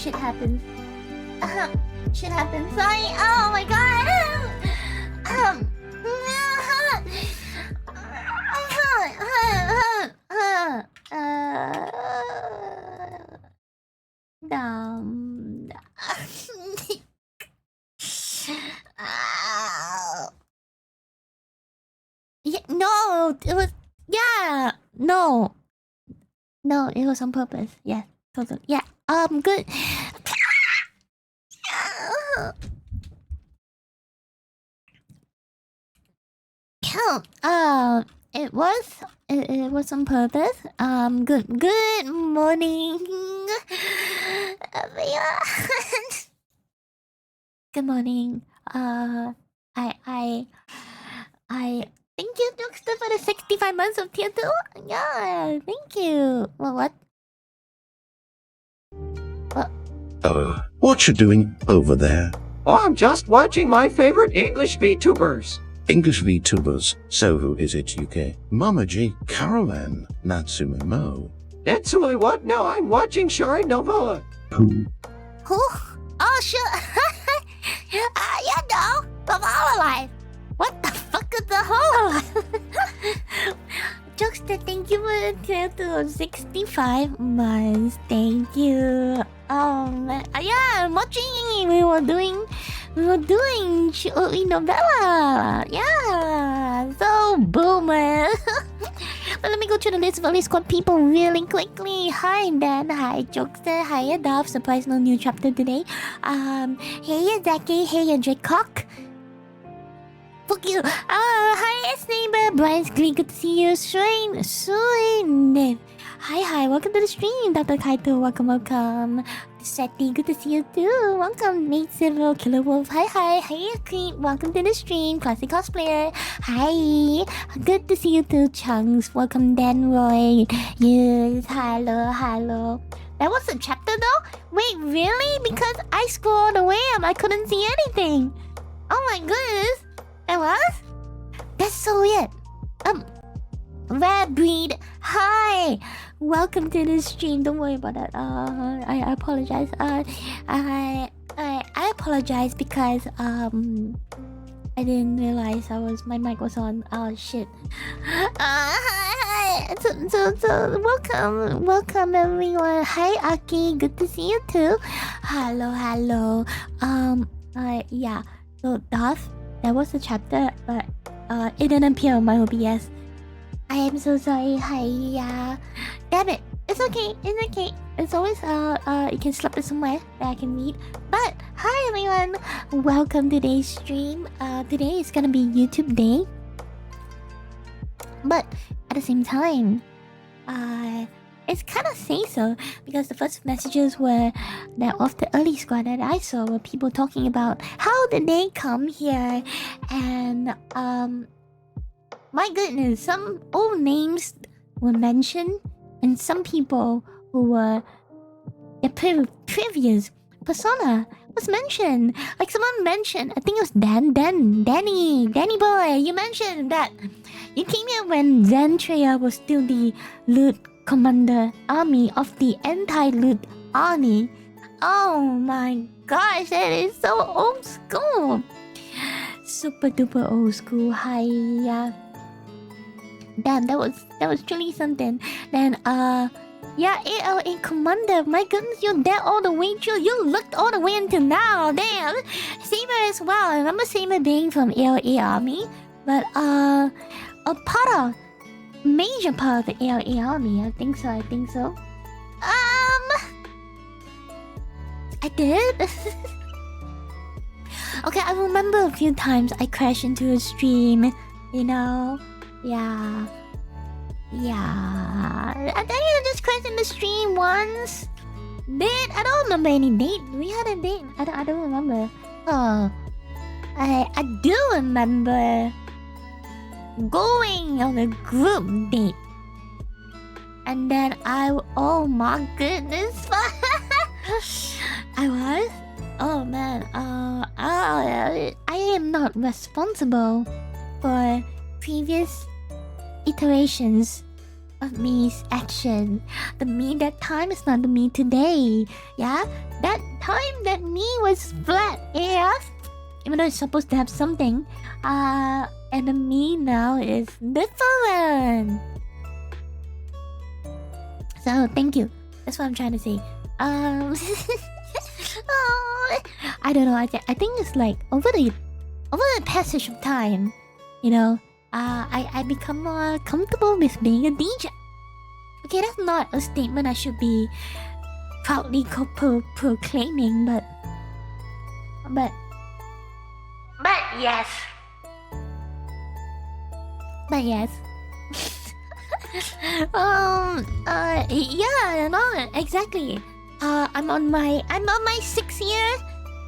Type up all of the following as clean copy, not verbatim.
shit happens. Shit happens. Sorry. Oh my god. Yeah, no, it was. Yeah, no, it was on purpose. Yeah, totally. Yeah. Good. It was on purpose. Good morning, everyone. Good morning. I thank you, Duxter, for the 65 months of tier 2. Yeah, thank you. Well, what? Oh, what you doing over there? Oh, I'm just watching my favorite English VTubers. English VTubers. So who is it, UK? Mama J. Caroline. Natsume Mo. Natsume what? No, I'm watching Shari Novella. Who? Who? Oh, sure. You know, the Hololive. What the fuck is the Hololive? Jokester, thank you for the tier 2 of 65 months. Thank you. Yeah, I'm watching. We were doing novella. Yeah, so boomer. But let me go through the list of only squad people really quickly. Hi Dan, hi Jokester, hi Adolf. Surprise, no new chapter today. Hey Zaki, hey Drake Cock. Fuck you. Hi S-Neighbor, Brian's Glee, good to see you. Swain. Hi, welcome to the stream. Dr. Kaito, welcome. Seti, good to see you too. Welcome, Nate Civil, Killer Wolf. Hi, hey Creep, welcome to the stream. Classic Cosplayer. Hi, good to see you too, Chunks. Welcome, Dan Roy. Yes, hello. That was a chapter though? Wait, really? Because I scrolled away and I couldn't see anything. Oh my goodness. That was? That's so weird. Rare Breed, hi! Welcome to the stream. Don't worry about that. I apologize. I apologize because I didn't realize my mic was on. Oh shit. Hi. So welcome everyone. Hi Aki, good to see you too. Hello. Yeah. So Duff, that was the chapter, but it didn't appear on my OBS. I am so sorry. Hi, damn it. It's okay. It's always you can slap it somewhere that I can read. But hi everyone, welcome to today's stream. Today is gonna be YouTube day, but at the same time, it's kind of say so because the first messages were that of the early squad that I saw were people talking about how did they come here, and my goodness, some old names were mentioned, and some people who were their previous persona was mentioned. Like someone mentioned, I think it was Danny boy. You mentioned that you came here when Zantria was still the loot commander army of the anti-loot army. Oh my gosh, that is so old school. Super duper old school. Hi. Damn, that was truly something. Then yeah, ALA commander. My goodness, you're there all the way through. You looked all the way until now. Damn. Saber as well. I remember Saber being from ALA army, but a major part of the ALA army. I think so. I did. Okay, I remember a few times I crashed into a stream. You know. Yeah. I think I just crashed in the stream once. Date? I don't remember any date. We had a date. I don't remember. Oh. I do remember going on a group date. And then oh my goodness. I was? Oh man. I am not responsible for previous iterations of me's action. The me that time is not the me today. Yeah? That enemy was flat AF. Even though it's supposed to have something. Enemy now is different. So thank you. That's what I'm trying to say. Oh, I don't know. I think it's like over the passage of time, you know, I become more comfortable with being a DJ. Okay, that's not a statement I should be proudly proclaiming, but yes. But yes. Yeah, no, exactly. I'm on my 6th year.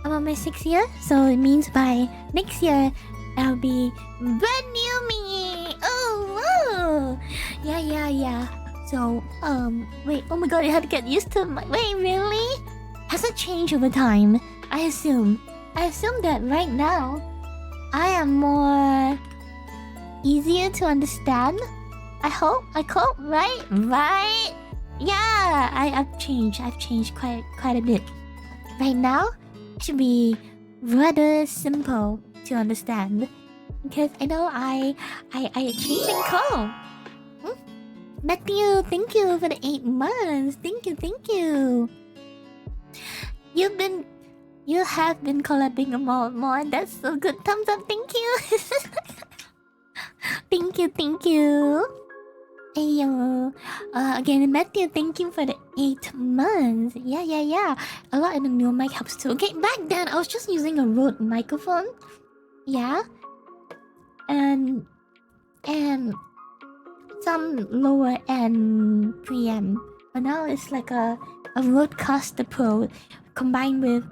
I'm on my 6th year, so it means by next year I'll be brand new me. Oh, yeah. So, wait, oh my god, I had to get used to my. Wait, really? Has it changed over time? I assume that right now I am more easier to understand. I hope, right? Yeah, I've changed quite a bit. Right now, it should be rather simple to understand. Because I know I changed and call. Matthew, thank you for the 8 months. Thank you. You have been collabing more, and that's so good. Thumbs up, thank you. Thank you. Ayo. Again, Matthew, thank you for the 8 months. Yeah. A lot in the new mic helps too. Okay, back then I was just using a Rode microphone. Yeah. And some lower end preamp. But now it's like a Rodecaster Pro combined with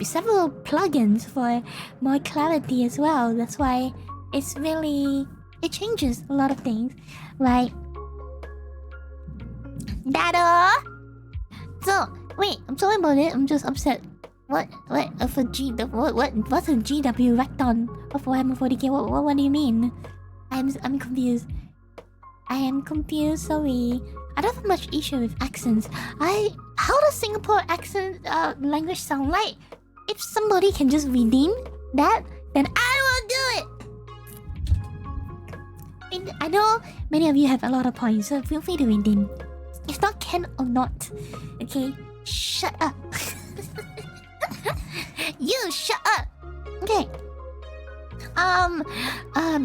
several plugins for more clarity as well. That's why it changes a lot of things, right? Dada! So, wait, I'm sorry about it. I'm just upset. What's a GW Recton of Warhammer 40k? What do you mean? I'm confused. I am confused, sorry. I don't have much issue with accents. How does Singapore accent language sound like? If somebody can just redeem that, then I will do it! I know many of you have a lot of points, so feel free to redeem. It's not can or not. Okay? Shut up. You shut up! Okay.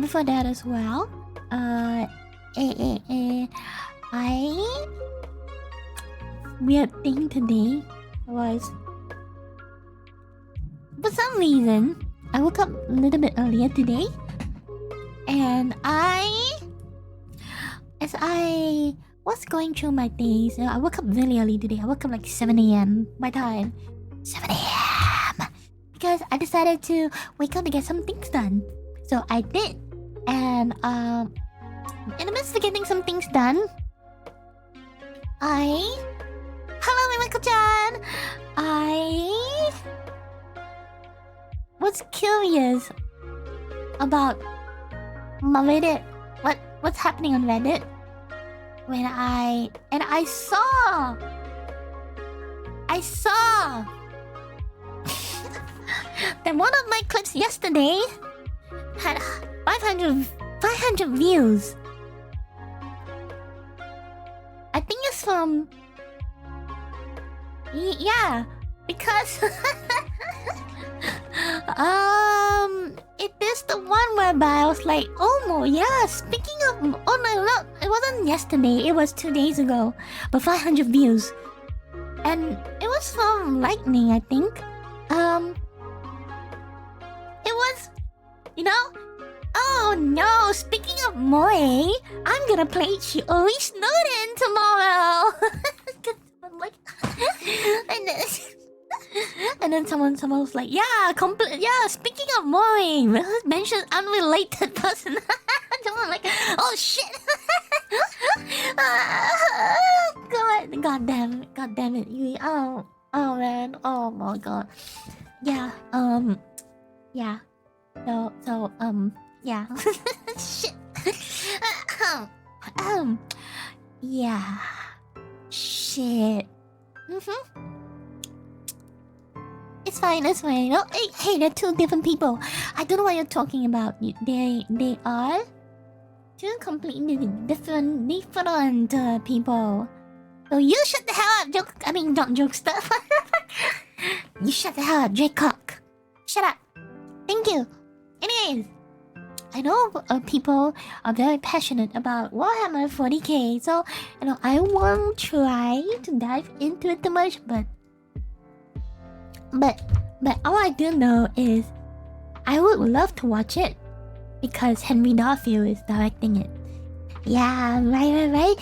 Before that as well, weird thing today was, for some reason, I woke up a little bit earlier today, and as I was going through my days, I woke up really early today. I woke up like 7 a.m. my time. 7 a.m. Because I decided to wake up to get some things done. So I did. And in the midst of getting some things done, hello, Michael-chan! I was curious about my Reddit. What's happening on Reddit? When I saw that one of my clips yesterday had 500 views. I think it's from... Yeah, because... It is the one whereby I was like, oh yeah, speaking of... Oh no, it wasn't yesterday, it was 2 days ago. But 500 views. And it was from Lightning, I think. It was... You know... Oh no, speaking of Moe, I'm gonna play Chiori Snowden tomorrow! I'm like... And then someone was like, yeah, speaking of Moe, mention unrelated person. I'm like, oh shit! God damn it, Yui. Oh man, oh my god. Yeah, yeah. So, yeah. Shit. Yeah. Shit. It's fine. It's fine. No, hey, they're two different people. I don't know what you're talking about. They are two completely different people. So you shut the hell up, joke. I mean, not joke stuff. You shut the hell up, Jaycock. Shut up. Thank you. Anyways, I know people are very passionate about Warhammer 40k, so I won't try to dive into it too much, but all I do know is I would love to watch it because Henry Darfield is directing it. Yeah, right.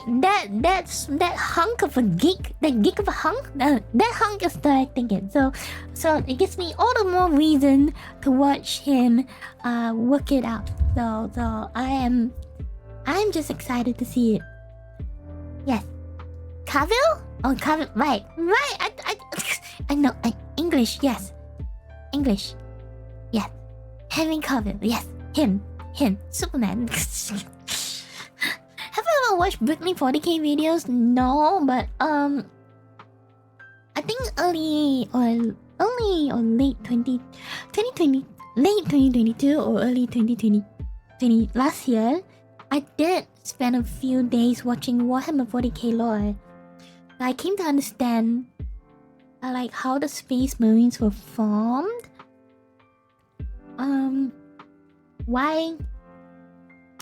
That hunk of a geek, that geek of a hunk, that hunk is directing it. So it gives me all the more reason to watch him work it out. So I'm just excited to see it. Yes, Cavill? Oh, Cavill, right. I know. English, yes. English, yes. Henry Cavill, yes. Him, Superman. Have I ever watched Brooklyn 40k videos? No, but I think early or late 2020, late 2022 or early 2020 last year, I did spend a few days watching Warhammer 40k lore. I came to understand like how the Space Marines were formed. Why?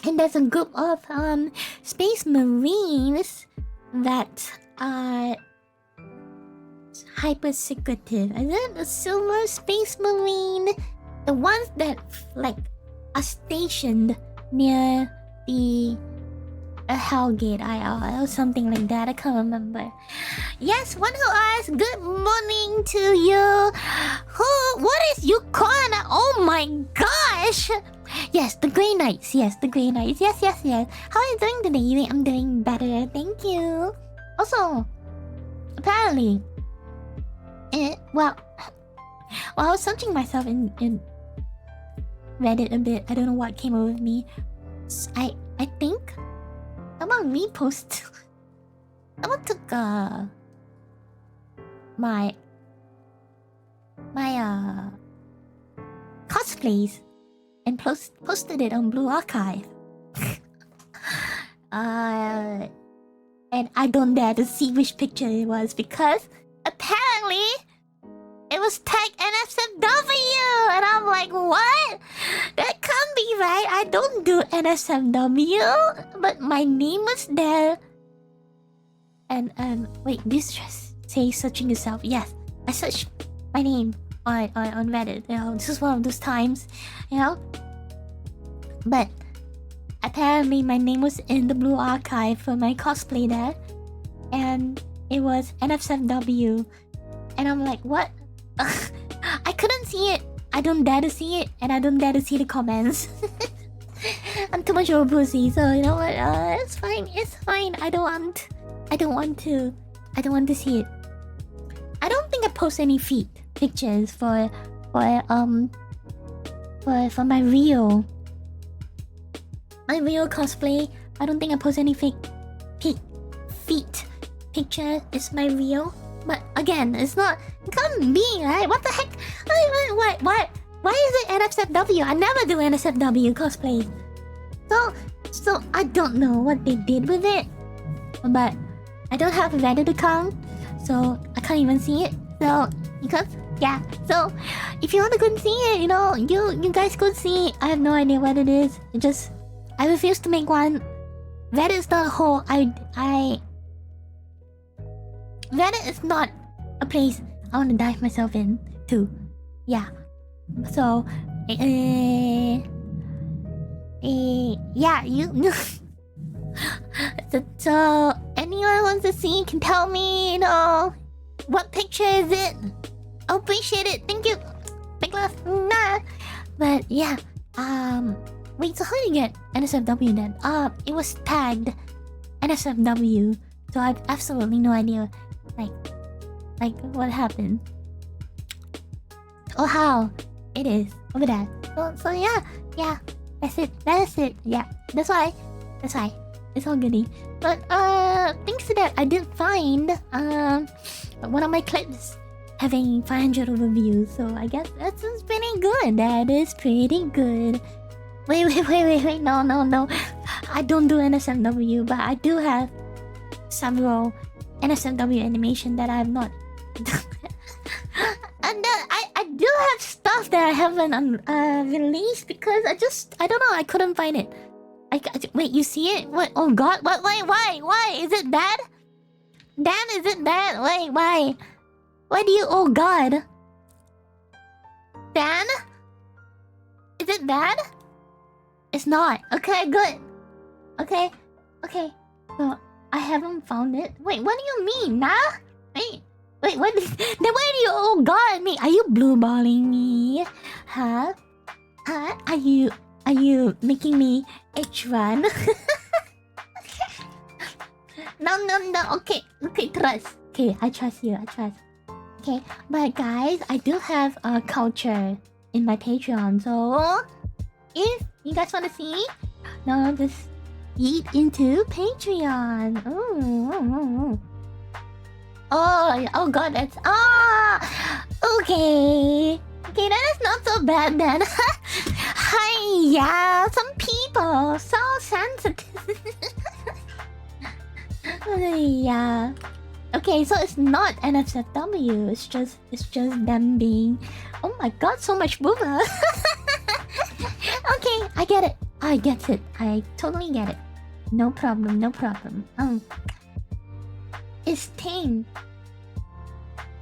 And there's a group of Space Marines that are hyper secretive. Is it the Silver Space Marine? The ones that like are stationed near the Hellgate IR or something like that. I can't remember. Yes, one who asked, good morning to you. What is you calling that? Oh my gosh! Yes, the Grey Knights. Yes, the Grey Knights. Yes. How are you doing today? I'm doing better. Thank you. Also, apparently, well, I was searching myself in Reddit a bit. I don't know what came over me. I think someone reposted. Someone took my cosplays and posted it on Blue Archive. And I don't dare to see which picture it was because apparently it was tagged NSFW, and I'm like, what? That can't be right. I don't do NSFW, but my name was there. And wait, this just say searching yourself. Yes, I searched my name on Reddit. This is one of those times, But apparently my name was in the Blue Archive for my cosplay there, and it was NSFW, and I'm like, what? I couldn't see it. I don't dare to see it, and I don't dare to see the comments. I'm too much of a pussy, so you know what? It's fine. I don't want to see it. I don't think I post any feet pictures for my real cosplay. I don't think I post any feet picture. It's my real. But again, it can't be, right? What the heck? Why is it NSFW? I never do NSFW cosplay. So I don't know what they did with it. But I don't have a Reddit account, so I can't even see it. So if you want to go and see it, you guys could see it. I have no idea what it is. I refuse to make one. Reddit is not a hole. Reddit is not a place I want to dive myself into. Yeah. So, yeah, so anyone wants to see can tell me, what picture is it? I appreciate it. Thank you. Big love. Nah. But yeah, wait, so how did you get NSFW then? It was tagged NSFW, so I have absolutely no idea, like what happened or how it is over there. So yeah, that's it. Yeah, that's why. It's all goody. But thanks to that, I did find one of my clips having 500 overviews. So I guess that's pretty good. That is pretty good. Wait. No. I don't do NSFW, but I do have several NSFW animation that I have not and I do have stuff that I haven't released because I don't know, I couldn't find it. Wait, you see it? What? Oh god, what? Wait, why? Is it bad? Dan, is it bad? Wait, why? Why do you? Oh god. Dan? Is it bad? It's not. Okay, good. Okay. So I haven't found it. Wait, what do you mean, nah? Wait, what? Then why do you? Oh god, me? Are you blueballing me? Huh? Are you making me H1? No. Okay, trust. Okay, I trust you. Okay, but guys, I do have a culture in my Patreon, so if you guys want to see, now just eat into Patreon. Oh god, that's okay, that is not so bad then. Hi, yeah, some people so sensitive. Yeah. Okay, so it's not NSFW. It's just them being. Oh my god, so much boomer. Okay, I get it. I totally get it. No problem. It's tame.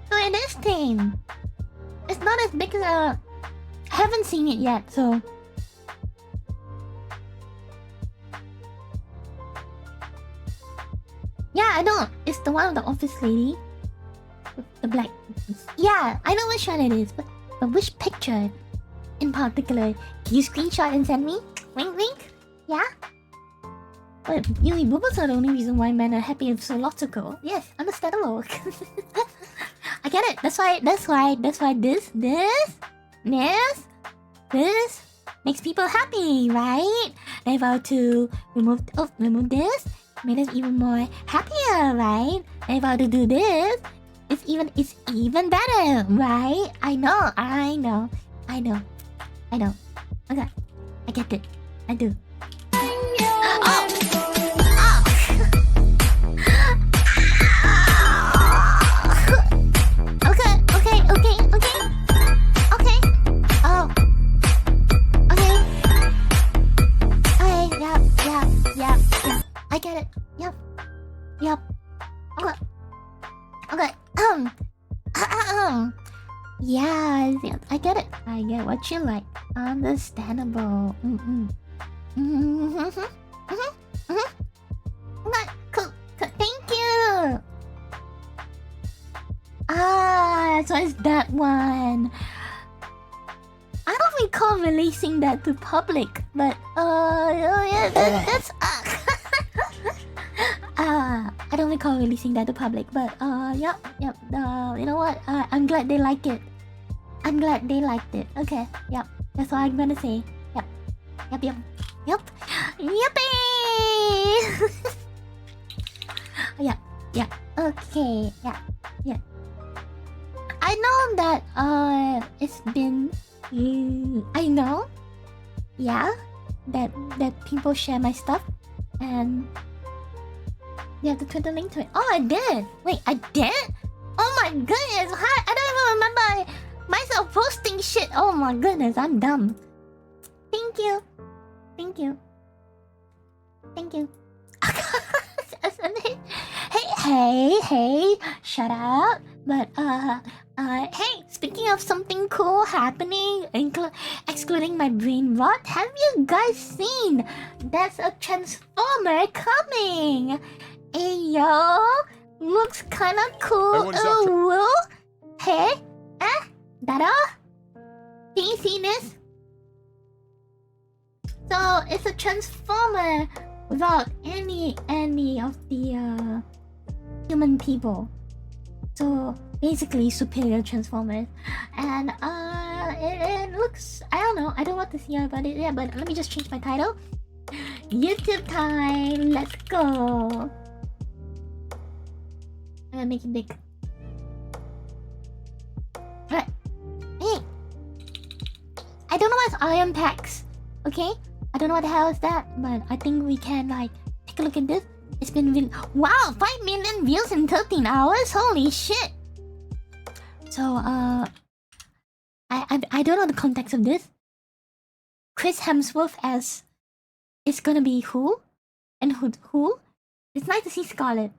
So it is tame. It's not as big as I haven't seen it yet, so. Yeah, I know. It's the one with the office lady. With the black. Yeah, I know which one it is, but which picture in particular? Can you screenshot and send me? Wink. Yeah? But Yui bubbles are the only reason why men are happy and so logical. Yes, understandable. I get it. That's why this makes people happy, right? They're about to remove this. Made us even more happier, right? They're about to do this. It's even better, right? I know. Okay, I get it. I do. Yeah. I get it. Yep. Okay. Yeah, I get it. I get what you like. Understandable. Okay, cool. Thank you. So it's that one. I don't recall releasing that to public, but yeah, that's I don't recall releasing that to public, but yep. You know what? I'm glad they like it. I'm glad they liked it. Okay, yep. That's all I'm gonna say. Yep. Yippee! Yeah. Okay. Yeah. I know that it's been. I know. Yeah. That people share my stuff, and you have to put the link to it. Oh, I did. Wait, I did? Oh my goodness! Hi, I don't even remember myself posting shit. Oh my goodness, I'm dumb. Thank you. Hey, shut up. But hey, speaking of something cool happening, excluding my brain rot, have you guys seen? There's a transformer coming. Hey yo, looks kinda cool. Hey, Dada? Can you see this? So it's a transformer without any of the human people. So basically superior transformers, and it looks, I don't know, I don't want to see about it yet, but let me just change my title. YouTube time, let's go. I'm gonna make it big. was Iron Packs. Okay, I don't know what the hell is that, but I think we can like take a look at this. It's been wow, 5 million views in 13 hours. Holy shit! So I don't know the context of this. Chris Hemsworth as is gonna be who? And who? It's nice to see Scarlet.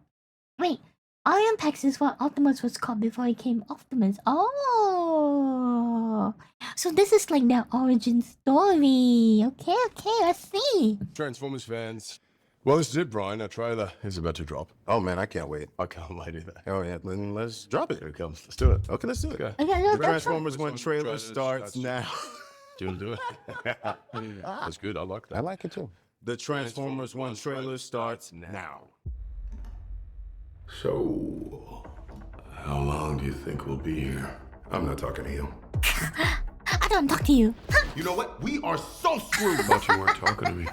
Wait, Iron Pax is what Optimus was called before he came Optimus. Oh, so this is like their origin story. Okay, let's see. Transformers fans. Well, this is it, Brian. Our trailer is about to drop. Oh man, I can't wait. I can't wait either. Oh yeah, then let's drop it. Here it comes. Let's do it. Okay, let's do it. Okay. Okay, The let's Transformers 1 trailer starts now. Do you want to do it? That's good. I like that. I like it too. The Transformers 1 trailer starts now. So, how long do you think we'll be here? I'm not talking to you. I don't talk to you. You know what? We are so screwed. I thought you weren't talking to me.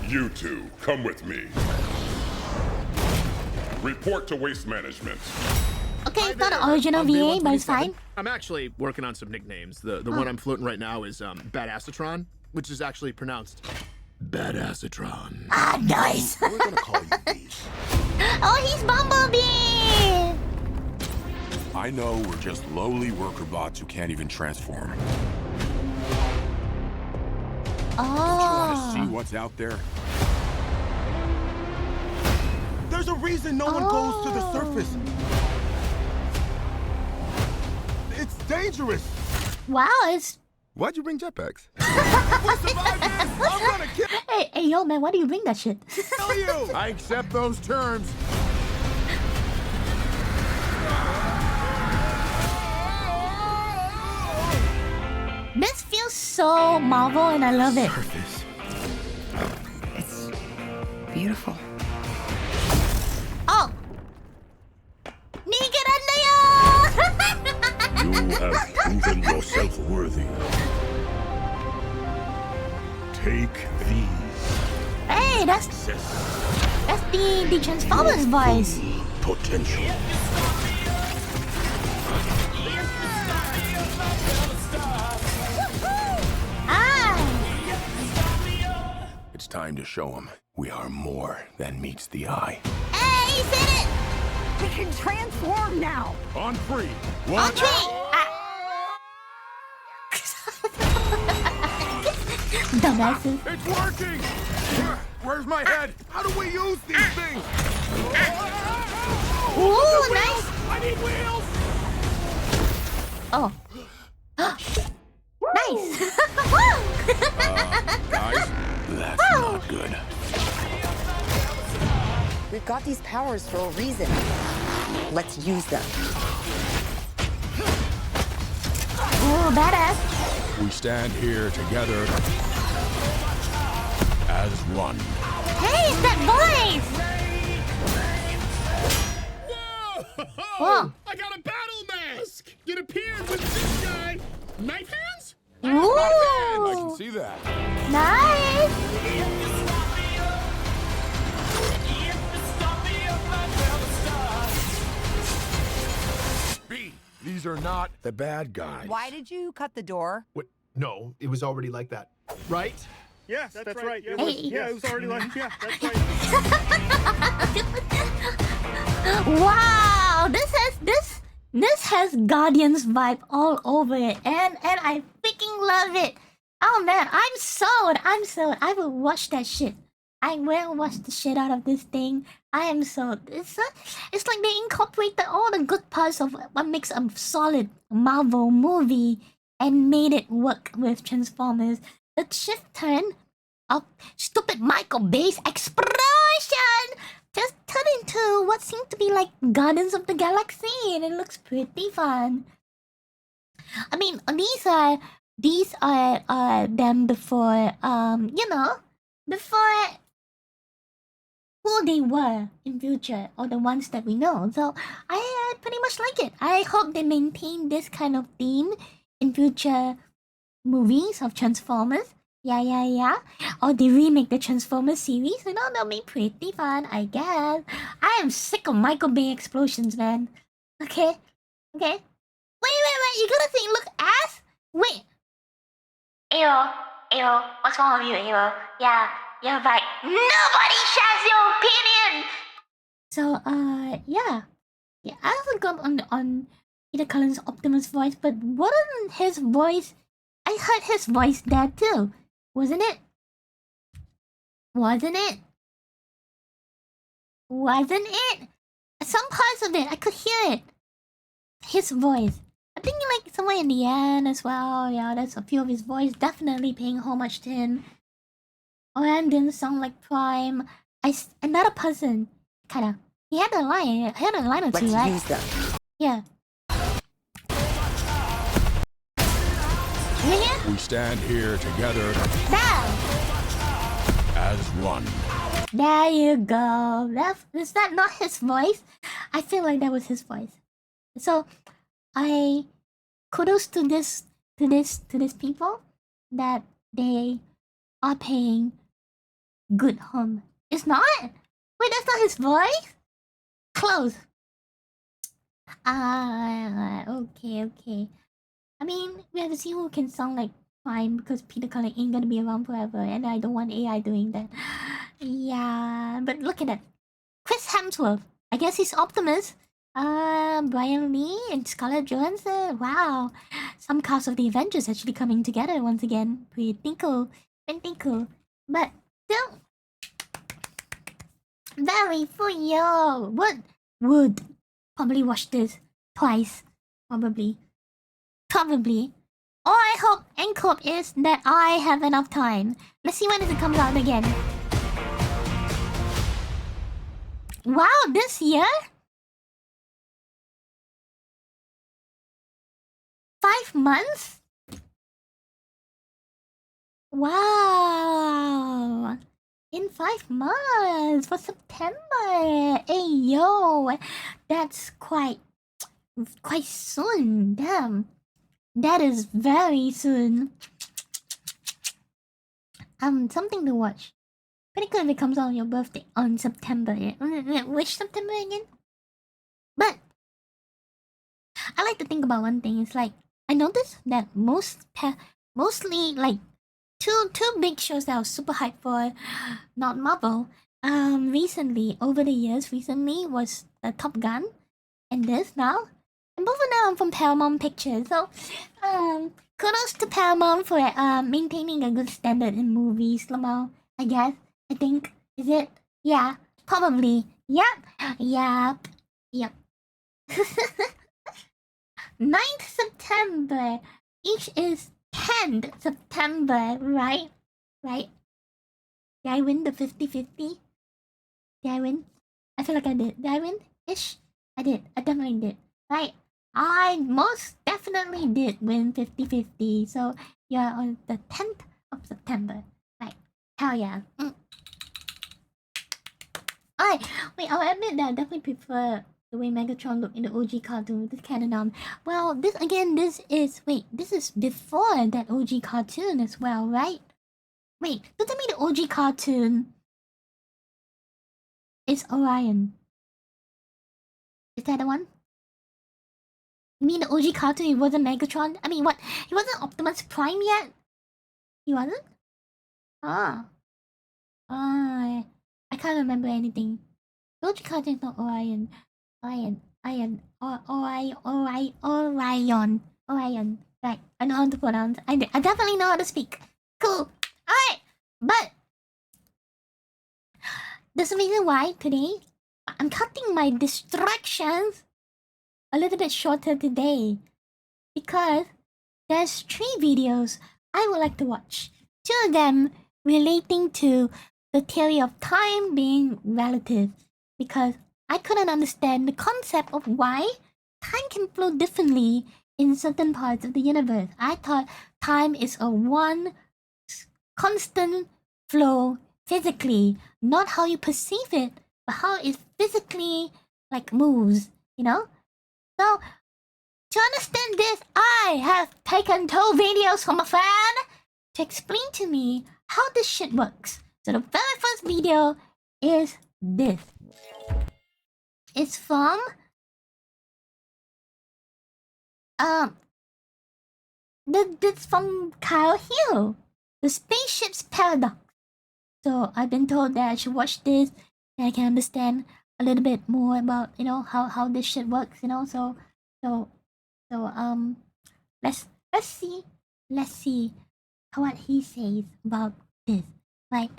You two, come with me. Report to Waste Management. Okay, it's not an original VA, but it's fine. I'm actually working on some nicknames. The one I'm floating right now is Badassatron, which is actually pronounced Badassatron. Ah, nice. We're gonna call you these. Oh, he's Bumblebee. I know we're just lowly worker bots who can't even transform. Want to see Oh. what's out there? There's a reason no one goes to the surface. It's dangerous. Wow, it's. Why'd you bring jetpacks? Hey, yo, man, why do you bring that shit? Tell you. I accept those terms. This feels so Marvel, and I love it. It's beautiful. Oh. Nigga You have proven yourself worthy. Take these. Hey, that's the Transformers voice. Potential. Ah. It's time to show them we are more than meets the eye. Hey, he said it. We can transform now. On three. On three. Dumbasses. It's working. Where's my head? How do we use these things? Ooh, nice. I need wheels. Oh. Nice. Guys, that's not good. We've got these powers for a reason. Let's use them. Ooh, badass. We stand here together as one. Hey, it's that voice. Whoa. I got a battle mask! It appeared with this guy. Knife hands? I can Ooh. see that. Nice. B, these are not the bad guys. Why did you cut the door? What? No, it was already like that. Right? Yes, that's right. Hey. Yeah, it was already like, yeah, that's right. Wow, this has Guardians vibe all over it, and I freaking love it. Oh man, I'm sold. I will watch that shit. I will watch the shit out of this thing. I am sold. It's like they incorporated all the good parts of what makes a solid Marvel movie and made it work with Transformers. The shift turn of stupid Michael Bay's explosion just turned into what seemed to be like Guardians of the Galaxy, and it looks pretty fun. I mean, these are them before before who they were in future, or the ones that we know. So I pretty much like it. I hope they maintain this kind of theme in future movies of Transformers. Yeah. Or they remake the Transformers series. That'll be pretty fun, I guess. I am sick of Michael Bay explosions, man. Okay. Wait. You gotta think, look, ass? Wait. Ew, ew, what's wrong with you, ew? Yeah, you're right. Nobody shares your opinion! So, yeah. Yeah, I haven't got on Peter Cullen's Optimus voice, but wasn't his voice... I heard his voice there too, wasn't it? Wasn't it? Wasn't it? Some parts of it, I could hear it. His voice. I think like somewhere in the end as well. Yeah, there's a few of his voice definitely paying homage to him. Oran didn't sound like Prime. Another person, kinda. He had a line. He had a line or two, right? Use them. Yeah. You hear? We stand here together There. as one. There you go. Is that not his voice? I feel like that was his voice. So, kudos to this people that they are paying good home. It's not? Wait, that's not his voice? Close. Okay. I mean, we have to see who can sound like Prime because Peter Cullen ain't gonna be around forever, and I don't want AI doing that. Yeah, but look at that. Chris Hemsworth. I guess he's Optimus. Brian Lee and Scarlett Johansson. Wow. Some cast of the Avengers actually coming together once again. Pretty cool. But still, very for you. Would probably watch this twice. Probably. All I hope and hope is that I have enough time. Let's see when it comes out again. Wow, this year? 5 months? Wow. In 5 months for September. Hey yo, that's quite soon. Damn. That is very soon. Something to watch. Pretty good if it comes out on your birthday on September. Which September again? But I like to think about one thing. It's like I noticed that mostly like two big shows that I was super hyped for, not Marvel. Recently over the years, was Top Gun, and this now. And both of them are from Paramount Pictures, so kudos to Paramount for maintaining a good standard in movies, Lamau. I guess. I think. Is it? Yeah. Probably. Yep. 9th September. Each is 10th September, right? Did I win the 50-50? Did I win? I feel like I did. Did I win? Ish? I did. I definitely did. Right? I most definitely did win 50-50. So you're on the 10th of September. Right. Hell yeah. Alright. Wait, I'll admit that I definitely prefer the way Megatron looked in the OG cartoon. This canon. Well, this is before that OG cartoon as well, right? Wait, does that mean the OG cartoon is Orion? Is that the one? You mean the OG cartoon, it wasn't Megatron? I mean, what? He wasn't Optimus Prime yet? He wasn't? I can't remember anything. The OG cartoon is not Orion. Orion. Right, I know how to pronounce. I definitely know how to speak. Cool. Alright, but there's a reason why today I'm cutting my distractions a little bit shorter today, because there's 3 videos I would like to watch. 2 of them relating to the theory of time being relative, because I couldn't understand the concept of why time can flow differently in certain parts of the universe. I thought time is a one constant flow physically, not how you perceive it, but how it physically like moves, you know? So, to understand this, I have taken 2 videos from a fan to explain to me how this shit works. So the very first video is this. It's from That's from Kyle Hill, the spaceship's paradox. So I've been told that I should watch this, and I can understand a little bit more about how this shit works. So let's see what he says about this, right?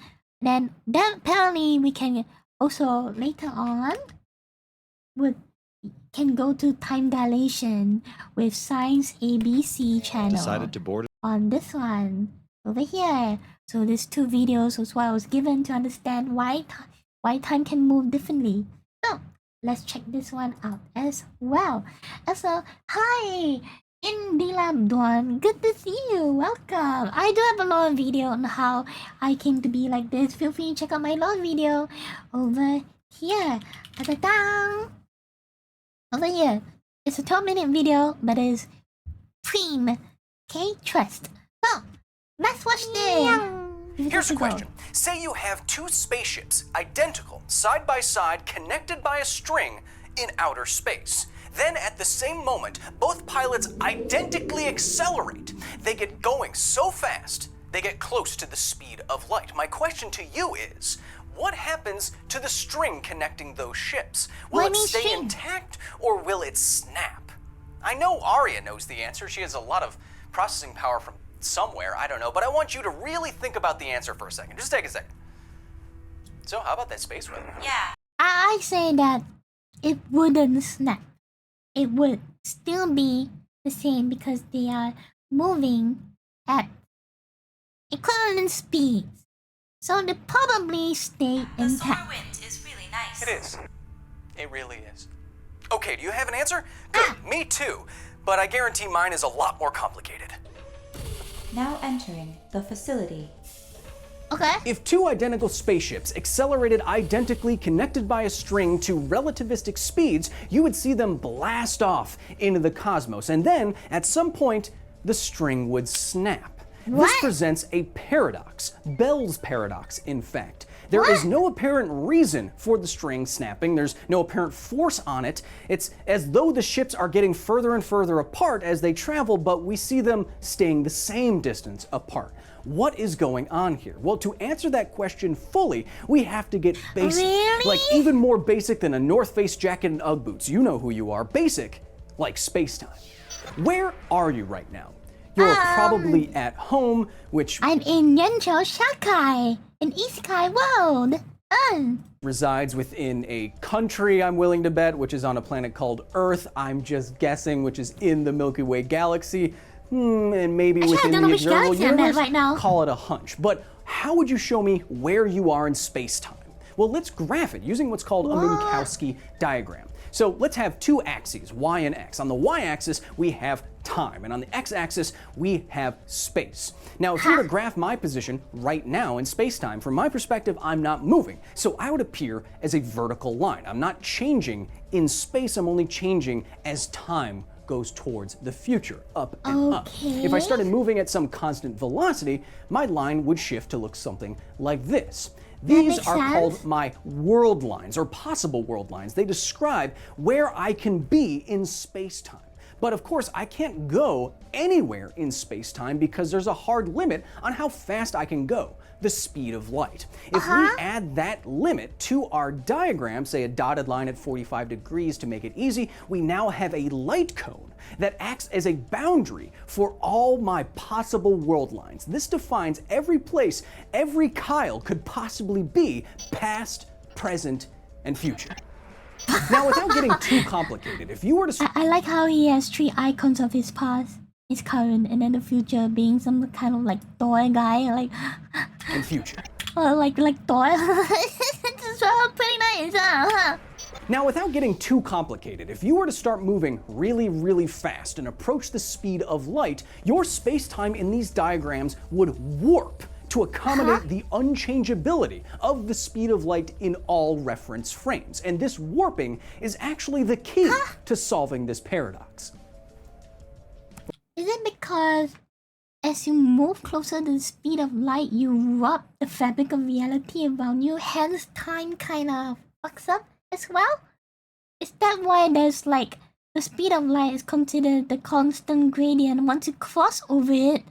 Then apparently we can also later on can go to time dilation with Science ABC channel. Decided to board on this one over here. So there's 2 videos, was what I was given to understand why time can move differently. So let's check this one out as well. Also, hi, Indilabdon, good to see you. Welcome. I do have a long video on how I came to be like this. Feel free to check out my long video over here. Ta-da-dang! Over here. It's a 12-minute video, but it's Preem. Okay, trust. So, let's watch this. Here's a question. Say you have 2 spaceships, identical, side by side, connected by a string in outer space. Then at the same moment, both pilots identically accelerate. They get going so fast, they get close to the speed of light. My question to you is, what happens to the string connecting those ships? Will it stay intact or will it snap? I know Arya knows the answer. She has a lot of processing power from somewhere, I don't know, but I want you to really think about the answer for a second. Just take a second. So how about that space weather? Yeah. I say that it wouldn't snap. It would still be the same because they are moving at equivalent speeds. So they probably stay intact. The solar wind is really nice. It is. It really is. Okay, do you have an answer? Good, me too. But I guarantee mine is a lot more complicated. Now entering the facility. Okay. If 2 identical spaceships accelerated identically connected by a string to relativistic speeds, you would see them blast off into the cosmos, and then, at some point, the string would snap. This presents a paradox, Bell's paradox, in fact. There is no apparent reason for the string snapping. There's no apparent force on it. It's as though the ships are getting further and further apart as they travel, but we see them staying the same distance apart. What is going on here? Well, to answer that question fully, we have to get basic. Really? Like even more basic than a North Face jacket and Ugg boots. You know who you are. Basic, like space-time. Where are you right now? You're probably at home, which I'm in Yencho Shakai, in Isekai World. Resides within a country, I'm willing to bet, which is on a planet called Earth. I'm just guessing, which is in the Milky Way galaxy. And maybe within the observable universe, right now. Call it a hunch. But how would you show me where you are in space-time? Well, let's graph it using what's called a Minkowski diagram. So let's have 2 axes, y and x. On the y-axis, we have time, and on the x-axis, we have space. Now, if you were to graph my position right now in space-time, from my perspective, I'm not moving. So I would appear as a vertical line. I'm not changing in space, I'm only changing as time goes towards the future, up and up. If I started moving at some constant velocity, my line would shift to look something like this. These are called my world lines, or possible world lines. They describe where I can be in space-time. But of course, I can't go anywhere in space-time because there's a hard limit on how fast I can go, the speed of light. If we add that limit to our diagram, say a dotted line at 45 degrees to make it easy, we now have a light cone that acts as a boundary for all my possible world lines. This defines every place every Kyle could possibly be, past, present, and future. Now, without getting too complicated, if you were to... I like how he has 3 icons of his past, his current, and then the future being some kind of like toy guy, like... And future. like toy. It's pretty nice, huh? Now, without getting too complicated, if you were to start moving really, really fast and approach the speed of light, your space-time in these diagrams would warp to accommodate the unchangeability of the speed of light in all reference frames. And this warping is actually the key to solving this paradox. Is it because as you move closer to the speed of light, you warp the fabric of reality around you, hence time kind of fucks up as well? Is that why there's like the speed of light is considered the constant gradient. Once you cross over it,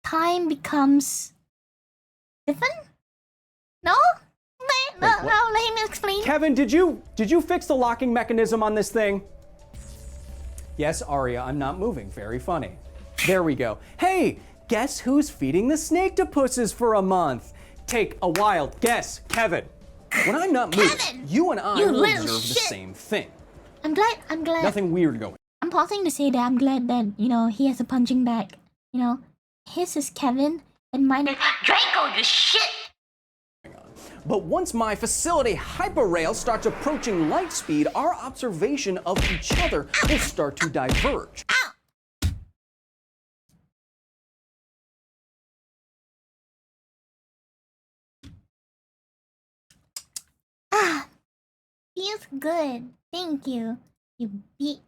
time becomes different? No? No, let him explain. Kevin, did you fix the locking mechanism on this thing? Yes, Arya, I'm not moving. Very funny. There we go. Hey, guess who's feeding the snakektopusses for a month? Take a wild guess, Kevin. When I'm not moving, you and I will observe the same thing. I'm glad. Nothing weird going. I'm pausing to say that I'm glad that, you know, he has a punching bag. You know, his is Kevin and mine is Draco the shit. But once my facility hyperrail starts approaching light speed, our observation of each other will start to diverge. Ah, feels good. Thank you. You beat.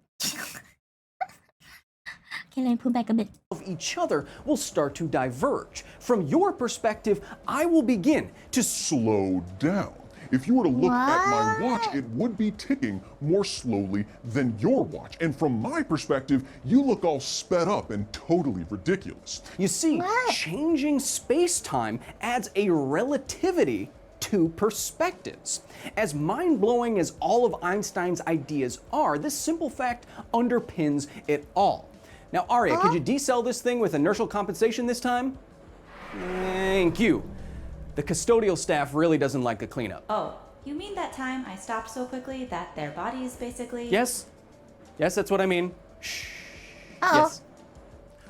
Okay, let me pull back a bit. Of each other will start to diverge. From your perspective, I will begin to slow down. If you were to look at my watch, it would be ticking more slowly than your watch. And from my perspective, you look all sped up and totally ridiculous. You see, changing space-time adds a relativity to perspectives. As mind-blowing as all of Einstein's ideas are, this simple fact underpins it all. Now, Arya, could you decel this thing with inertial compensation this time? Thank you. The custodial staff really doesn't like the cleanup. Oh, you mean that time I stopped so quickly that their bodies basically... Yes. Yes, that's what I mean. Shh. Uh-oh. Yes.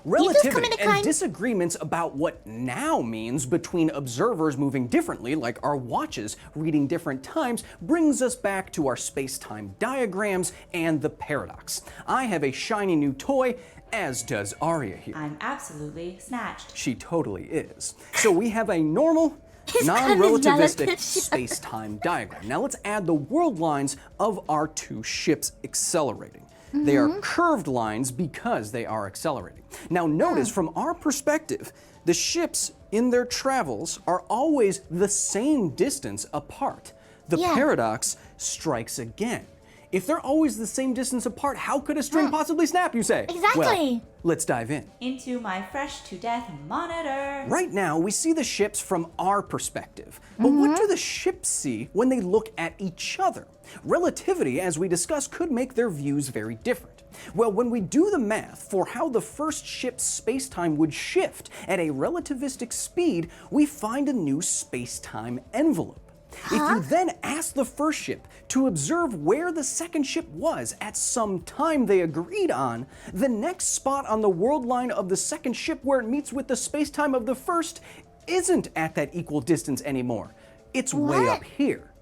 Relativity and disagreements about what now means between observers moving differently, like our watches reading different times, brings us back to our space-time diagrams and the paradox. I have a shiny new toy, as does Arya here. I'm absolutely snatched. She totally is. So we have a normal, non-relativistic space-time diagram. Now let's add the world lines of our two ships accelerating. They are curved lines because they are accelerating. Now notice from our perspective, the ships in their travels are always the same distance apart. The paradox strikes again. If they're always the same distance apart, how could a string possibly snap, you say? Exactly. Well, let's dive in. Into my fresh to death monitor. Right now, we see the ships from our perspective. But what do the ships see when they look at each other? Relativity, as we discussed, could make their views very different. Well, when we do the math for how the first ship's space-time would shift at a relativistic speed, we find a new space-time envelope. If you then ask the first ship to observe where the second ship was at some time they agreed on, the next spot on the world line of the second ship where it meets with the space-time of the first isn't at that equal distance anymore. It's way up here.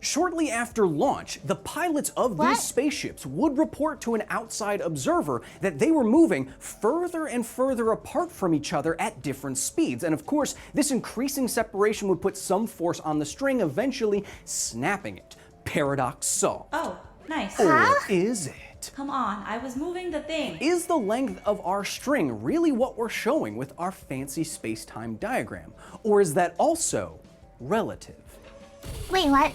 Shortly after launch, the pilots of these spaceships would report to an outside observer that they were moving further and further apart from each other at different speeds. And of course, this increasing separation would put some force on the string, eventually snapping it. Paradox solved. Oh, nice. Or is it? Come on, I was moving the thing. Is the length of our string really what we're showing with our fancy space-time diagram? Or is that also relative? Wait, what?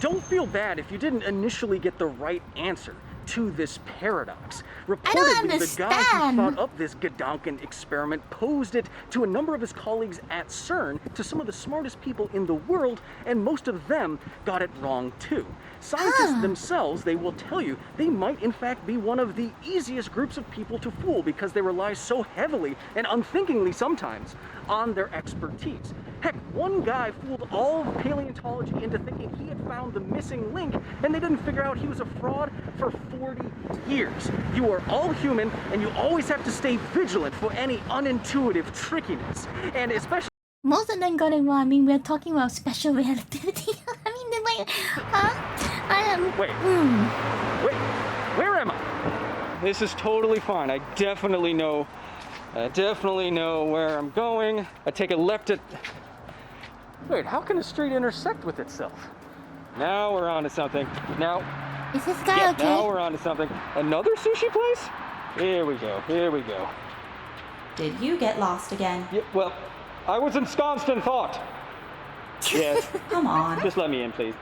Don't feel bad if you didn't initially get the right answer to this paradox. I don't Reportedly, the guy who understand. thought up this Gedanken experiment posed it to a number of his colleagues at CERN, to some of the smartest people in the world, and most of them got it wrong too. Scientists themselves, they will tell you, they might in fact be one of the easiest groups of people to fool because they rely so heavily and unthinkingly sometimes on their expertise. Heck, one guy fooled all of paleontology into thinking he had found the missing link, and they didn't figure out he was a fraud for 40 years. You are all human, and you always have to stay vigilant for any unintuitive trickiness, and especially... Most of them got it wrong. I mean, we're talking about special relativity. I mean, they're like, Wait, where am I? This is totally fine. I definitely know where I'm going. I take a left at... Wait, how can a street intersect with itself? Now we're on to something. Now... Is this guy okay? Now we're on to something. Another sushi place? Here we go. Did you get lost again? Yeah, well, I was ensconced in thought. Yes. Come on. Just let me in, please.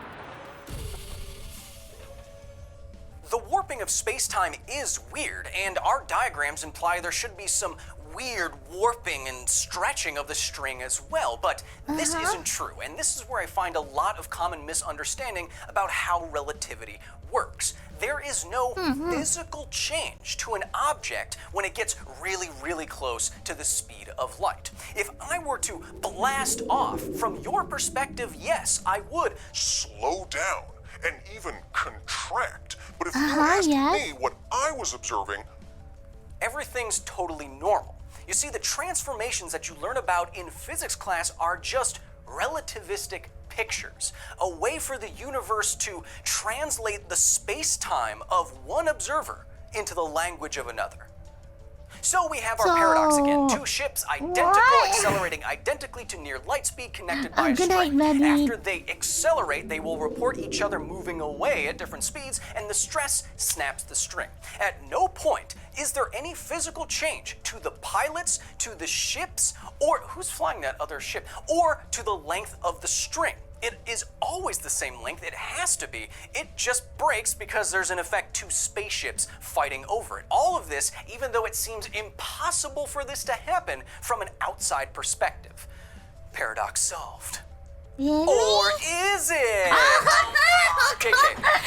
The warping of space-time is weird, and our diagrams imply there should be some weird warping and stretching of the string as well, but this isn't true, and this is where I find a lot of common misunderstanding about how relativity works. There is no physical change to an object when it gets really, really close to the speed of light. If I were to blast off, from your perspective, yes, I would slow down and even contract. But if you asked me what I was observing, everything's totally normal. You see, the transformations that you learn about in physics class are just relativistic pictures, a way for the universe to translate the space-time of one observer into the language of another. So we have our paradox again. Two ships, identical, accelerating identically to near light speed, connected by a string. After they accelerate, they will report each other moving away at different speeds, and the stress snaps the string. At no point is there any physical change to the pilots, to the ships, or who's flying that other ship, or to the length of the string. It is always the same length, it has to be. It just breaks because there's in effect two spaceships fighting over it. All of this, even though it seems impossible for this to happen from an outside perspective. Paradox solved. Really? Or is it? JK,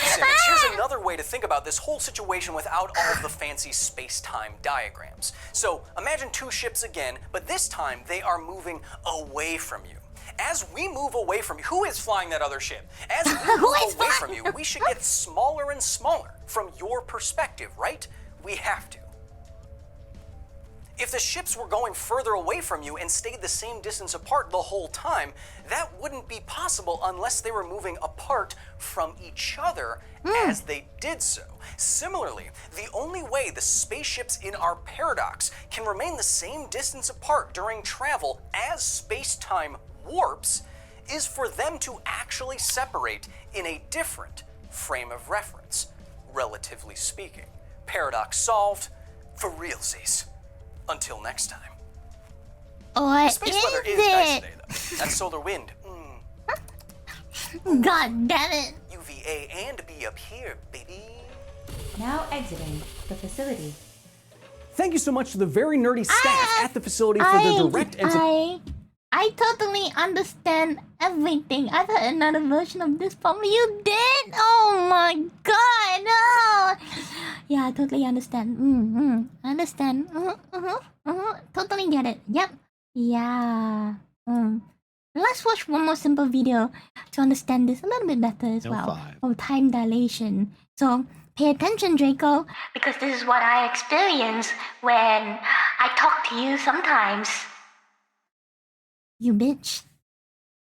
Simmons, here's another way to think about this whole situation without all of the fancy space-time diagrams. So imagine two ships again, but this time they are moving away from you. As we move away from you, who is flying that other ship? As we move away from you, we should get smaller and smaller from your perspective, right? We have to. If the ships were going further away from you and stayed the same distance apart the whole time, that wouldn't be possible unless they were moving apart from each other as they did so. Similarly, the only way the spaceships in our paradox can remain the same distance apart during travel as space-time warps is for them to actually separate in a different frame of reference, relatively speaking. Paradox solved for realsies. Until next time. What Space is weather is nice today, though. That solar wind. God damn it. UVA and B up here, baby. Now exiting the facility. Thank you so much to the very nerdy staff at the facility for the direct and I totally understand everything. I've heard another version of this from you. Did? Oh my god, no! Yeah, I totally understand. Understand. Totally get it. Yep. Yeah. Let's watch one more simple video to understand this a little bit better as well. Of time dilation. So, pay attention, Draco, because this is what I experience when I talk to you sometimes. You bitch.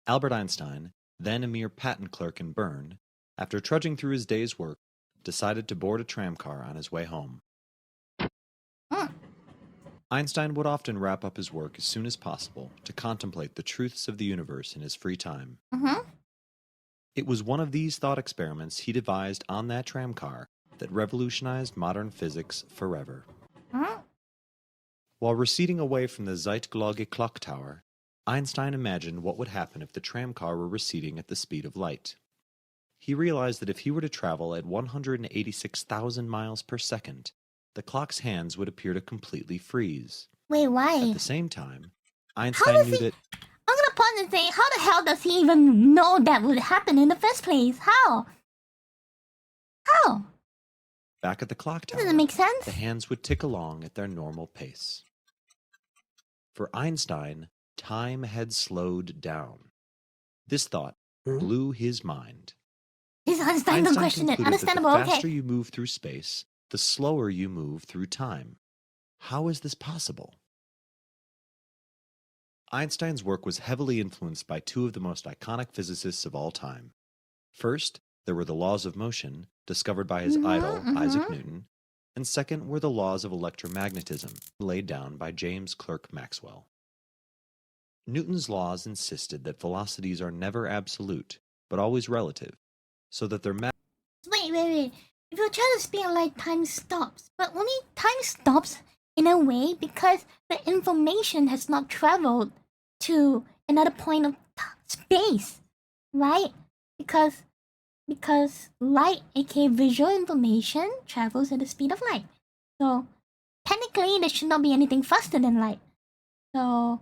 Albert Einstein, then a mere patent clerk in Bern, after trudging through his day's work, decided to board a tramcar on his way home. Einstein would often wrap up his work as soon as possible to contemplate the truths of the universe in his free time. It was one of these thought experiments he devised on that tramcar that revolutionized modern physics forever. While receding away from the Zeitglocke clock tower, Einstein imagined what would happen if the tramcar were receding at the speed of light. He realized that if he were to travel at 186,000 miles per second, the clock's hands would appear to completely freeze. Wait, why? At the same time, Einstein knew that... I'm gonna pause and say, how the hell does he even know that would happen in the first place? How? Back at the clock tower, Doesn't make sense. the hands would tick along at their normal pace. For Einstein, time had slowed down. This thought blew his mind. It's Einstein, don't question it. Understandable, the okay. faster you move through space, the slower you move through time. How is this possible? Einstein's work was heavily influenced by two of the most iconic physicists of all time. First, there were the laws of motion, discovered by his idol, Isaac Newton, and second were the laws of electromagnetism, laid down by James Clerk Maxwell. Newton's laws insisted that velocities are never absolute, but always relative, so that their Wait. If you try to speed of light, time stops. But only time stops in a way because the information has not traveled to another point of space, right? Because because light, aka visual information, travels at the speed of light. So technically, there should not be anything faster than light. So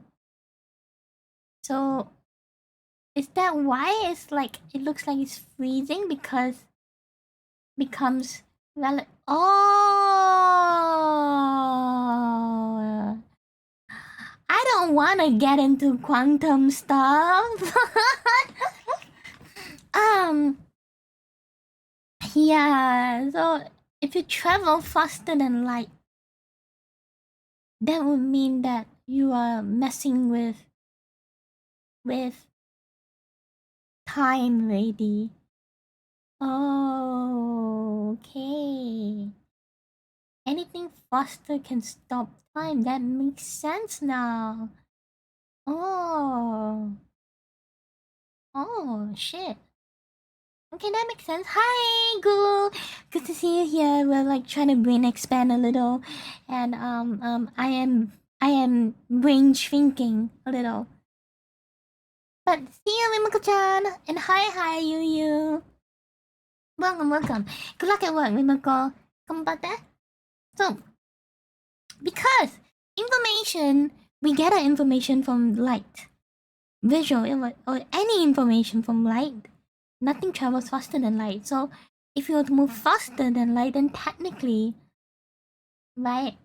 is that why it's like it looks like it's freezing because becomes valid? Oh, I don't want to get into quantum stuff. Yeah, so if you travel faster than light, that would mean that you are messing with time, lady. Oh, okay. Anything faster can stop time. That makes sense now. Oh, shit. Okay, that makes sense. Hi, Goo. Good to see you here. We're like trying to brain expand a little, and I am brain shrinking a little. But see you, Rimako-chan, and hi, you. Welcome. Good luck at work, Rimako. Come about that. So, because information, we get our information from light, visual, or any information from light. Nothing travels faster than light. So if you were to move faster than light, then technically, right,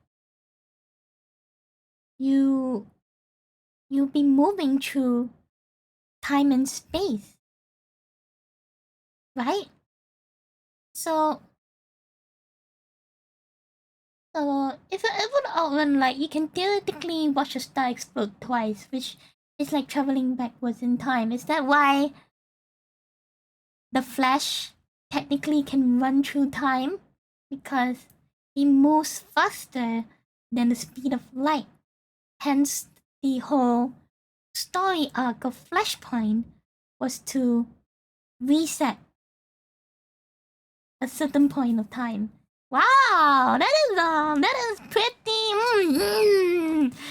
you'll be moving through time and space, right? So if you're able to outrun light, you can theoretically watch a star explode twice, which is like traveling backwards in time. Is that why the Flash technically can run through time? Because he moves faster than the speed of light. Hence, the whole story arc of Flashpoint was to reset a certain point of time. Wow, that is pretty.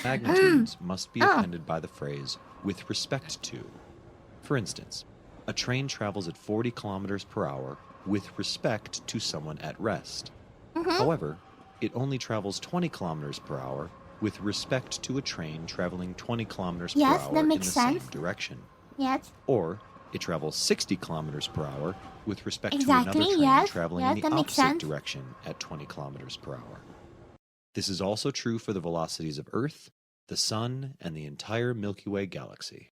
Magnitudes must be appended by the phrase "with respect to." For instance, a train travels at 40 kilometers per hour with respect to someone at rest. However, it only travels 20 kilometers per hour with respect to a train traveling 20 kilometers per hour that in makes the sense. same direction. Yes. Or it travels 60 kilometers per hour with respect to Exactly, another train yes, traveling yes, in that the makes opposite sense. direction at 20 kilometers per hour. This is also true for the velocities of Earth, the Sun, and the entire Milky Way galaxy.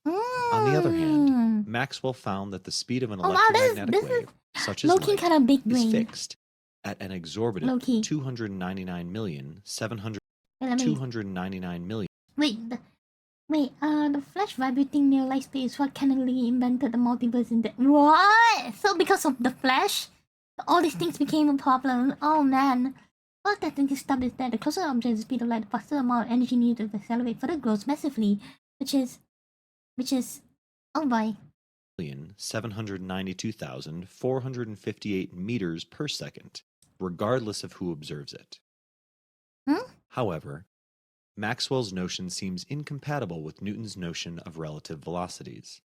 On the other hand, Maxwell found that the speed of an electromagnetic wave, such as Low-key light, kinda big is brain. fixed at an exorbitant Low-key. 299,700 Wait, let me- 299 million. The Flash vibrating near light speed is what canonically invented the multiverse in the... What? So because of the Flash, all these things became a problem. Oh man. Well, that thing is that the closer the object to the speed of light, the faster the amount of energy needed to accelerate further grows massively, which is... Oh boy. 792,458 meters per second, regardless of who observes it. However, Maxwell's notion seems incompatible with Newton's notion of relative velocities.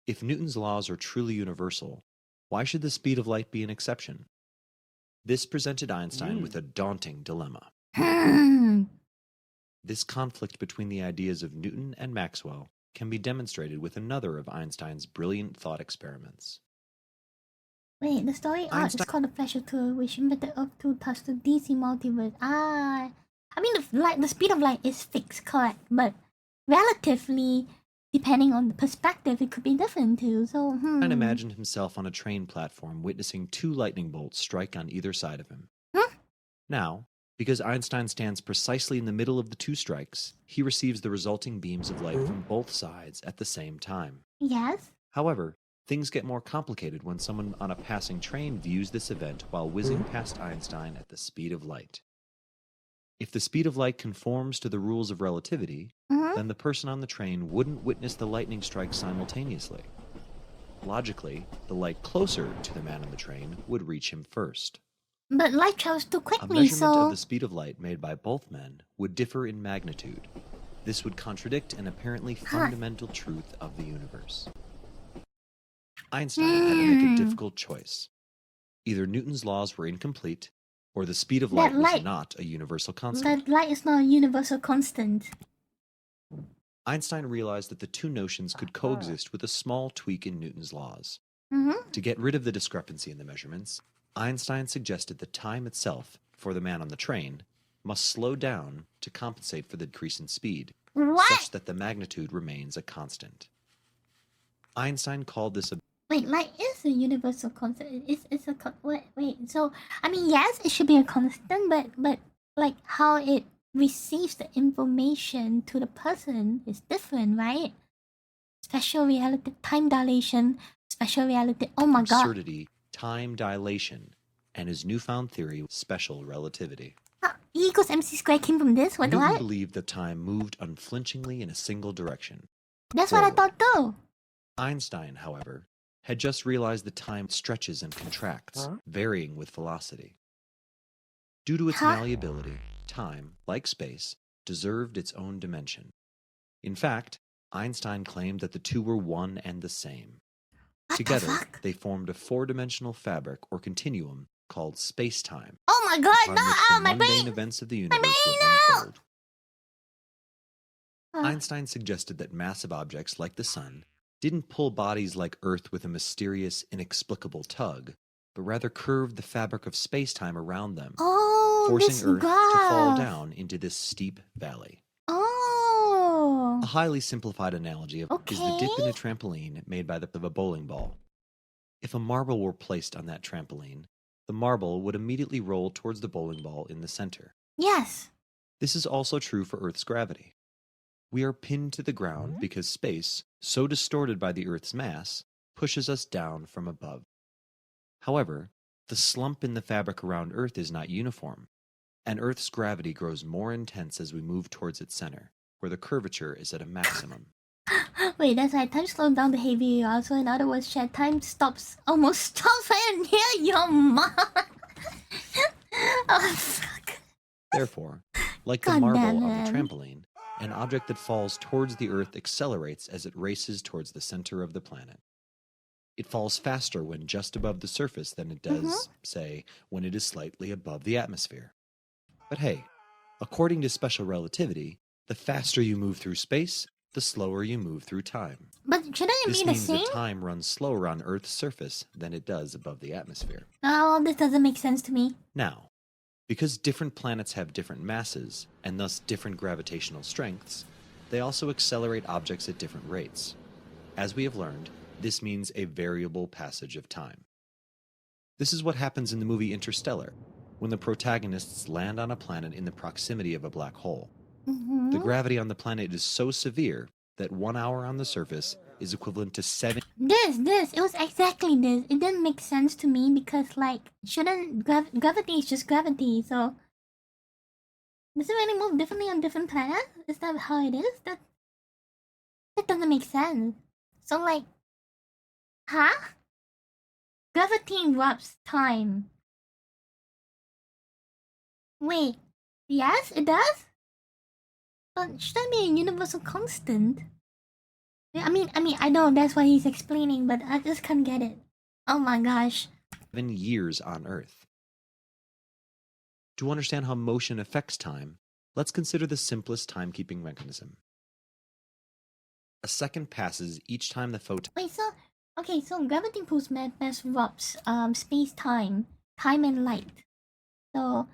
If Newton's laws are truly universal, why should the speed of light be an exception? This presented Einstein with a daunting dilemma. This conflict between the ideas of Newton and Maxwell can be demonstrated with another of Einstein's brilliant thought experiments. Wait, the story arc is called the Flash of Two, which invented Earth 2 touch the DC multiverse. I mean, the speed of light is fixed, correct, but relatively, depending on the perspective, it could be different too. So, Einstein imagined himself on a train platform witnessing two lightning bolts strike on either side of him. Now, because Einstein stands precisely in the middle of the two strikes, he receives the resulting beams of light from both sides at the same time. Yes. However, things get more complicated when someone on a passing train views this event while whizzing past Einstein at the speed of light. If the speed of light conforms to the rules of relativity, then the person on the train wouldn't witness the lightning strike simultaneously. Logically, the light closer to the man on the train would reach him first. But light travels too A quickly, measurement so... of the speed of light made by both men would differ in magnitude. This would contradict an apparently fundamental truth of the universe. Einstein had to make a difficult choice. Either Newton's laws were incomplete, or the speed of light was not a universal constant. That light is not a universal constant. Einstein realized that the two notions could coexist with a small tweak in Newton's laws. Mm-hmm. To get rid of the discrepancy in the measurements, Einstein suggested that time itself, for the man on the train, must slow down to compensate for the decrease in speed, such that the magnitude remains a constant. Einstein called this a... Wait, light is a universal constant. It's a wait. So I mean, yes, it should be a constant, but like how it receives the information to the person is different, right? Special relative time dilation, special relative. Oh my god. Absurdity, time dilation, and his newfound theory, special relativity. E equals mc squared came from this. What? Newton What? believed that time moved unflinchingly in a single direction. That's what I thought too. Einstein, however, had just realized that time stretches and contracts, varying with velocity. Due to its malleability, time, like space, deserved its own dimension. In fact, Einstein claimed that the two were one and the same. Together, they formed a four-dimensional fabric or continuum called space-time. Oh my god, upon no! which Oh, the my mundane brain! events of the universe will unfold. Einstein suggested that massive objects like the sun didn't pull bodies like Earth with a mysterious, inexplicable tug, but rather curved the fabric of space-time around them, forcing Earth to fall down into this steep valley. Oh. A highly simplified analogy is the dip in a trampoline made by the of a bowling ball. If a marble were placed on that trampoline, the marble would immediately roll towards the bowling ball in the center. Yes. This is also true for Earth's gravity. We are pinned to the ground because space, so distorted by the Earth's mass, pushes us down from above. However, the slump in the fabric around Earth is not uniform, and Earth's gravity grows more intense as we move towards its center, where the curvature is at a maximum. Wait, that's why time slowed down behavior. Also, in other words, Chad, time almost stops right near your mom. Oh, fuck. Therefore, like the marble on the trampoline, an object that falls towards the Earth accelerates as it races towards the center of the planet. It falls faster when just above the surface than it does, say, when it is slightly above the atmosphere. But hey, according to special relativity, the faster you move through space, the slower you move through time. But shouldn't it This be the means same? that time runs slower on Earth's surface than it does above the atmosphere. Oh, this doesn't make sense to me. Now, because different planets have different masses, and thus different gravitational strengths, they also accelerate objects at different rates. As we have learned, this means a variable passage of time. This is what happens in the movie Interstellar, when the protagonists land on a planet in the proximity of a black hole. The gravity on the planet is so severe that 1 hour on the surface is equivalent to 7... It was exactly this. It didn't make sense to me because, like, shouldn't gravity is just gravity, so... Does it really move differently on different planets? Is that how it is? That doesn't make sense. So, like... Huh? Gravity warps time. Wait, yes, it does? But should that be a universal constant? I mean, I know that's what he's explaining, but I just can't get it. Oh my gosh. 7 years on Earth. To understand how motion affects time, let's consider the simplest timekeeping mechanism. A second passes each time the photon... Wait, so... Okay, so gravity pulls mass warps space-time, time and light. So,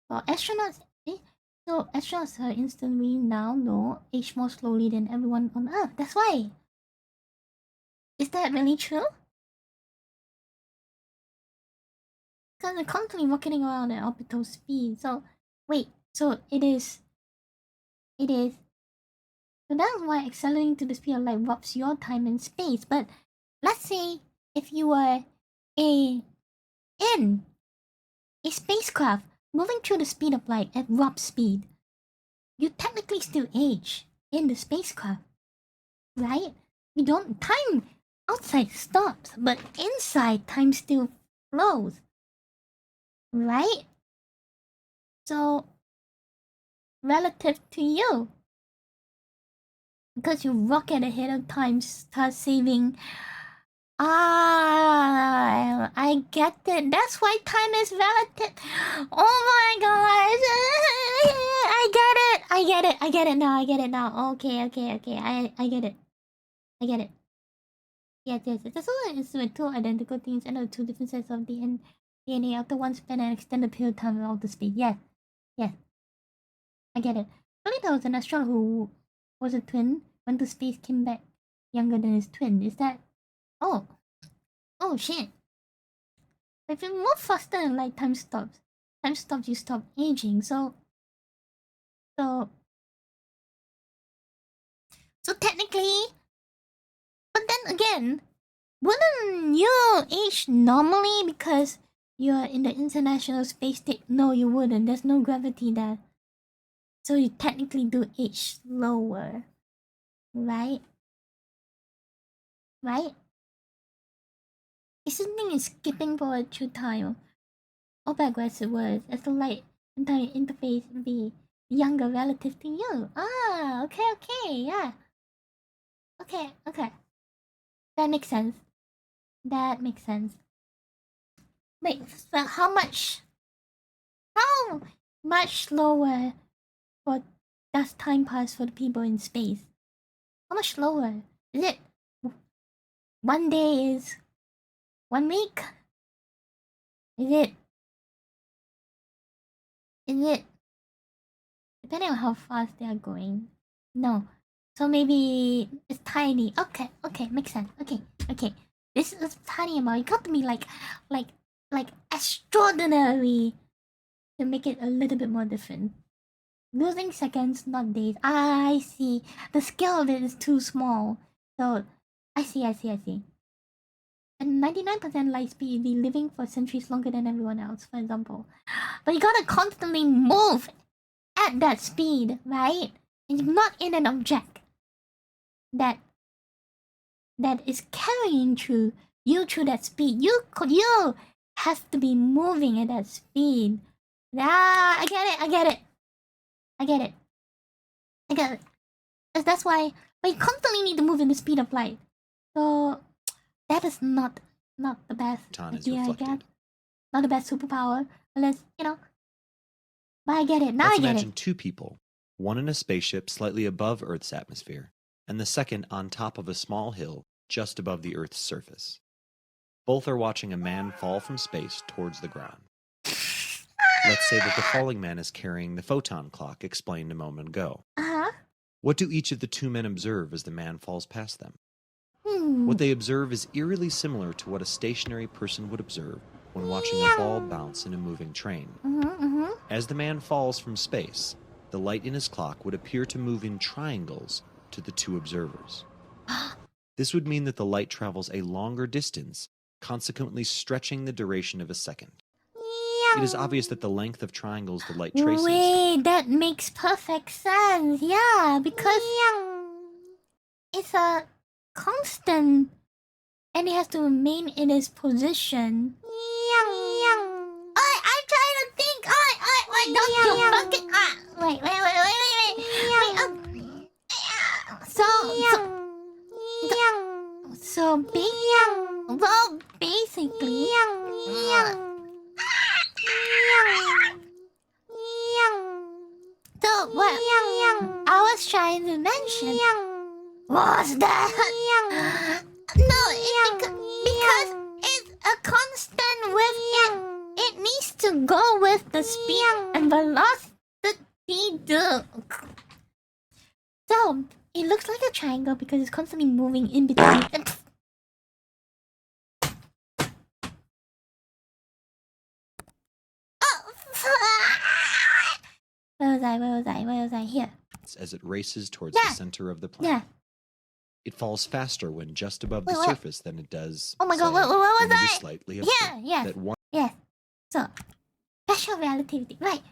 well, astronauts... So, astronauts are instantly now know age more slowly than everyone on Earth. That's why. Is that really true? Because they're constantly rocketing around at orbital speed. So, wait. So, it is... So that's why accelerating to the speed of light warps your time and space. But, let's say, if you were in a spacecraft moving through the speed of light at warp speed, you technically still age in the spacecraft, right? You don't... Time outside stops, but inside time still flows, right? So, relative to you, because you rocket ahead of time, start saving Ah, I get it. That's why time is relative. Oh my gosh. I get it now. Okay. I get it. Yes. That's all it is with two identical things and two different sets of DNA after one spent an extended period of time at the speed. Yes. I get it. Only there was an astronaut who was a twin, went to space, came back younger than his twin. Is that... Oh shit. If you move faster than light, time stops. Time stops, you stop aging. So technically, but then again, wouldn't you age normally because you're in the International Space Station? No, you wouldn't. There's no gravity there. So you technically do age slower. Right? Isn't is skipping forward through time or backwards as the light entire interface be younger relative to you. Ah, okay, yeah. Okay. That makes sense. Wait, so how much slower does time pass for the people in space? How much slower? Is it 1 day is 1 week? Is it depending on how fast they are going? No. So maybe it's tiny. Okay, makes sense. Okay. This is tiny amount. You got to be like extraordinary to make it a little bit more different. Losing seconds, not days. I see. The scale of it is too small. So I see. And 99% light speed, be living for centuries longer than everyone else, for example. But you gotta constantly move at that speed, right? And you're not in an object that is carrying through that speed. You have to be moving at that speed. I get it. That's why, but you constantly need to move in the speed of light. So that is not the best idea, I guess. Not the best superpower, unless But I get it. Now Let's I get imagine it. two people, one in a spaceship slightly above Earth's atmosphere, and the second on top of a small hill just above the Earth's surface. Both are watching a man fall from space towards the ground. Let's say that the falling man is carrying the photon clock explained a moment ago. What do each of the two men observe as the man falls past them? What they observe is eerily similar to what a stationary person would observe when watching a ball bounce in a moving train. As the man falls from space, the light in his clock would appear to move in triangles to the two observers. This would mean that the light travels a longer distance, consequently stretching the duration of a second. It is obvious that the length of triangles the light traces... Wait, that makes perfect sense. Yeah, because it's a constant and it has to remain in its position. I'm trying to think. Don't you fucking... Wait. Basically... So what I was trying to mention was that because it's a constant with it needs to go with the speed and velocity. So it looks like a triangle because it's constantly moving in between. Where was I? Here. As it races towards the center of the planet. Yeah. It falls faster when just above the surface than it does. Oh my god, say, what was when it I? is slightly above. Yes. So, special relativity. Right.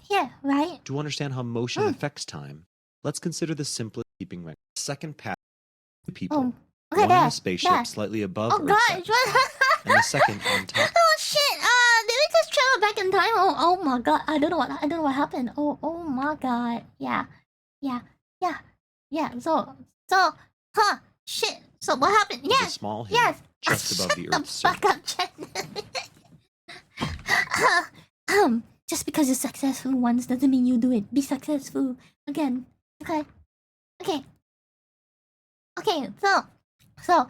Here, right? To understand how motion affects time, let's consider the simplest keeping record. Second path people. One in a spaceship slightly above Earth's atmosphere, and the second on top. Oh shit! Did we just travel back in time? Oh my god! I don't know what happened. Oh my god! Yeah. So, shit. So what happened? The small hill just above the Earth's surface. Fuck up, just because you're successful once doesn't mean you do it. Be successful again. Okay. So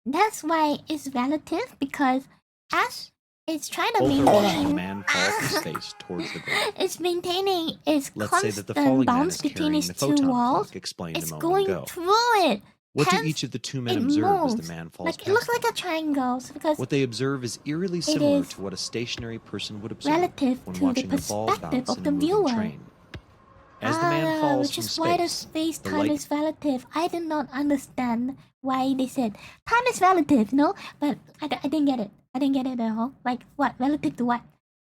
that's why it's relative, because as it's trying to Both are watching maintain, the man fall from space towards the ground. it's maintaining its Let's say that the constant falling man bounce is between carrying its the two photon walls. clock explained a It's moment going ago. through it. What do Hence, each of the two men it observe as the moves. man falls Like, past it looks them? like a triangle, so because What they observe is eerily similar is to what a stationary person would observe relative when to the watching a ball perspective bounce of in the a moving viewer. train. As the man falls which from is why the space, the space-time light is relative. I did not understand why they said time is relative, but I didn't get it. I didn't get it at all. Like, what? Relative to what?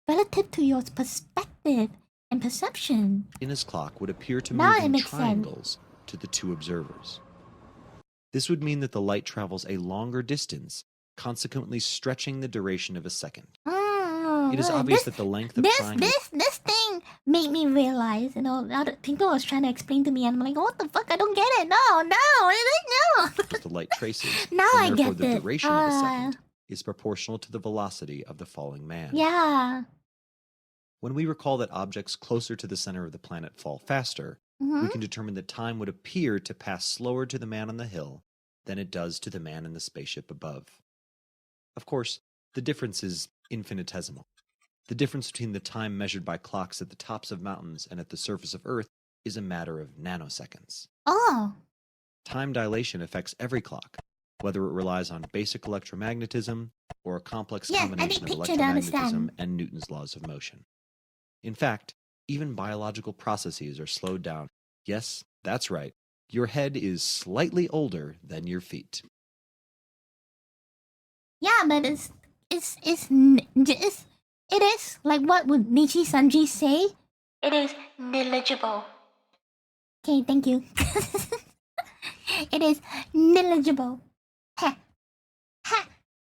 Relative to your perspective and perception. in his clock would appear to Now move it in makes sense. triangles to the two observers. This would mean that the light travels a longer distance, consequently stretching the duration of a second. It is obvious that the length of triangles This thing made me realize, other people was trying to explain to me, and I'm like, what the fuck? I don't get it. No. as the light traces, Now I and therefore get the it. duration of a second is proportional to the velocity of the falling man. Yeah. When we recall that objects closer to the center of the planet fall faster, we can determine that time would appear to pass slower to the man on the hill than it does to the man in the spaceship above. Of course, the difference is infinitesimal. The difference between the time measured by clocks at the tops of mountains and at the surface of Earth is a matter of nanoseconds. Oh. Time dilation affects every clock, whether it relies on basic electromagnetism or a complex Yeah, I combination didn't of picture to electromagnetism understand. and Newton's laws of motion. In fact, even biological processes are slowed down. Yes, that's right. Your head is slightly older than your feet. Yeah, but it is like, what would Nichi Sanji say? It is negligible. Okay, thank you. It is negligible. Ha.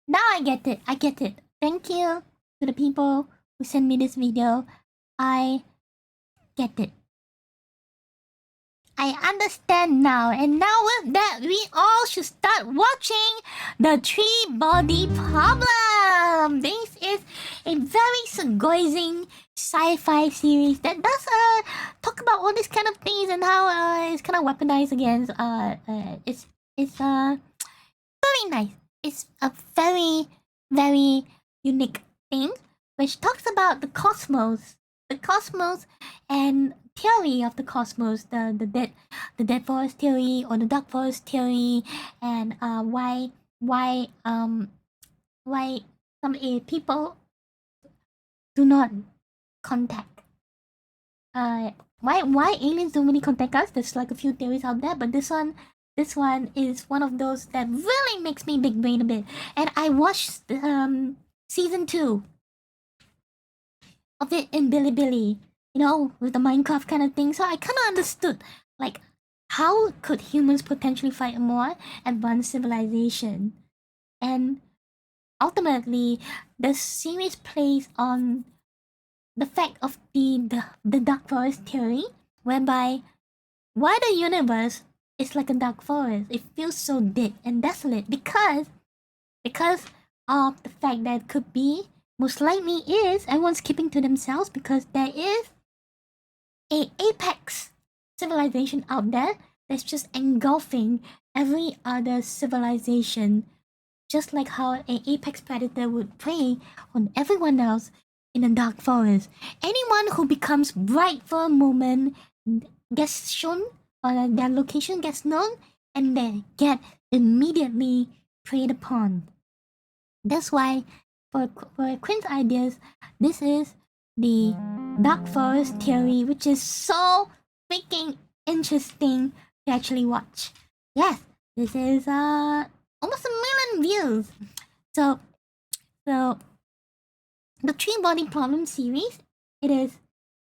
Now I get it. Thank you to the people who sent me this video. I get it. I understand now, and now with that, we all should start watching The Three Body Problem. This is a very surprising sci-fi series that does talk about all these kind of things and how it's kind of weaponized against it's very nice. It's a very, very unique thing which talks about the cosmos and theory of the cosmos, the dead forest theory or the dark forest theory, and why some people do not contact. Why aliens don't really contact us? There's like a few theories out there, but this one is one of those that really makes me big brain a bit. And I watched season 2 of it in Bilibili, with the Minecraft kind of thing. So I kind of understood, like, how could humans potentially fight a more advanced civilization? And ultimately, the series plays on the fact of the dark forest theory, whereby why the universe is like a dark forest. It feels so dead and desolate because of the fact that it could be, most likely is, everyone's keeping to themselves, because there is a apex civilization out there that's just engulfing every other civilization, just like how an apex predator would prey on everyone else in a dark forest. Anyone who becomes bright for a moment gets shown, or their location gets known, and they get immediately preyed upon. That's why, for Quinn's ideas, this is the dark forest theory, which is so freaking interesting to actually watch. Yes, this is almost 1 million views. So the Three Body Problem series, it is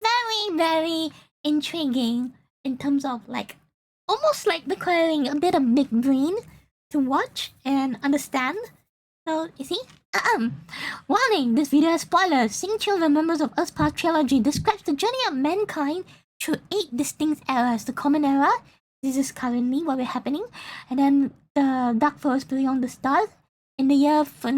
very, very intriguing in terms of, like, almost like requiring a bit of big brain to watch and understand. So, you see? Warning, this video has spoilers. Sing Children, members of Earth's Path trilogy, describes the journey of mankind through 8 distinct eras. The Common Era, this is currently what we're happening. And then the Dark Forest Beyond the Stars in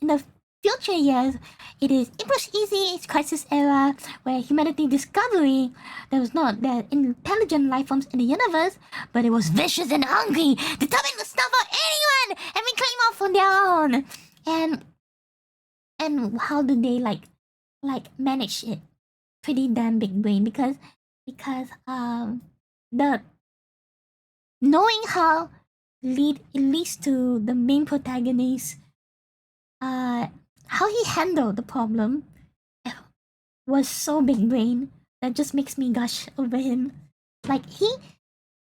the future years, it was easy. It's crisis era where humanity discovery there was not the intelligent life forms in the universe, but it was vicious and hungry, determined to snuff out anyone and reclaim off on their own. And how do they like manage it? Pretty damn big brain because the knowing how it leads to the main protagonist how he handled the problem was so big brain that just makes me gush over him. Like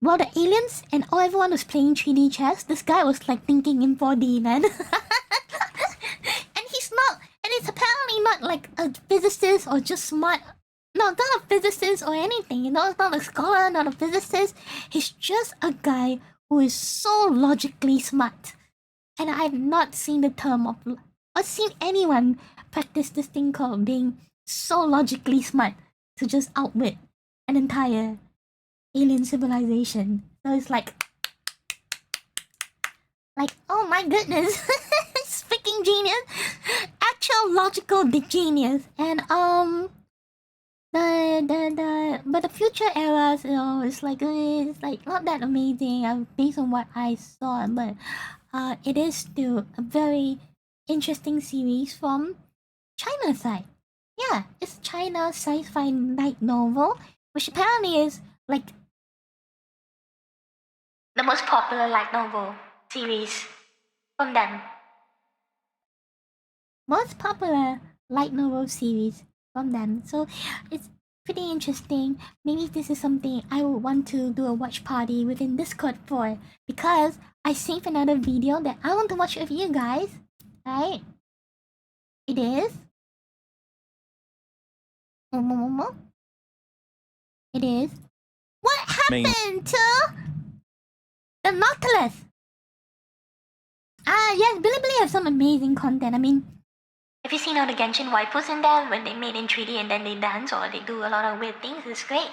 while the aliens and everyone was playing 3D chess, this guy was like thinking in 4D, man. And it's apparently not like a physicist or just smart. No, not a physicist or anything. It's not a scholar, not a physicist. He's just a guy who is so logically smart. And I've not seen the term of or seen anyone practice this thing called being so logically smart to just outwit an entire alien civilization. So it's like oh my goodness, it's freaking genius, actual logical genius. And but the future eras, it's like not that amazing based on what I saw, but it is still a very interesting series from China side. Yeah, it's China sci-fi light novel, which apparently is like the most popular light novel series from them. Most popular light novel series from them. So it's pretty interesting. Maybe this is something I would want to do a watch party within Discord for, because I saved another video that I want to watch with you guys. Right? It is. It is. What happened to the Nautilus? Yes, Bilibili have some amazing content. I mean, have you seen all the Genshin waifus in there when they made in 3D and then they dance or they do a lot of weird things? It's great.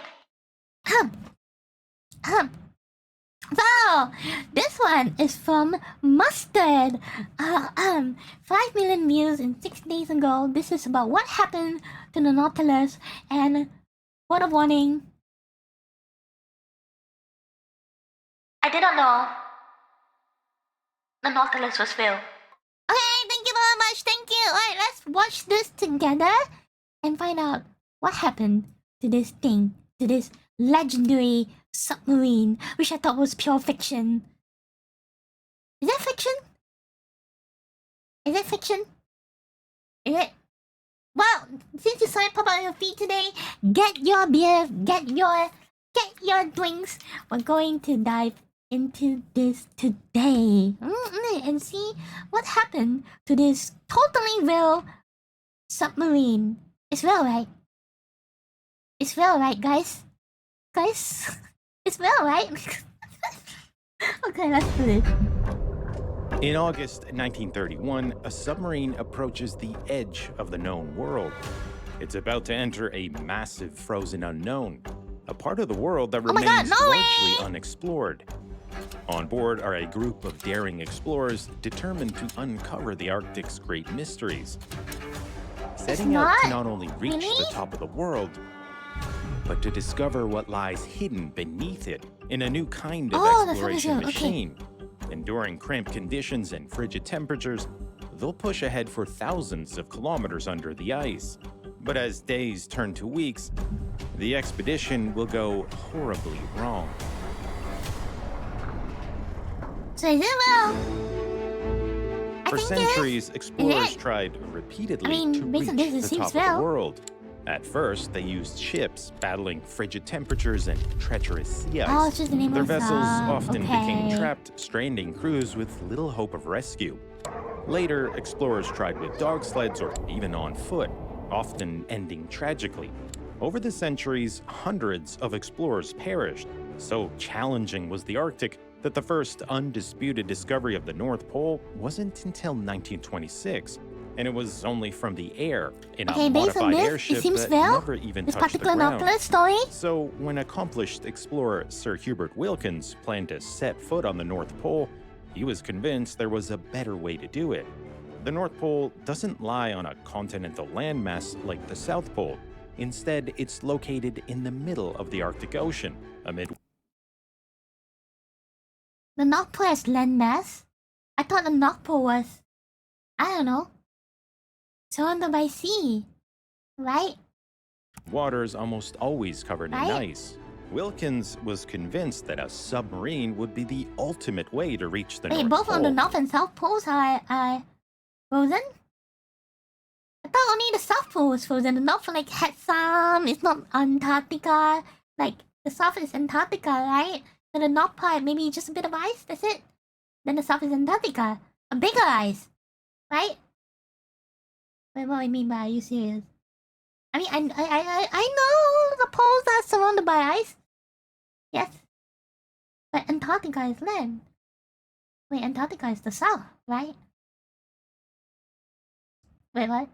So, this one is from Mustard. 5 million views in 6 days ago. This is about what happened to the Nautilus, and word of warning, I didn't know the Nautilus was real. Okay, thank you very much, thank you. Alright, let's watch this together and find out what happened to this thing, to this legendary submarine, which I thought was pure fiction. Is that fiction? Is it fiction? Is it? Well, since you saw it pop out on your feed today, get your beer, get your drinks. We're going to dive into this today and see what happened to this totally real submarine. It's real, right? It's real, right, guys? Guys, it's real, right? Okay, let's do this. In August 1931, a submarine approaches the edge of the known world. It's about to enter a massive frozen unknown, a part of the world that remains largely unexplored. On board are a group of daring explorers determined to uncover the Arctic's great mysteries, setting out to not only reach the top of the world, but to discover what lies hidden beneath it in a new kind of exploration machine. Enduring cramped conditions and frigid temperatures, they'll push ahead for thousands of kilometers under the ice. But as days turn to weeks, the expedition will go horribly wrong. So is it real? For centuries, explorers tried repeatedly to reach the top of the world. At first, they used ships battling frigid temperatures and treacherous sea ice. Their vessels often became trapped, stranding crews with little hope of rescue. Later, explorers tried with dog sleds or even on foot, often ending tragically. Over the centuries, hundreds of explorers perished. So challenging was the Arctic that the first undisputed discovery of the North Pole wasn't until 1926. And it was only from the air in a modified airship that never even touched the ground. Story? So when accomplished explorer Sir Hubert Wilkins planned to set foot on the North Pole, he was convinced there was a better way to do it. The North Pole doesn't lie on a continental landmass like the South Pole. Instead, it's located in the middle of the Arctic Ocean, amid... The North Pole has landmass? I thought the North Pole was... I don't know. Surrounded by sea. Right? Water's almost always covered in Right? ice. Wilkins was convinced that a submarine would be the ultimate way to reach the Wait, North both Pole. on the North and South Poles are frozen? I thought only the South Pole was frozen. The North like had some. It's not Antarctica. Like the South is Antarctica, right? And the North part maybe just a bit of ice. That's it. Then the South is Antarctica, a bigger ice, right? Wait, what do you mean by? Are you serious? I mean, I know the poles are surrounded by ice. Yes, but Antarctica is land. Wait, Antarctica is the South, right? Wait, what?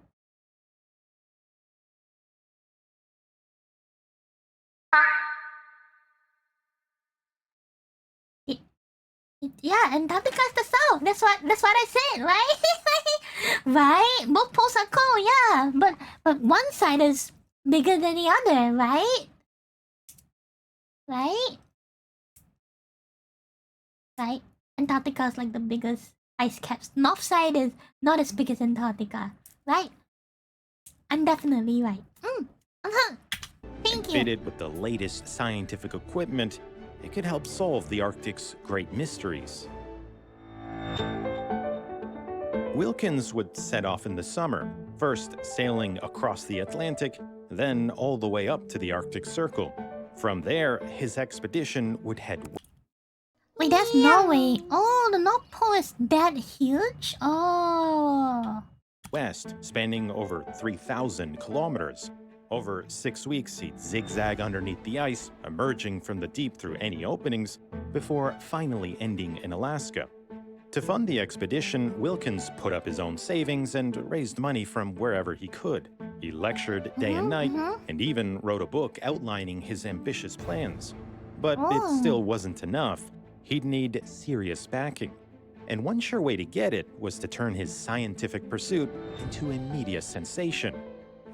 Yeah, Antarctica is the South. That's what I said, right? Right? Both poles are cold, yeah. But one side is bigger than the other, right? Right? Right? Antarctica is like the biggest ice caps. North side is not as big as Antarctica, right? I'm definitely right. Thank you. Fitted with the latest scientific equipment, it could help solve the Arctic's great mysteries. Wilkins would set off in the summer, first sailing across the Atlantic, then all the way up to the Arctic Circle. From there, his expedition would head Wait, that's Norway. Oh, the North Pole is that huge? Oh. west, spanning over 3,000 kilometers. Over 6 weeks, he'd zigzag underneath the ice, emerging from the deep through any openings, before finally ending in Alaska. To fund the expedition, Wilkins put up his own savings and raised money from wherever he could. He lectured day and night, and even wrote a book outlining his ambitious plans. But it still wasn't enough. He'd need serious backing. And one sure way to get it was to turn his scientific pursuit into a media sensation.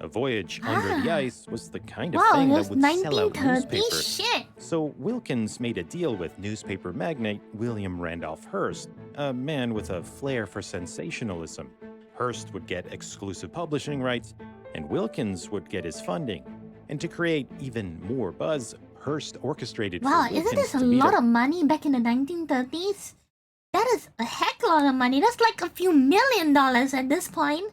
A voyage under the ice was the kind of thing that would sell out 1930 newspapers. shit. So Wilkins made a deal with newspaper magnate William Randolph Hearst, a man with a flair for sensationalism. Hearst would get exclusive publishing rights, and Wilkins would get his funding. And to create even more buzz, Hearst orchestrated Wow, for isn't Wilkins this a to meet lot of money back in the 1930s? That is a heck lot of money. That's like a few $1 million at this point.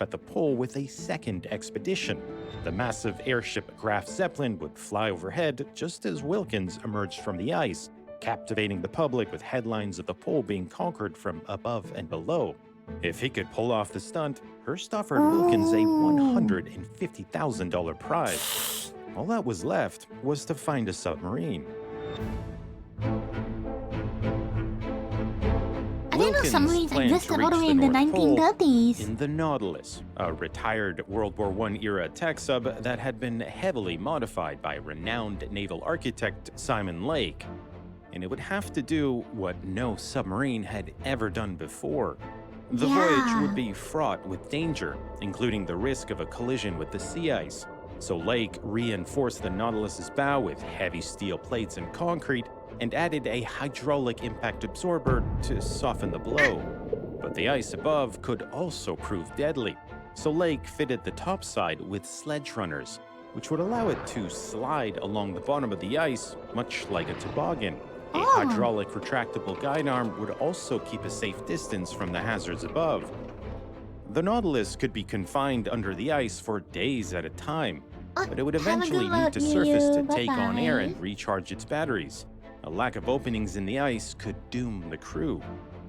at the pole with a second expedition. The massive airship Graf Zeppelin would fly overhead just as Wilkins emerged from the ice, captivating the public with headlines of the pole being conquered from above and below. If he could pull off the stunt, Hearst offered Wilkins a $150,000 prize. All that was left was to find a submarine. I didn't know submarines existed all the way in the 1930s. In the Nautilus, a retired World War I era tech sub that had been heavily modified by renowned naval architect Simon Lake. And it would have to do what no submarine had ever done before. The voyage would be fraught with danger, including the risk of a collision with the sea ice. So Lake reinforced the Nautilus's bow with heavy steel plates and concrete, and added a hydraulic impact absorber to soften the blow. But the ice above could also prove deadly, so Lake fitted the topside with sledge runners, which would allow it to slide along the bottom of the ice, much like a toboggan. A hydraulic retractable guide arm would also keep a safe distance from the hazards above. The Nautilus could be confined under the ice for days at a time, but it would eventually need to surface to take on air and recharge its batteries. A lack of openings in the ice could doom the crew.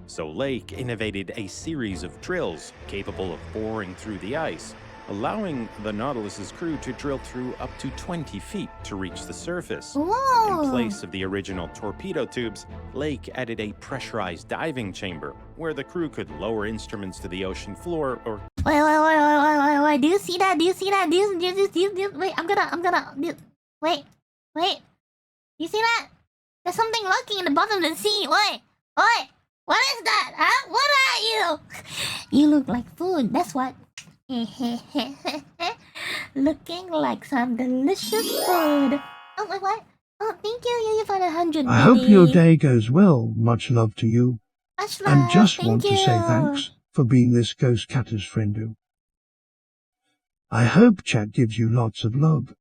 So Lake innovated a series of drills capable of boring through the ice, allowing the Nautilus's crew to drill through up to 20 feet to reach the surface. Whoa. In place of the original torpedo tubes, Lake added a pressurized diving chamber where the crew could lower instruments to the ocean floor or... Wait, do you see that? Do you see that? Wait, I'm gonna, wait. You see that? There's something lurking in the bottom of the sea. Wait. What is that? Huh? What are you? You look like food. That's what. Looking like some delicious food. Oh, wait, what? Oh, thank you. You for 100. I hope your day goes well. Much love to you. Much And love. just Thank want you. to say thanks for being this ghost catter's friendo. I hope chat gives you lots of love.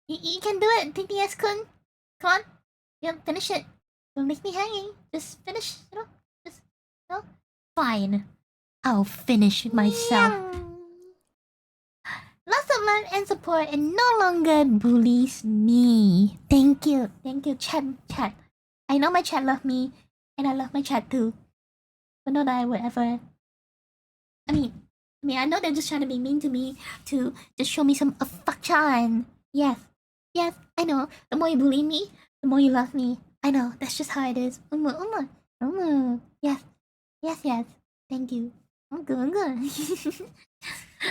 You can do it, TTS-kun. Come on. Yeah, finish it. Don't leave me hanging. Just finish, Just, Fine. I'll finish it myself. Lots of love and support and no longer bullies me. Thank you. Thank you, chat. I know my chat love me, and I love my chat too. But not that I would ever... I mean, I know they're just trying to be mean to me to just show me some affection. Yes, I know. The more you bully me, the more you love me. I know, that's just how it is. Yes. Thank you. I'm good.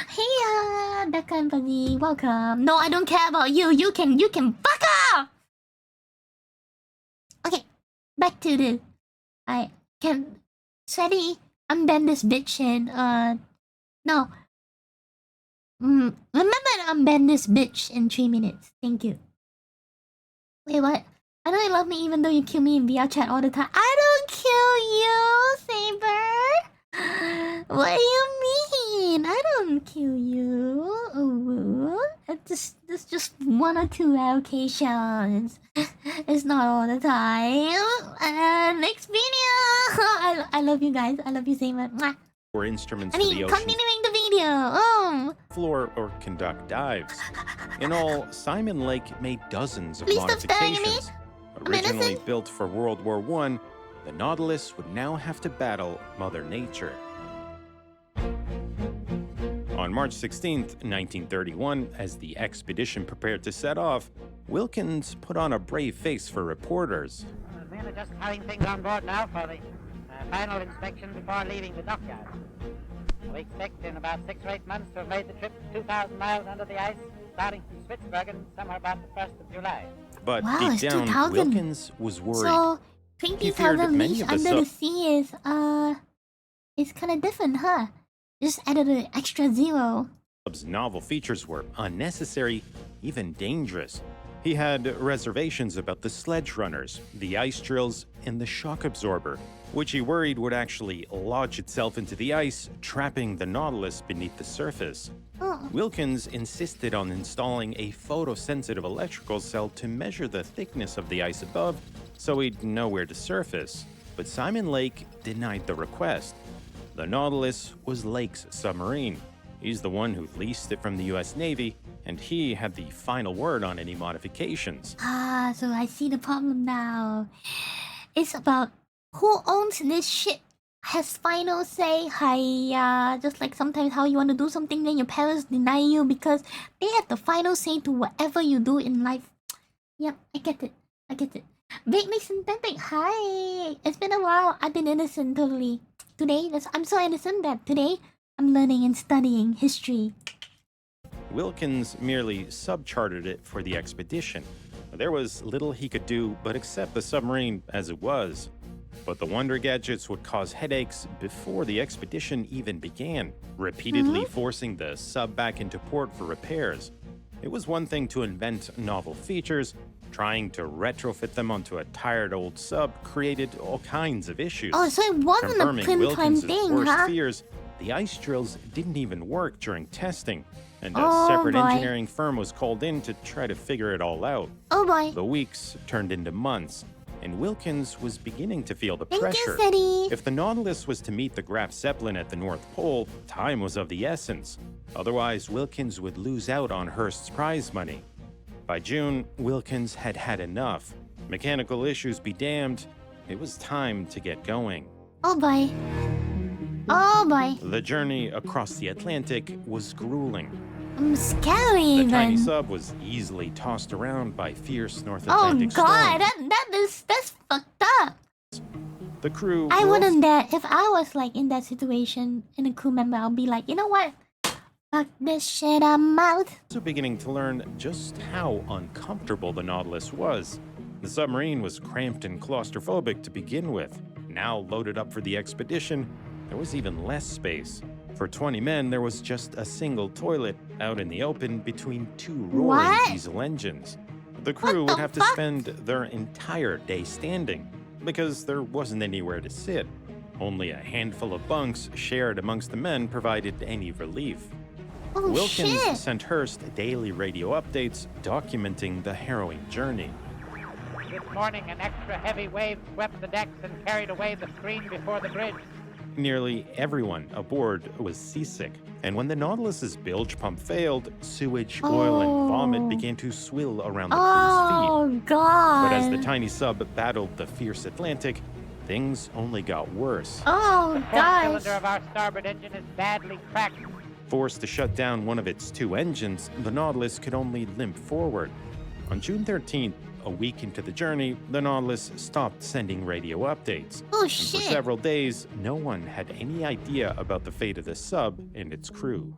Hey, that company, welcome. No, I don't care about you. You can fuck off. Okay, back to the... I can... Sweaty, unbend this bitch and, no. Remember to unbend this bitch in 3 minutes. Thank you. Wait, what? I know you love me even though you kill me in VR chat all the time. I don't kill you, Saber! What do you mean? I don't kill you. It's just 1 or 2 occasions. It's not all the time. Next video! I love you guys. I love you, Saber. Mwah. Or instruments for the ocean Continuing the video. floor or conduct dives. In all, Simon Lake made dozens of Please stop staring at me. modifications. Originally built for World War I, the Nautilus would now have to battle Mother Nature. On March 16th, 1931, as the expedition prepared to set off, Wilkins put on a brave face for reporters. The men are just having things on board now for the final inspection before leaving the dockyard. We expect in about 6 or 8 months to have made the trip 2,000 miles under the ice, starting from Spitsbergen somewhere about the 1st of July. But Wow, deep it's down, 2000. Wilkins was worried. So, He feared 20,000 many leagues of the under the sea is kind of different, huh? Just added an extra 0. Sub's novel features were unnecessary, even dangerous. He had reservations about the sledge runners, the ice drills, and the shock absorber, which he worried would actually lodge itself into the ice, trapping the Nautilus beneath the surface. Wilkins insisted on installing a photosensitive electrical cell to measure the thickness of the ice above, so he'd know where to surface. But Simon Lake denied the request. The Nautilus was Lake's submarine. He's the one who leased it from the US Navy, and he had the final word on any modifications. Ah, so I see the problem now. It's about who owns this shit has final say. Hiya. Just like sometimes how you want to do something, then your parents deny you because they have the final say to whatever you do in life. Yep, I get it. Vaguely synthetic. Hi. It's been a while. I've been innocent totally. Today, I'm so innocent that today I'm learning and studying history. Wilkins merely subcharted it for the expedition. There was little he could do but accept the submarine as it was. But the wonder gadgets would cause headaches before the expedition even began, repeatedly forcing the sub back into port for repairs. It was one thing to invent novel features. Trying to retrofit them onto a tired old sub created all kinds of issues. Oh, so it wasn't a Confirming pin time Wilkins' thing, worst huh? fears, the ice drills didn't even work during testing, and a Oh, separate boy. engineering firm was called in to try to figure it all out. Oh boy. The weeks turned into months, and Wilkins was beginning to feel the Thank you, pressure. Sadie. If the Nautilus was to meet the Graf Zeppelin at the North Pole, time was of the essence. Otherwise, Wilkins would lose out on Hearst's prize money. By June, Wilkins had had enough. Mechanical issues be damned, it was time to get going. Oh boy. Oh boy. The journey across the Atlantic was grueling. I'm scary The tiny even. sub was easily tossed around by fierce North Oh Atlantic god, storms. that's fucked up. The crew I were wouldn't dare. If I was like in that situation and a crew member, I'll be like, you know what? Fuck this shit, I'm out. also beginning to learn just how uncomfortable the Nautilus was. The submarine was cramped and claustrophobic to begin with. Now loaded up for the expedition, there was even less space. For 20 men, there was just a single toilet out in the open between two roaring diesel engines. The crew would have to spend their entire day standing because there wasn't anywhere to sit. Only a handful of bunks shared amongst the men provided any relief. Oh, Wilkins shit. sent Hearst daily radio updates documenting the harrowing journey. This morning, an extra heavy wave swept the decks and carried away the screen before the bridge. Nearly everyone aboard was seasick, and when the Nautilus's bilge pump failed, sewage, oil, and vomit began to swill around the crew's feet. Oh, God. But as the tiny sub battled the fierce Atlantic, things only got worse. Oh, The fourth gosh. cylinder of our starboard engine is badly cracked. Forced to shut down one of its two engines, the Nautilus could only limp forward. On June 13th, a week into the journey, the Nautilus stopped sending radio updates. Oh, and shit. for several days, no one had any idea about the fate of the sub and its crew.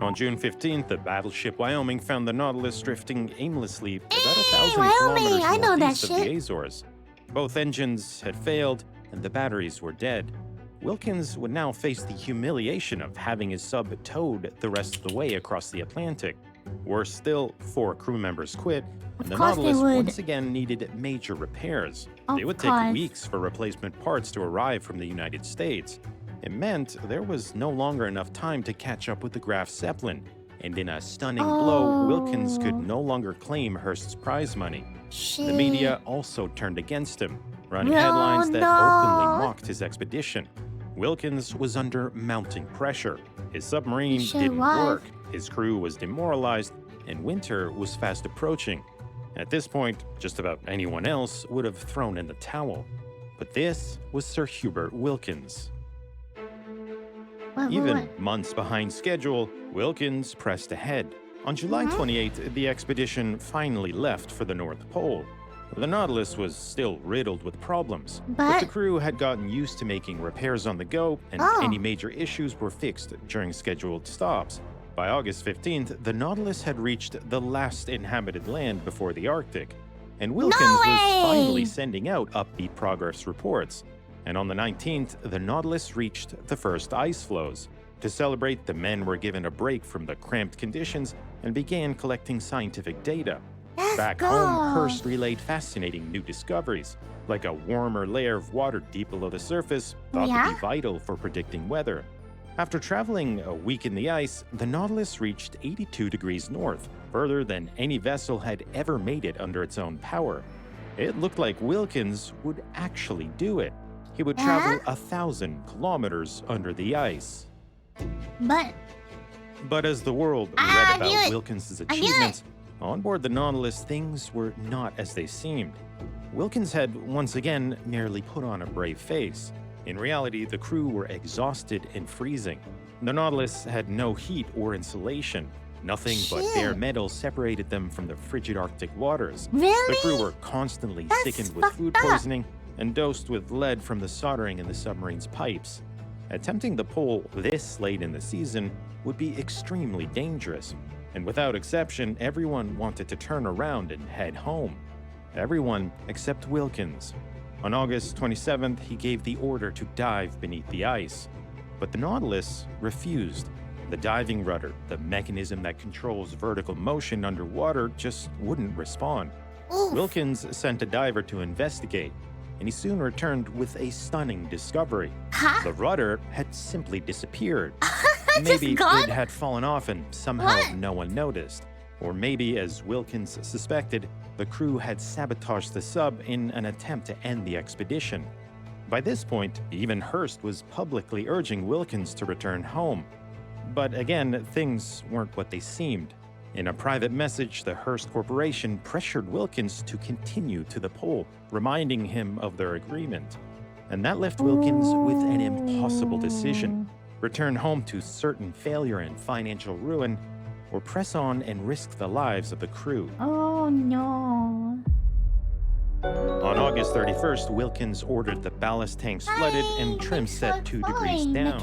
On June 15th, the battleship Wyoming found the Nautilus drifting aimlessly about 1,000 Wyoming, kilometers I know that northeast of the shit. Azores. Both engines had failed, and the batteries were dead. Wilkins would now face the humiliation of having his sub towed the rest of the way across the Atlantic. Worse still, 4 crew members quit, and the course they Nautilus would. once again needed major repairs. Of They would take course. weeks for replacement parts to arrive from the United States. It meant there was no longer enough time to catch up with the Graf Zeppelin, and in a stunning blow, Wilkins could no longer claim Hearst's prize money. The media also turned against him, running No, headlines that no. openly mocked his expedition. Wilkins was under mounting pressure. His submarine He sure didn't was. work, his crew was demoralized, and winter was fast approaching. At this point, just about anyone else would have thrown in the towel. But this was Sir Hubert Wilkins. Even months behind schedule, Wilkins pressed ahead. On July 28th, the expedition finally left for the North Pole. The Nautilus was still riddled with problems, but the crew had gotten used to making repairs on the go, and any major issues were fixed during scheduled stops. By August 15th, the Nautilus had reached the last inhabited land before the Arctic, and Wilkins was finally sending out upbeat progress reports. And on the 19th, the Nautilus reached the first ice floes. To celebrate, the men were given a break from the cramped conditions and began collecting scientific data. Back home, Hearst relayed fascinating new discoveries, like a warmer layer of water deep below the surface thought to be vital for predicting weather. After traveling a week in the ice, the Nautilus reached 82 degrees north, further than any vessel had ever made it under its own power. It looked like Wilkins would actually do it. He would travel 1,000 kilometers under the ice. But as the world read about Wilkins' achievements, on board the Nautilus, things were not as they seemed. Wilkins had once again merely put on a brave face. In reality, the crew were exhausted and freezing. The Nautilus had no heat or insulation. Nothing but bare metal separated them from the frigid Arctic waters. The crew were constantly sickened with food poisoning and dosed with lead from the soldering in the submarine's pipes. Attempting the pole this late in the season would be extremely dangerous, and without exception, everyone wanted to turn around and head home. Everyone except Wilkins. On August 27th, he gave the order to dive beneath the ice, but the Nautilus refused. The diving rudder, the mechanism that controls vertical motion underwater, just wouldn't respond. Wilkins sent a diver to investigate, and he soon returned with a stunning discovery. The rudder had simply disappeared. Maybe it had fallen off and somehow no one noticed. Or maybe, as Wilkins suspected, the crew had sabotaged the sub in an attempt to end the expedition. By this point, even Hearst was publicly urging Wilkins to return home. But again, things weren't what they seemed. In a private message, the Hearst Corporation pressured Wilkins to continue to the pole, reminding him of their agreement. And that left Wilkins with an impossible decision: return home to certain failure and financial ruin, or press on and risk the lives of the crew. Oh no. On August 31st, Wilkins ordered the ballast tanks flooded and trim set 2 degrees down.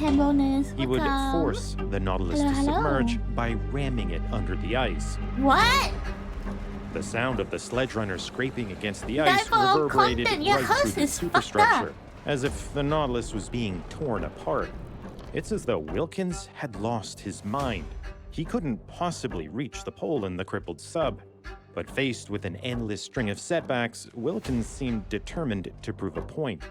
He would force the Nautilus to submerge by ramming it under the ice. What? The sound of the sledge runner scraping against the ice reverberated right through the superstructure, as if the Nautilus was being torn apart. It's as though Wilkins had lost his mind. He couldn't possibly reach the pole in the crippled sub. But faced with an endless string of setbacks, Wilkins seemed determined to prove a point.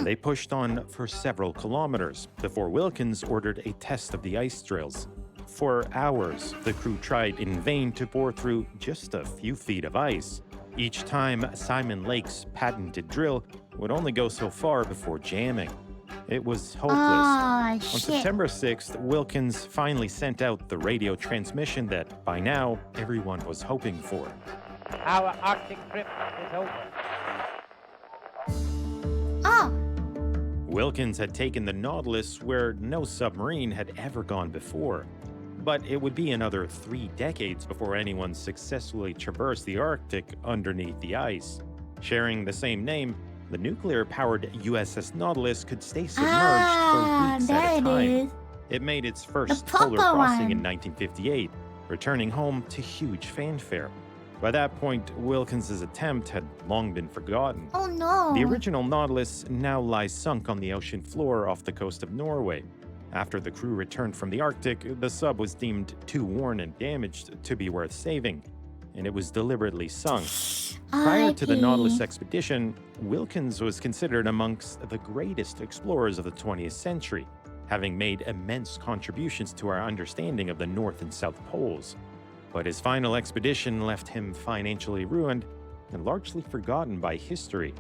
They pushed on for several kilometers before Wilkins ordered a test of the ice drills. For hours, the crew tried in vain to bore through just a few feet of ice. Each time, Simon Lake's patented drill would only go so far before jamming. It was hopeless. On September 6th, Wilkins finally sent out the radio transmission that, by now, everyone was hoping for. Our Arctic trip is over. Wilkins had taken the Nautilus where no submarine had ever gone before. But it would be another 3 decades before anyone successfully traversed the Arctic underneath the ice. Sharing the same name, the nuclear-powered USS Nautilus could stay submerged for weeks at a time. It made its first polar crossing in 1958, returning home to huge fanfare. By that point, Wilkins's attempt had long been forgotten. Oh no! The original Nautilus now lies sunk on the ocean floor off the coast of Norway. After the crew returned from the Arctic, the sub was deemed too worn and damaged to be worth saving, and it was deliberately sunk. Prior to the Nautilus expedition, Wilkins was considered amongst the greatest explorers of the 20th century, having made immense contributions to our understanding of the North and South Poles. But his final expedition left him financially ruined and largely forgotten by history.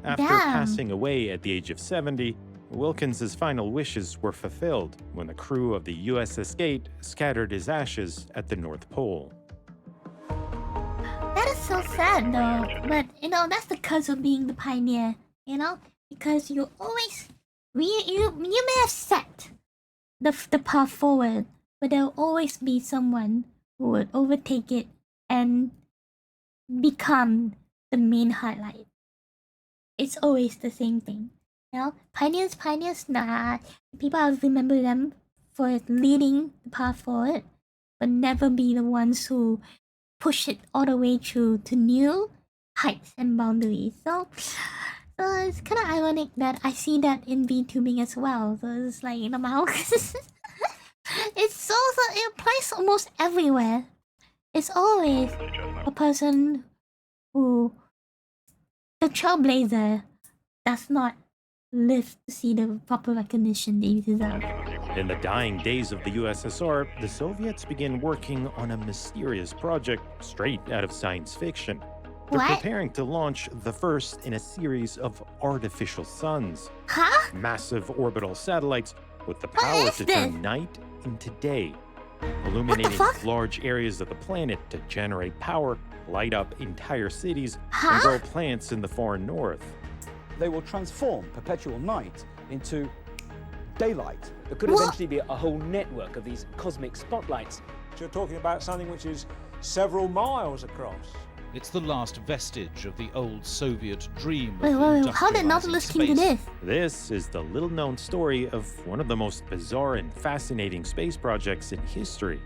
After passing away at the age of 70, Wilkins's final wishes were fulfilled when the crew of the USS Gate scattered his ashes at the North Pole. That is so sad though, but that's the curse of being the pioneer, because you always, you may have set the path forward, but there'll always be someone who would overtake it and become the main highlight. It's always the same thing. Pioneers, nah. People will remember them for leading the path forward, but never be the ones who push it all the way through to new heights and boundaries. So it's kind of ironic that I see that in VTubing as well. So it's like, it's also, it applies almost everywhere. It's always a person who, the trailblazer, does not live to see the proper recognition they deserve. In the dying days of the USSR, the Soviets began working on a mysterious project straight out of science fiction. They're preparing to launch the first in a series of artificial suns. Massive orbital satellites with the power to turn night into day, illuminating large areas of the planet to generate power, light up entire cities, and grow plants in the far north. They will transform perpetual night into daylight. There could eventually be a whole network of these cosmic spotlights. You're talking about something which is several miles across. It's the last vestige of the old Soviet dream of Wait, how did Nautilus came to this? This is the little-known story of one of the most bizarre and fascinating space projects in history.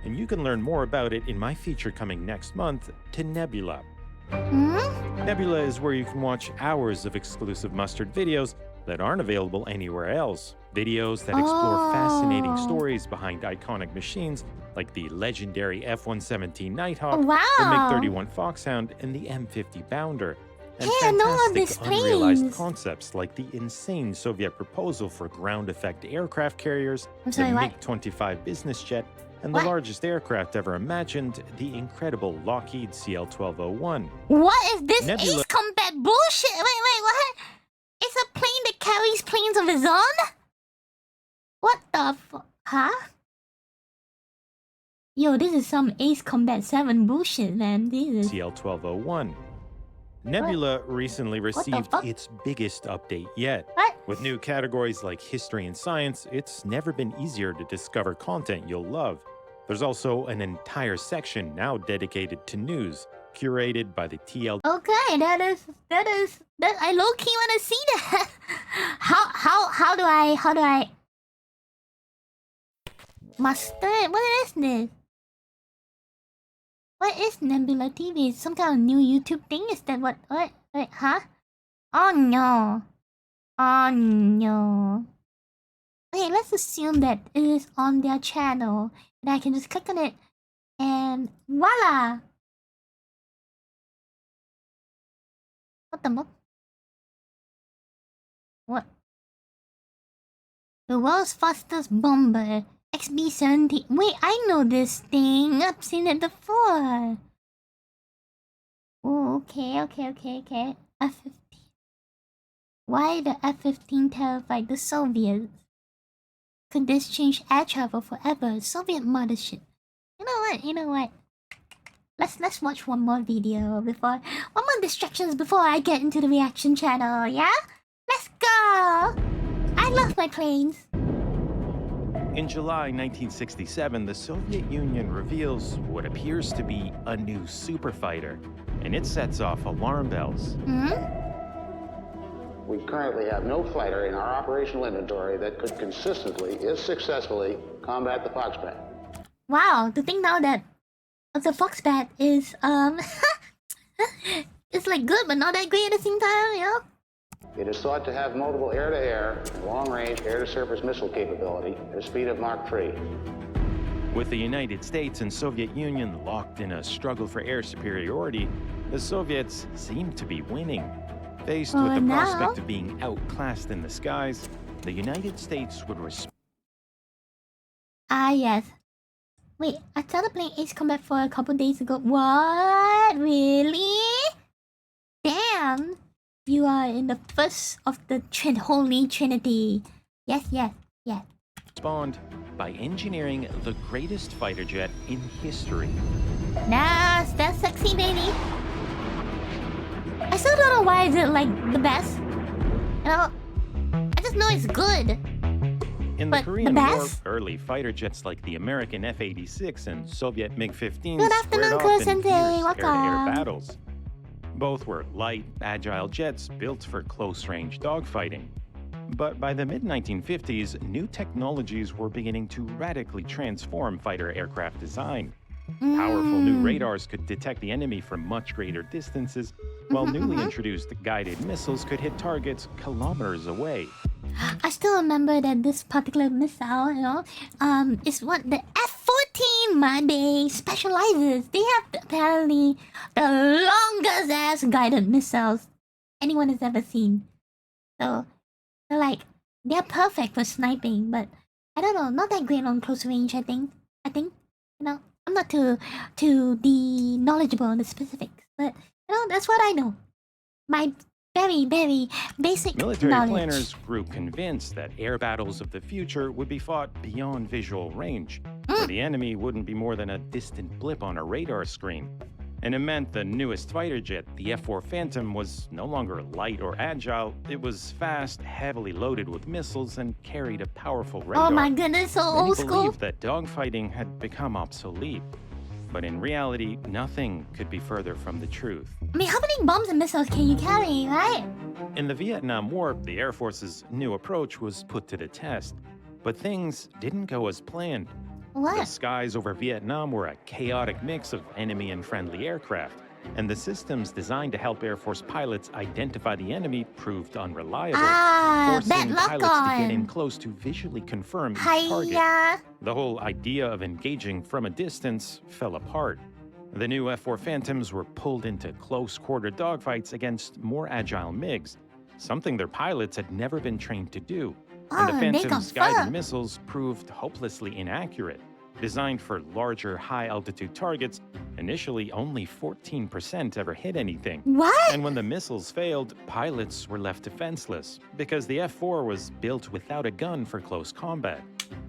And you can learn more about it in my feature coming next month to Nebula. Nebula is where you can watch hours of exclusive mustard videos that aren't available anywhere else. Videos that explore fascinating stories behind iconic machines like the legendary F-117 Nighthawk, the MiG-31 Foxhound, and the M50 Bounder. And fantastic unrealized concepts like the insane Soviet proposal for ground effect aircraft carriers, the MiG-25 business jet, and the largest aircraft ever imagined, the incredible Lockheed CL-1201. What is this Ace Combat bullshit? Wait, what? It's a plane that carries planes of its own? What the Yo, this is some Ace Combat 7 bullshit, man. This is CL-1201. Nebula recently received its biggest update yet. With new categories like history and science, it's never been easier to discover content you'll love. There's also an entire section now dedicated to news, curated by the TL. Okay, that I low key wanna see that. How do I master it? What is this? What is Nebula TV? Some kind of new YouTube thing? Is that what? Wait, huh? Oh no. Oh no. Okay, let's assume that it is on their channel. And I can just click on it. And voila! What the fuck? What? The world's fastest bomber. XB-70. Wait, I know this thing. I've seen it before. Oh, okay. F-15. Why the F-15 terrified the Soviets? Could this change air travel forever? Soviet mothership. You know what? Let's watch one more video before... One more distractions before I get into the reaction channel, yeah? Let's go! I love my planes. In July 1967, the Soviet Union reveals what appears to be a new superfighter, and it sets off alarm bells. We currently have no fighter in our operational inventory that could consistently, if successfully, combat the Foxbat. Wow, to think now that the Foxbat is it's like good but not that great at the same time, you know? It is thought to have multiple air-to-air and long-range air-to-surface missile capability at a speed of Mach 3. With the United States and Soviet Union locked in a struggle for air superiority, the Soviets seem to be winning. Faced with the prospect of being outclassed in the skies, the United States would respond. Ah, yes. Wait, I started playing Ace Combat 4 a couple days ago. What? Really? Damn! You are in the first of the Holy Trinity. Yes. Respond by engineering the greatest fighter jet in history. Nice, that's sexy, baby. I still don't know why is it like the best. You know, I just know it's good. In the Korean War, early fighter jets like the American F-86 and Soviet MiG-15s Good afternoon, squared off in fierce Welcome. air-to-air battles. Both were light, agile jets built for close-range dogfighting. But by the mid-1950s, new technologies were beginning to radically transform fighter aircraft design. Powerful new radars could detect the enemy from much greater distances, while newly introduced guided missiles could hit targets kilometers away. I still remember that this particular missile, you know, is what the F-14 Monday specializes. They have apparently the longest ass guided missiles anyone has ever seen. So, they're perfect for sniping, but I don't know, not that great on close range, I think, you know, I'm not too knowledgeable on the specifics, but, you know, that's what I know. My very, very basic Military knowledge. planners grew convinced that air battles of the future would be fought beyond visual range, where the enemy wouldn't be more than a distant blip on a radar screen. And it meant the newest fighter jet, the F-4 Phantom, was no longer light or agile. It was fast, heavily loaded with missiles, and carried a powerful radar. Oh my goodness, so Many old school. believed that dogfighting had become obsolete. But in reality, nothing could be further from the truth. I mean, how many bombs and missiles can you carry, right? In the Vietnam War, the Air Force's new approach was put to the test. But things didn't go as planned. What? The skies over Vietnam were a chaotic mix of enemy and friendly aircraft, and the systems designed to help Air Force pilots identify the enemy proved unreliable, forcing pilots to get in close to visually confirm each target. The whole idea of engaging from a distance fell apart. The new F-4 Phantoms were pulled into close-quarter dogfights against more agile MiGs, something their pilots had never been trained to do. And the Phantom's guided missiles proved hopelessly inaccurate. Designed for larger, high-altitude targets, initially only 14% ever hit anything. What? And when the missiles failed, pilots were left defenseless, because the F-4 was built without a gun for close combat.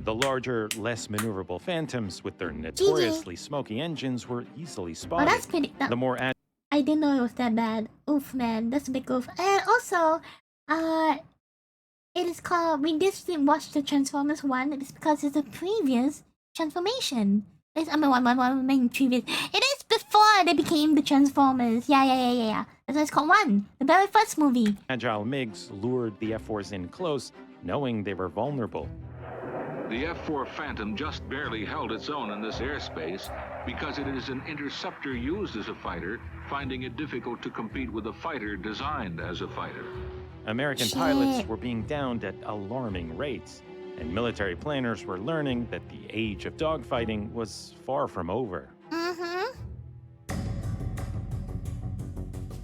The larger, less maneuverable Phantoms, with their notoriously smoky engines, were easily spotted. Oh, that's pretty... The more I didn't know it was that bad. Oof, man. That's a big oof. And also, it is called... We didn't watch the Transformers 1. It's because it's a previous transformation. It is before they became the Transformers. Yeah. That's what it's called. One, the very first movie. Agile MiGs lured the F-4s in close, knowing they were vulnerable. The F-4 Phantom just barely held its own in this airspace because it is an interceptor used as a fighter, finding it difficult to compete with a fighter designed as a fighter. American pilots were being downed at alarming rates, and military planners were learning that the age of dogfighting was far from over.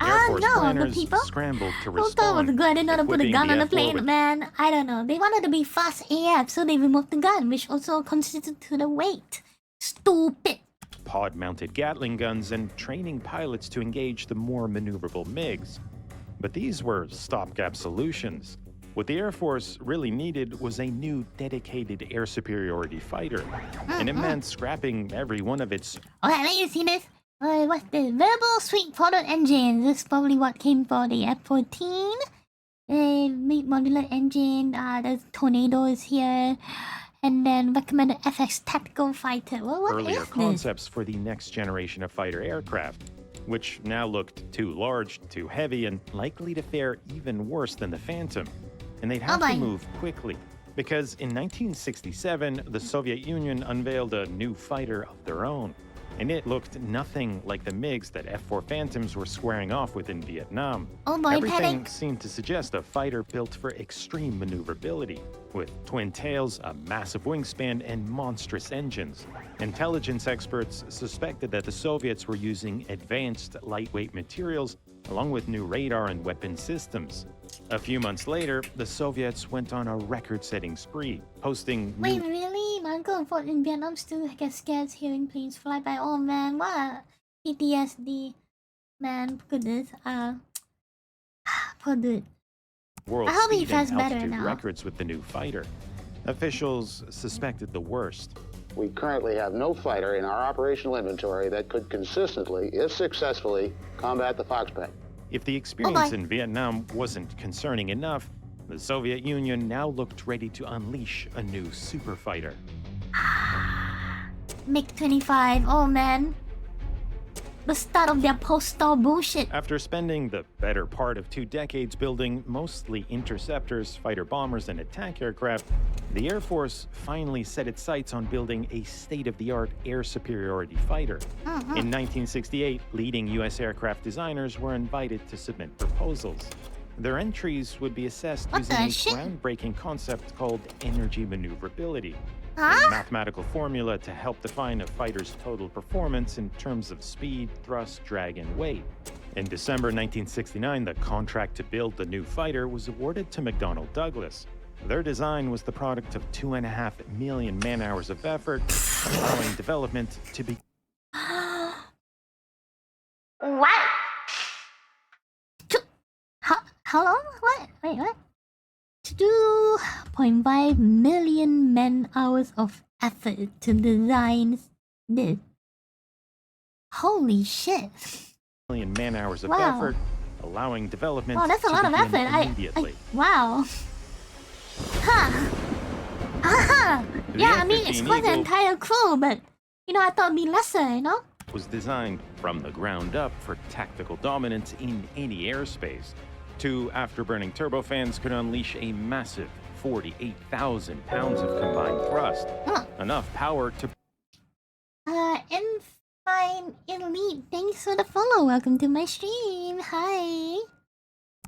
Air Force planners scrambled to respond. I didn't know to put a gun on the plane, man. I don't know. They wanted to be fast AF, so they removed the gun, which also constituted to the weight. Stupid. Pod-mounted Gatling guns and training pilots to engage the more maneuverable MiGs. But these were stopgap solutions. What the Air Force really needed was a new dedicated air superiority fighter, and it meant scrapping every one of its... Okay, let you see this. What's this? Variable sweep throttle engine. This is probably what came for the F-14. Modular engine. The Tornado is here. And then recommended FX tactical fighter. Well, what earlier is concepts for the next generation of fighter aircraft, which now looked too large, too heavy, and likely to fare even worse than the Phantom. And they'd have to move quickly, because in 1967, the Soviet Union unveiled a new fighter of their own. And it looked nothing like the MiGs that F-4 Phantoms were squaring off with in Vietnam. Everything seemed to suggest a fighter built for extreme maneuverability, with twin tails, a massive wingspan, and monstrous engines. Intelligence experts suspected that the Soviets were using advanced lightweight materials, along with new radar and weapon systems. A few months later, the Soviets went on a record-setting spree, posting Wait, really? My uncle and fought in Vietnam still gets scared hearing planes fly by. Oh man, what? PTSD. Man, goodness. Poor dude. world I hope he speed does and better altitude now. records with the new fighter. Officials suspected the worst. We currently have no fighter in our operational inventory that could consistently, if successfully, combat the Foxbat. If the experience in Vietnam wasn't concerning enough, the Soviet Union now looked ready to unleash a new super fighter. MiG-25, oh man. The start of their post-star bullshit. After spending the better part of 2 decades building mostly interceptors, fighter bombers, and attack aircraft, the Air Force finally set its sights on building a state-of-the-art air superiority fighter. In 1968, leading U.S. aircraft designers were invited to submit proposals. Their entries would be assessed using a groundbreaking concept called energy maneuverability. A mathematical formula to help define a fighter's total performance in terms of speed, thrust, drag, and weight. In December 1969, the contract to build the new fighter was awarded to McDonnell Douglas. Their design was the product of 2.5 million man-hours of effort, allowing development to be... What? How long? What? Wait, what? 2.5 million man-hours of effort to design this. Holy shit. million man-hours of Wow. effort, allowing development Wow, that's a to lot of begin effort. immediately. Wow. Huh. Haha. Yeah, I mean, it's F-15 quite the Eagle- entire crew, but, you know, I thought it'd be lesser, you know? Was designed from the ground up for tactical dominance in any airspace. 2 afterburning turbofans could unleash a massive 48,000 pounds of combined thrust. Enough power to Infine Elite, thanks for the follow. Welcome to my stream. Hi.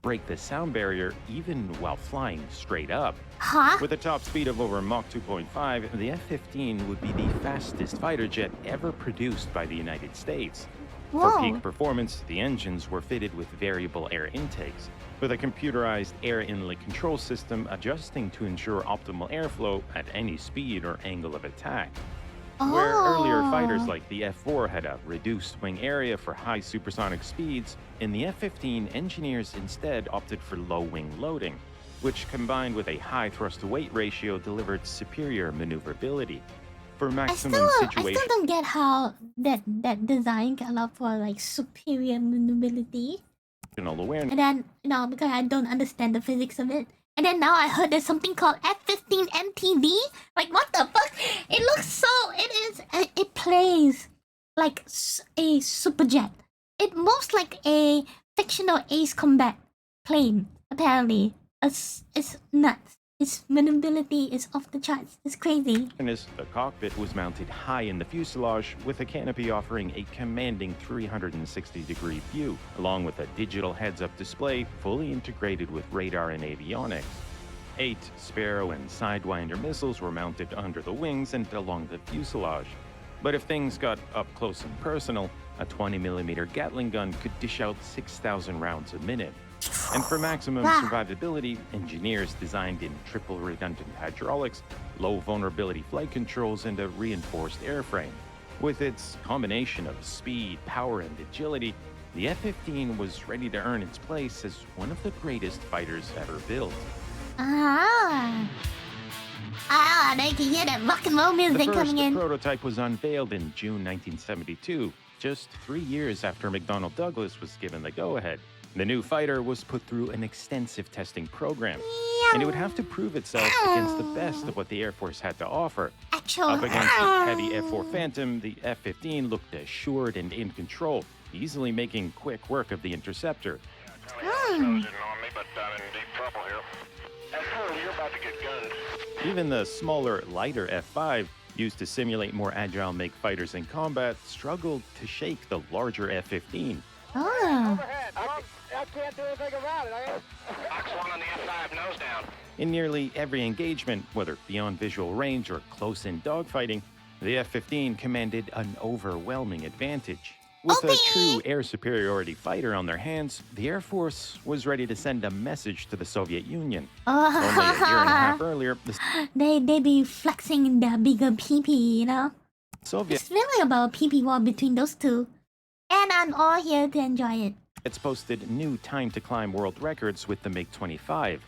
break the sound barrier even while flying straight up. Huh? With a top speed of over Mach 2.5, the F-15 would be the fastest fighter jet ever produced by the United States. For Whoa. peak performance, the engines were fitted with variable air intakes, with a computerized air inlet control system adjusting to ensure optimal airflow at any speed or angle of attack. Where earlier fighters like the F-4 had a reduced wing area for high supersonic speeds, in the F-15, engineers instead opted for low wing loading, which combined with a high thrust-to-weight ratio delivered superior maneuverability. For maximum I situation still don't get how that design can allow for like superior maneuverability. awareness. And then, you know, because I don't understand the physics of it. And then now I heard there's something called F-15 MTV. Like, what the fuck? It looks so... It plays like a super jet. It moves like a fictional Ace Combat plane, apparently. It's nuts. Its maneuverability is off the charts. It's crazy. The cockpit was mounted high in the fuselage with a canopy offering a commanding 360-degree view, along with a digital heads-up display fully integrated with radar and avionics. 8 Sparrow and Sidewinder missiles were mounted under the wings and along the fuselage. But if things got up close and personal, a 20mm Gatling gun could dish out 6,000 rounds a minute. And for maximum survivability, engineers designed in triple redundant hydraulics, low vulnerability flight controls, and a reinforced airframe. With its combination of speed, power, and agility, the F-15 was ready to earn its place as one of the greatest fighters ever built. They can hear that rock and roll music coming in. The prototype was unveiled in June 1972, just 3 years after McDonnell Douglas was given the go-ahead. The new fighter was put through an extensive testing program, and it would have to prove itself against the best of what the Air Force had to offer. Up against the heavy F-4 Phantom, the F-15 looked assured and in control, easily making quick work of the interceptor. Even the smaller, lighter F-5, used to simulate more agile MiG fighters in combat, struggled to shake the larger F-15. I can't do anything about it. Box 1 on the F5, nose down. In nearly every engagement, whether beyond visual range or close-in dogfighting, the F-15 commanded an overwhelming advantage. With a true air superiority fighter on their hands, the Air Force was ready to send a message to the Soviet Union. Only a year and a half earlier, they be flexing their bigger PP, you know? It's really about a PP war between those two. And I'm all here to enjoy it. It's posted new time-to-climb world records with the MiG-25.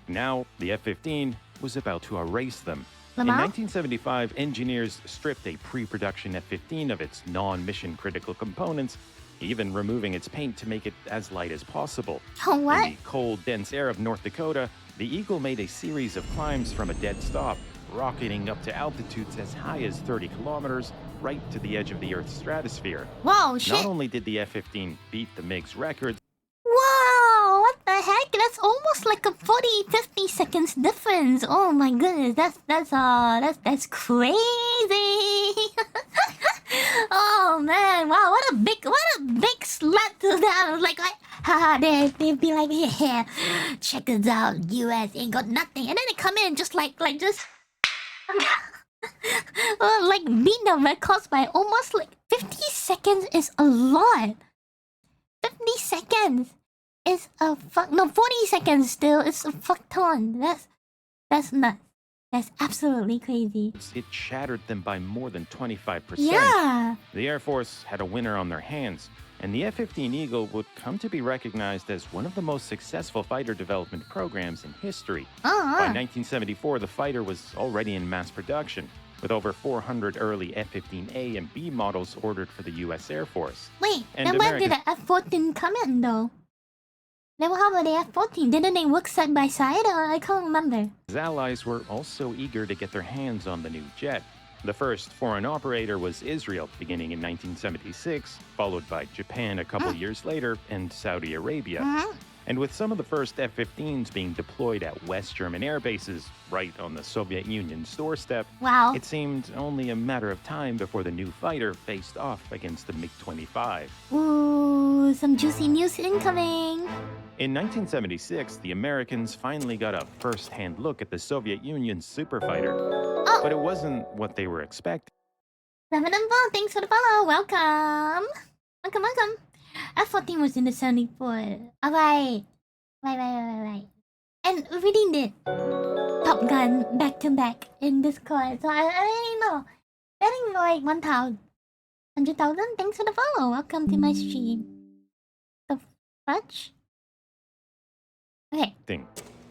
Now, the F-15 was about to erase them. In 1975, engineers stripped a pre-production F-15 of its non-mission critical components, even removing its paint to make it as light as possible. In the cold, dense air of North Dakota, the Eagle made a series of climbs from a dead stop, rocketing up to altitudes as high as 30 kilometers, right to the edge of the Earth's stratosphere. Whoa, shit! Not only did the F-15 beat the MiG's records, Wow, what the heck? That's almost like a 40-50 seconds difference. Oh my goodness, that's crazy. Oh man, wow, what a big slap to them. Like haha, they'd be like, yeah, check us out, US ain't got nothing, and then they come in just like just. Like beat the records by almost like 50 seconds is a lot. 50 seconds is a fuck. No, 40 seconds still. It's a fuck ton. That's nuts. That's absolutely crazy. It shattered them by more than 25%. Yeah. The Air Force had a winner on their hands, and the F-15 Eagle would come to be recognized as one of the most successful fighter development programs in history. By 1974, the fighter was already in mass production, with over 400 early F-15A and B models ordered for the U.S. Air Force. Wait, then when did the F-14 come in, though? Then how about the F-14? Didn't they work side by side? Or I can't remember. His allies were also eager to get their hands on the new jet. The first foreign operator was Israel, beginning in 1976, followed by Japan a couple years later, and Saudi Arabia. And with some of the first F-15s being deployed at West German air bases, right on the Soviet Union's doorstep, it seemed only a matter of time before the new fighter faced off against the MiG-25. Ooh, some juicy news incoming. In 1976, the Americans finally got a first-hand look at the Soviet Union's superfighter. But it wasn't what they were expecting. Thanks for the follow. Welcome. Welcome. F-14 was in the 74. Alright. Right. And we did Top Gun back to back in Discord. So I don't know. Betting like 1,000. 100,000? Thanks for the follow. Welcome to my stream. The fudge? Okay.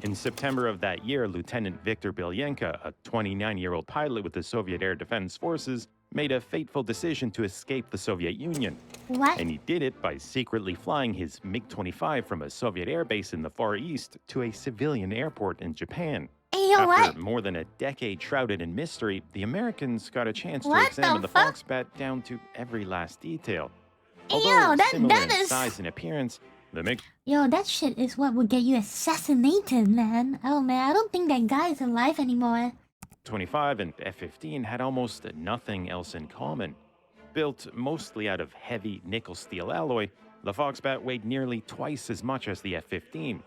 In September of that year, Lieutenant Viktor Belyanka, a 29-year-old pilot with the Soviet Air Defense Forces, made a fateful decision to escape the Soviet Union. What? And he did it by secretly flying his MiG-25 from a Soviet airbase in the Far East to a civilian airport in Japan. Ayo, Yo, After what? more than a decade shrouded in mystery, the Americans got a chance to What examine the the fuck? foxbat down to every last detail. Yo, Although that similar in is. size and appearance, the MiG Yo, that shit is what would get you assassinated, man. Oh man, I don't think that guy is alive anymore. 25 and F-15 had almost nothing else in common. Built mostly out of heavy nickel steel alloy, the Foxbat weighed nearly twice as much as the F-15.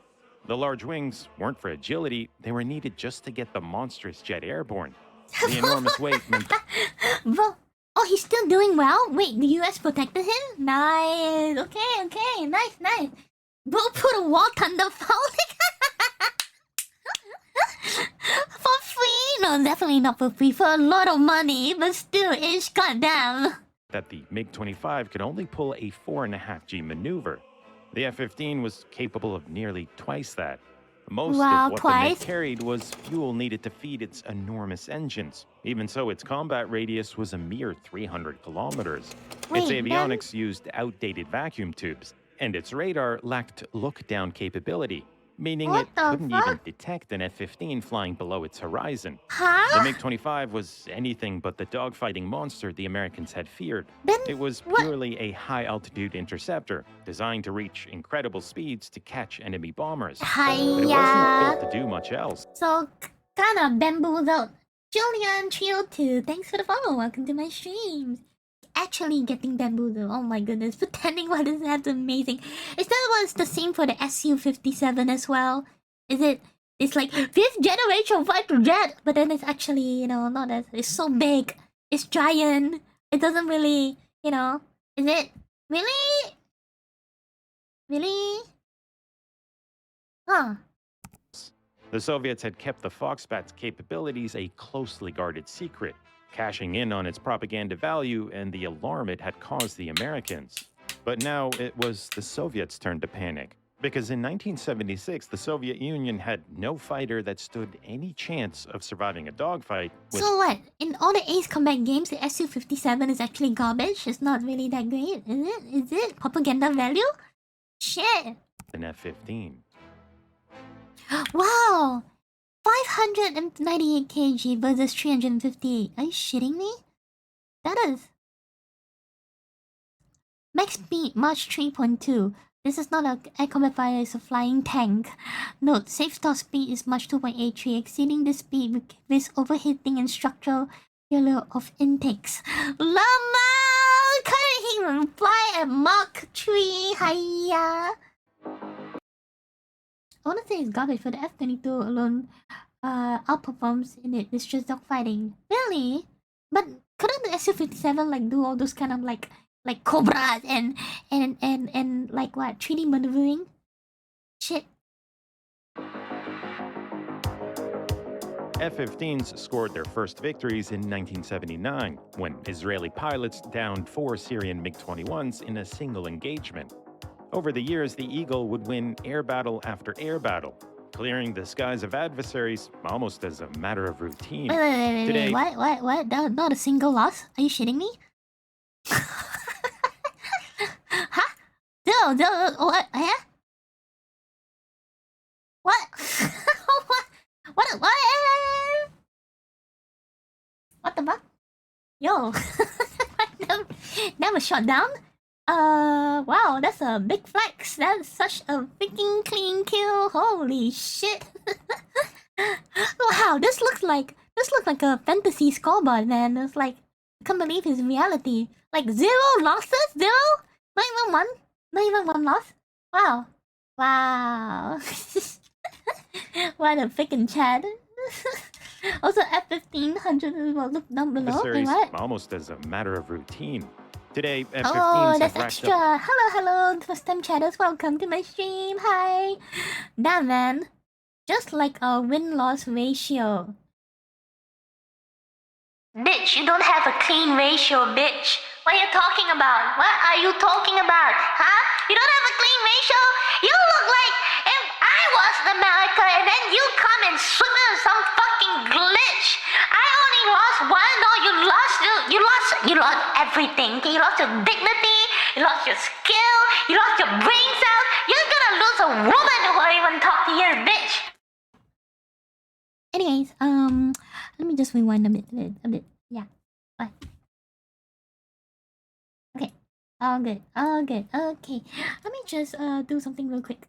The large wings weren't for agility, they were needed just to get the monstrous jet airborne. The enormous weight meant... Bro, oh, he's still doing well? Wait, the US protected him? Nice. Okay, nice. Bro, put a War Thunder falling. For free? No, definitely not for free. For a lot of money, but still, it's goddamn. that the MiG-25 could only pull a 4.5G maneuver. The F-15 was capable of nearly twice that. Most of what the MiG carried was fuel needed to feed its enormous engines. Even so, its combat radius was a mere 300 kilometers. Its avionics used outdated vacuum tubes, and its radar lacked look-down capability, meaning it couldn't even detect an F-15 flying below its horizon. The MiG-25 was anything but the dogfighting monster the Americans had feared. It was purely a high-altitude interceptor, designed to reach incredible speeds to catch enemy bombers. But it wasn't built to do much else. So, kind of bamboozled. Julian Trio 2, thanks for the follow. Welcome to my streams. Actually getting bamboozled. Oh my goodness. Pretending what is that's amazing. Is that what's the same for the Su-57 as well? Is it? It's like 5th generation fighter jet, but then it's actually, you know, not as... It's so big. It's giant. It doesn't really, you know... Is it? Really? Really? Huh. The Soviets had kept the Foxbat's capabilities a closely guarded secret, cashing in on its propaganda value and the alarm it had caused the Americans. But now it was the Soviets' turn to panic, because in 1976, the Soviet Union had no fighter that stood any chance of surviving a dogfight with... So what? In all the Ace Combat games, the Su-57 is actually garbage? It's not really that great, is it? Is it? Propaganda value? Shit! an F-15. Wow! 598 kg versus 358. Are you shitting me? That is... Max speed, March 3.2. This is not a air combat fighter, it's a flying tank. Note, safe start speed is Mach 2.83. Exceeding this speed risks overheating and structural failure of intakes. Lama! Can't even fly at Mach 3. Hiya! I wanna say it's garbage, for the F-22 alone outperforms in it. It's just dogfighting. Really? But couldn't the Su-57 like do all those kind of like cobras and like what, 3D maneuvering? Shit. F-15s scored their first victories in 1979, when Israeli pilots downed 4 Syrian MiG-21s in a single engagement. Over the years, the Eagle would win air battle after air battle, clearing the skies of adversaries almost as a matter of routine. Wait, Today, what? Not a single loss? Are you shitting me? Huh? No, what? Huh? What? What? What the fuck? Yo. That was shot down? Wow, that's a big flex. That's such a freaking clean kill. Holy shit. Wow, this looks like a fantasy scoreboard, man. It's like, I can't believe it's reality. Like 0 losses? 0? Not even one? Not even one loss? Wow. Wow. What a freaking chat. Also, F-1500 as well. Look down below. adversaries What? almost as a matter of routine. Today, F-15s Oh, have that's racked extra. up... Hello, first time chatters. Welcome to my stream. Hi. Damn, man. Just like a win-loss ratio. Bitch, you don't have a clean ratio, bitch. What are you talking about? What are you talking about? Huh? You don't have a clean ratio? You look like if I was America and then you come and slip in some fucking glitch. I only lost one. No, you lost everything. You lost your dignity. You lost your skill. You lost your brain cells. You're gonna lose a woman who will even talk to you, bitch. Anyways, let me just rewind a bit. Yeah. Bye. Okay. All good. Okay. Let me just do something real quick.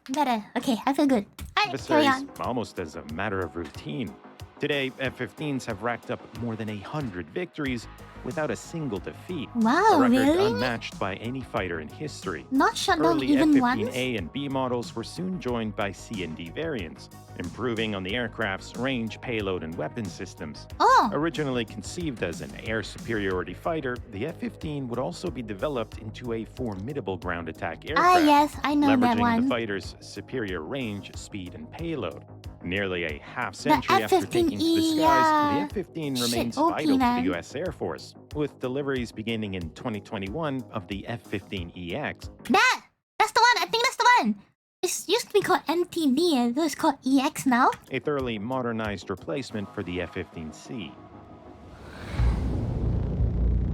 Better. Okay, I feel good. Alright, carry on. Almost as a matter of routine. Today, F-15s have racked up more than 100 victories without a single defeat. Wow, a record really? unmatched by any fighter in history. Not shut down Early even F-15A once? and B models were soon joined by C and D variants, improving on the aircraft's range, payload, and weapon systems. Oh! Originally conceived as an air superiority fighter, the F-15 would also be developed into a formidable ground attack aircraft. Yes, I know that leveraging one. the fighter's superior range, speed, and payload. Nearly a half-century after taking to the skies, the F-15 remains vital to the U.S. Air Force, with deliveries beginning in 2021 of the F-15EX. That's the one! I think that's the one! It used to be called MTV, and it's called EX now. A thoroughly modernized replacement for the F-15C.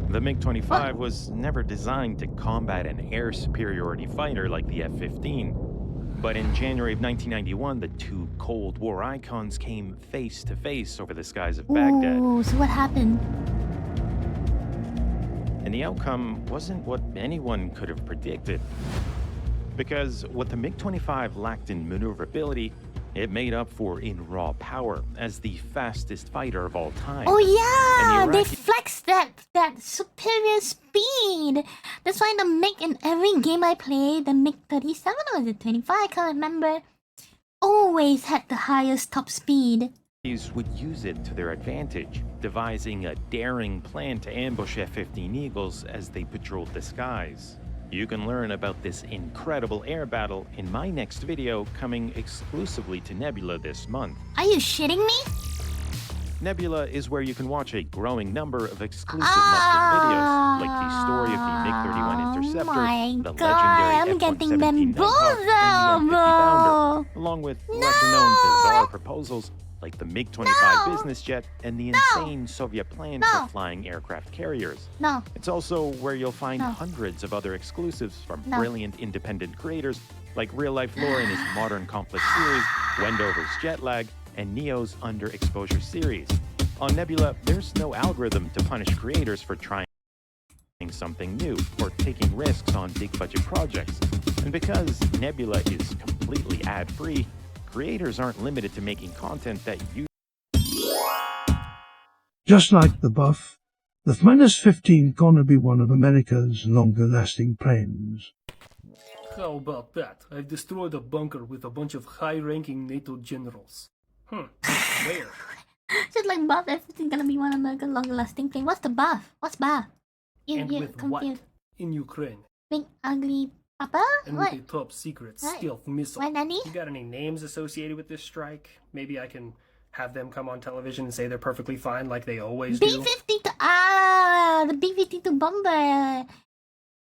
The MiG-25 was never designed to combat an air superiority fighter like the F-15. But in January of 1991, the two Cold War icons came face to face over the skies of Baghdad. Ooh, so what happened? And the outcome wasn't what anyone could have predicted. Because what the MiG-25 lacked in maneuverability, it made up for in raw power as the fastest fighter of all time. Oh yeah, And the they Iraqi- flexed that superior speed. That's why the MiG in every game I played, the MiG-37 or was it 25? I can't remember. Always had the highest top speed. Iraqis would use it to their advantage, devising a daring plan to ambush F-15 Eagles as they patrolled the skies. You can learn about this incredible air battle in my next video coming exclusively to Nebula this month. Are you shitting me? Nebula is where you can watch a growing number of exclusive muster videos, like the story of the MiG-31 Interceptor, my the God, legendary I'm getting F-117 bamboozled, Nighthawk, and the M50 bro. Bounder, along with lesser-known bizarre proposals like the MiG-25 business jet and the insane Soviet plan for flying aircraft carriers. No. It's also where you'll find hundreds of other exclusives from brilliant independent creators like Real Life Lore in his Modern Conflict series, Wendover's Jet Lag, and Neo's Underexposure series. On Nebula, there's no algorithm to punish creators for trying something new or taking risks on big-budget projects. And because Nebula is completely ad-free, creators aren't limited to making content that you... Just like the Buff, the -15 gonna be one of America's longer-lasting planes. How about that? I've destroyed a bunker with a bunch of high-ranking NATO generals. Where? Just like buff, everything's gonna be one American longer-lasting thing. What's the buff? What's buff? And with what? In Ukraine. Big ugly papa? And What? with a top-secret What? stealth missile. What, Nanny? You got any names associated with this strike? Maybe I can have them come on television and say they're perfectly fine like they always do. B-52. The B-52 bomber.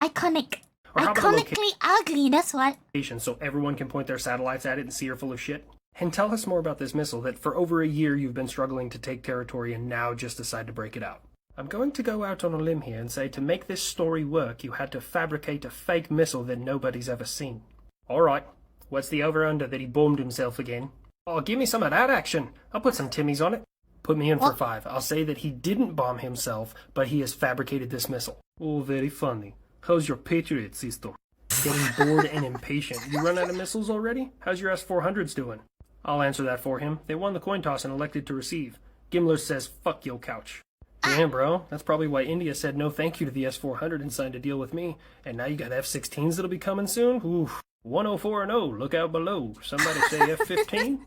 Iconic. Or how about a Iconically ugly, that's what. location so everyone can point their satellites at it and see her full of shit? And tell us more about this missile that for over a year you've been struggling to take territory and now just decide to break it out. I'm going to go out on a limb here and say to make this story work, you had to fabricate a fake missile that nobody's ever seen. Alright, what's the over-under that he bombed himself again? Oh, give me some of that action. I'll put some Timmies on it. Put me in for 5. I'll say that he didn't bomb himself, but he has fabricated this missile. Oh, very funny. How's your Patriot system? Getting bored and impatient. You run out of missiles already? How's your S-400s doing? I'll answer that for him. They won the coin toss and elected to receive. Gimler says, fuck your couch. Damn, bro. That's probably why India said no thank you to the S-400 and signed a deal with me. And now you got F-16s that'll be coming soon? Oof. 104-0. Look out below. Somebody say F-15?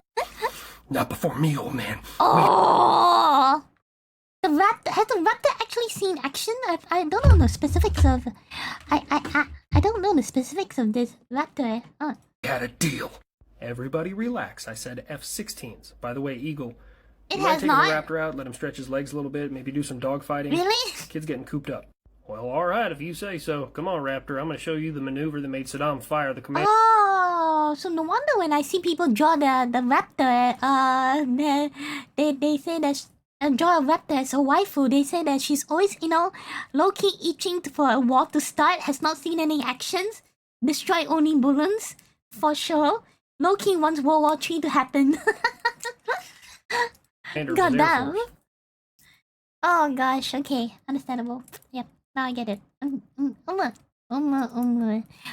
Not before me, old man. Oh! The Raptor, has the Raptor actually seen action? I don't know the specifics of... I don't know the specifics of this Raptor. Had a deal. Everybody relax. I said F-16s. By the way, Eagle, It you might has take not. the Raptor out, let him stretch his legs a little bit, maybe do some dogfighting. Really? Kid's getting cooped up. Well, alright, if you say so. Come on, Raptor. I'm going to show you the maneuver that made Saddam fire the command... Oh, so no wonder when I see people draw the Raptor, they say that draw a Raptor as a waifu. They say that she's always, low-key itching for a war to start, has not seen any actions, destroy only balloons, for sure. Loki wants World War III to happen. God damn. Oh gosh, okay. Understandable. Yep, now I get it.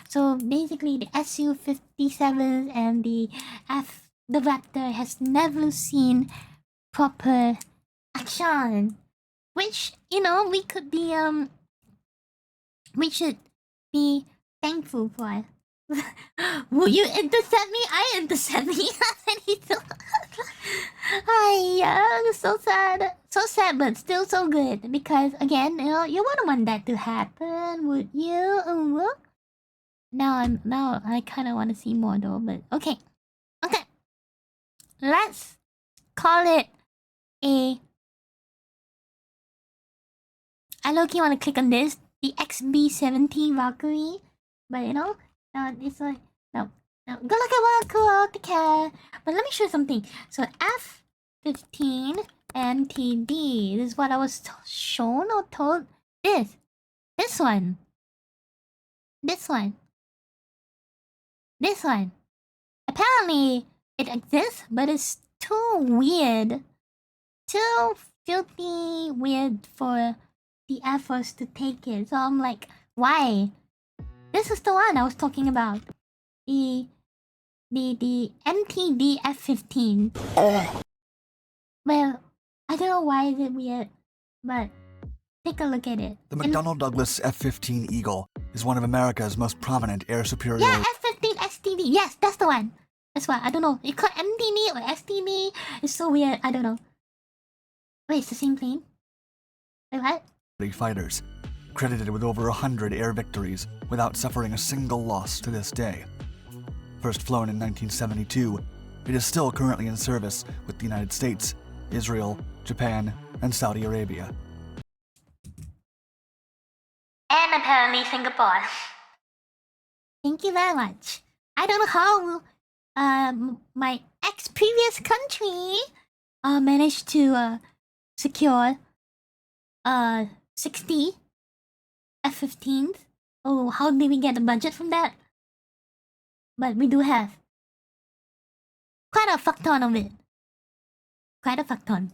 So basically the Su-57 and the Raptor has never seen proper action. Which, you know, we should be thankful for. Will you intercept me? I intercept me. Ay, so sad. So sad, but still so good. Because, again, you know, you wouldn't want that to happen, would you? Now I kind of want to see more, though, but okay. Okay. Let's call it a... I low-key want to click on this. The XB-70 Valkyrie. But, you know... No, it's like no. Good luck at work, cool out the cat. But let me show you something. So F-15 NTD. This is what I was shown or told. This one. Apparently it exists, but it's too weird, too filthy weird for the Air Force to take it. So I'm like, why? This is the one I was talking about. The NTD F-15. Well, I don't know why is it weird, but take a look at it. The McDonnell Douglas F-15 Eagle is one of America's most prominent air superiority. Yeah, F-15 STD. Yes, that's the one. That's why I don't know. It's called MTD or STD. It's so weird. I don't know. Wait, it's the same plane? Wait, what? Fighters, credited with over 100 air victories without suffering a single loss to this day. First flown in 1972, it is still currently in service with the United States, Israel, Japan, and Saudi Arabia. And apparently Singapore. Thank you very much. I don't know how my ex-previous country managed to secure 60 F-15s. Oh, how did we get the budget from that? But we do have quite a fuck ton of it. Quite a fuck ton.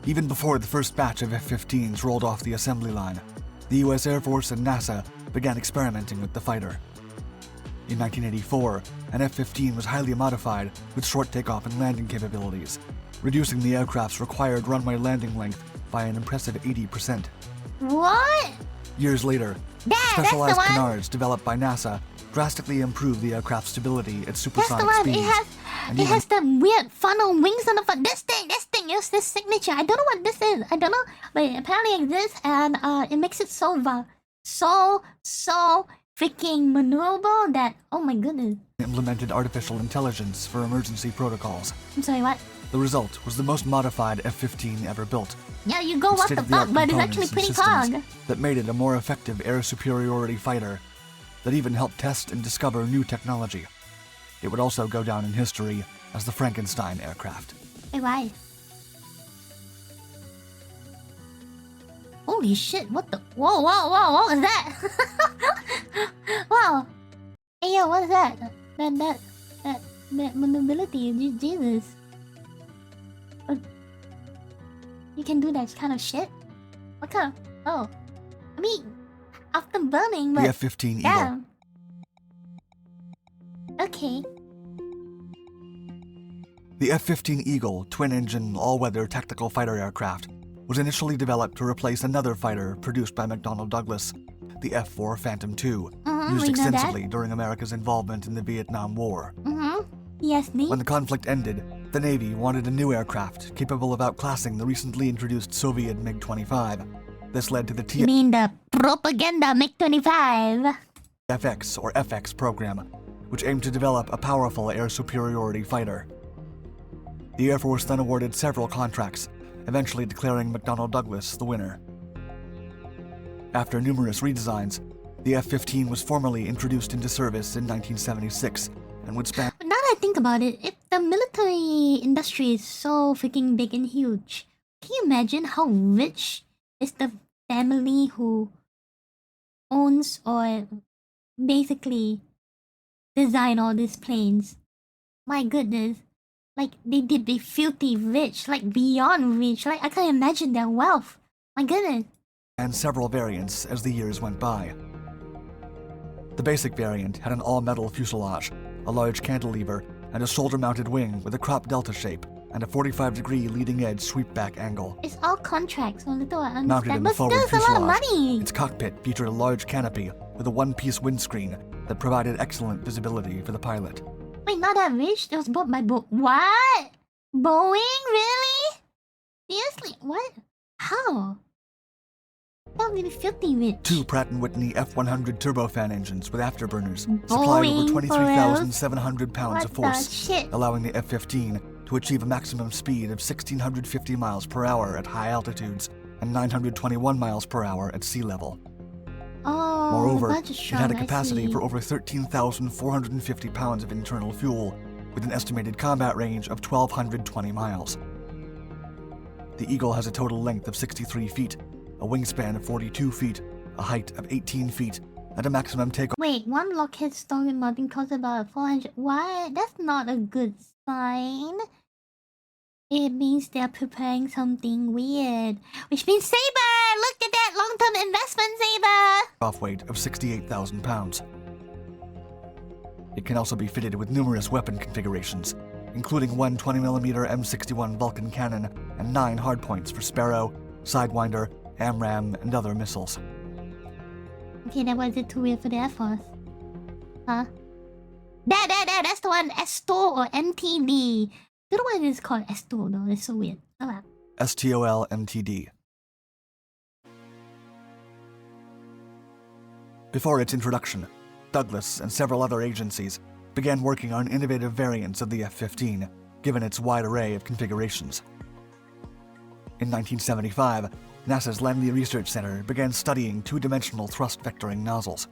Even before the first batch of F-15s rolled off the assembly line, the US Air Force and NASA began experimenting with the fighter. In 1984, an F-15 was highly modified with short takeoff and landing capabilities, reducing the aircraft's required runway landing length by an impressive 80%. What? Years later, specialized canards developed by NASA drastically improved the aircraft's stability at supersonic speeds. It has the weird funnel wings on the front. This thing is this signature. I don't know what this is. I don't know, but it apparently exists, and it makes it so freaking maneuverable that, oh my goodness. Implemented artificial intelligence for emergency protocols. I'm sorry, what? The result was the most modified F-15 ever built. Yeah, you go what the fuck, but it's actually pretty cog. That made it a more effective air superiority fighter that even helped test and discover new technology. It would also go down in history as the Frankenstein aircraft. Hey, why? Holy shit, what the? Whoa, what was that? Wow. Hey, yo, what's that? That maneuverability, Jesus. You can do that kind of shit? What kind of... Oh. I mean, after burning, but... The F-15 Eagle. Damn. Okay. The F-15 Eagle, twin-engine, all-weather tactical fighter aircraft, was initially developed to replace another fighter produced by McDonnell Douglas, the F-4 Phantom II, used extensively during America's involvement in the Vietnam War. Yes, me. When the conflict ended, the Navy wanted a new aircraft capable of outclassing the recently introduced Soviet MiG-25. This led to the You mean the propaganda MiG-25? FX or FX program, which aimed to develop a powerful air superiority fighter. The Air Force then awarded several contracts, eventually declaring McDonnell Douglas the winner. After numerous redesigns, the F-15 was formally introduced into service in 1976 and would span... Now that I think about it, if the military industry is so freaking big and huge, can you imagine how rich is the family who owns or basically design all these planes. My goodness. Like, they did be filthy rich, like beyond rich. Like, I can't imagine their wealth. My goodness. And several variants as the years went by. The basic variant had an all-metal fuselage, a large cantilever, and a shoulder-mounted wing with a crop delta shape and a 45-degree leading-edge sweep-back angle. It's all contracts, so little I Mounted understand. in the But still, forward it's a lot of fuselage, money. its cockpit featured a large canopy with a one-piece windscreen that provided excellent visibility for the pilot. Wait, not that rich? It was bought by What? Boeing? Really? Seriously? What? How? That would be filthy rich. 2 Pratt & Whitney F100 turbofan engines with afterburners supplied Boeing, over 23,700 pounds What of force, the shit? allowing the F-15 to achieve a maximum speed of 1,650 miles per hour at high altitudes and 921 miles per hour at sea level. Oh, Moreover, that's it strong, had a I capacity see. for over 13,450 pounds of internal fuel, with an estimated combat range of 1,220 miles. The Eagle has a total length of 63 feet, a wingspan of 42 feet, a height of 18 feet, and a maximum takeoff. Wait, one Lockheed Story modding costs about 400. What? That's not a good sign. It means they're preparing something weird. Which means Saber! Look at that long-term investment, Saber! Off weight of 68,000 pounds. It can also be fitted with numerous weapon configurations, including one 20mm M61 Vulcan cannon and 9 hardpoints for Sparrow, Sidewinder, AMRAAM, and other missiles. Okay, that was it too weird for the Air Force. Huh? That's the one, STOL or MTD. I don't know why it is called STOL though, it's so weird. Oh well. STOL MTD. Before its introduction, Douglas and several other agencies began working on innovative variants of the F-15, given its wide array of configurations. In 1975, NASA's Langley Research Center began studying two-dimensional thrust vectoring nozzles.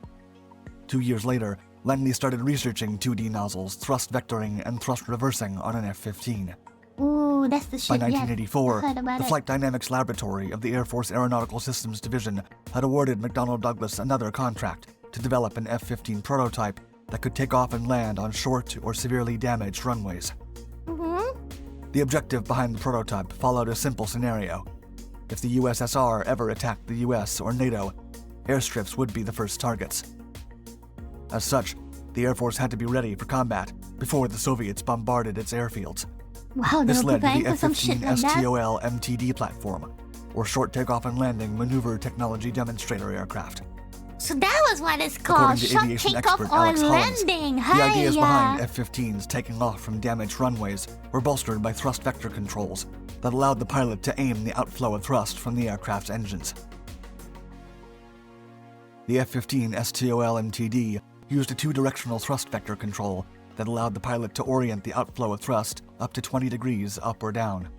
2 years later, Langley started researching 2D nozzles, thrust vectoring, and thrust reversing on an F-15. Ooh, that's the shit. By 1984, I heard about the it. Flight Dynamics Laboratory of the Air Force Aeronautical Systems Division had awarded McDonnell Douglas another contract to develop an F-15 prototype that could take off and land on short or severely damaged runways. The objective behind the prototype followed a simple scenario. If the USSR ever attacked the US or NATO, airstrips would be the first targets. As such, the Air Force had to be ready for combat before the Soviets bombarded its airfields. Wow, This they were led to preparing the for some shit F-15 like that? STOL MTD platform, or Short Takeoff and Landing Maneuver Technology Demonstrator Aircraft. So that was what it's called. According to Short aviation takeoff expert or Alex Hollins, landing. the ideas behind Hiya. F-15s taking off from damaged runways were bolstered by thrust vector controls that allowed the pilot to aim the outflow of thrust from the aircraft's engines. The F-15 STOL MTD used a two-directional thrust vector control that allowed the pilot to orient the outflow of thrust up to 20 degrees up or down.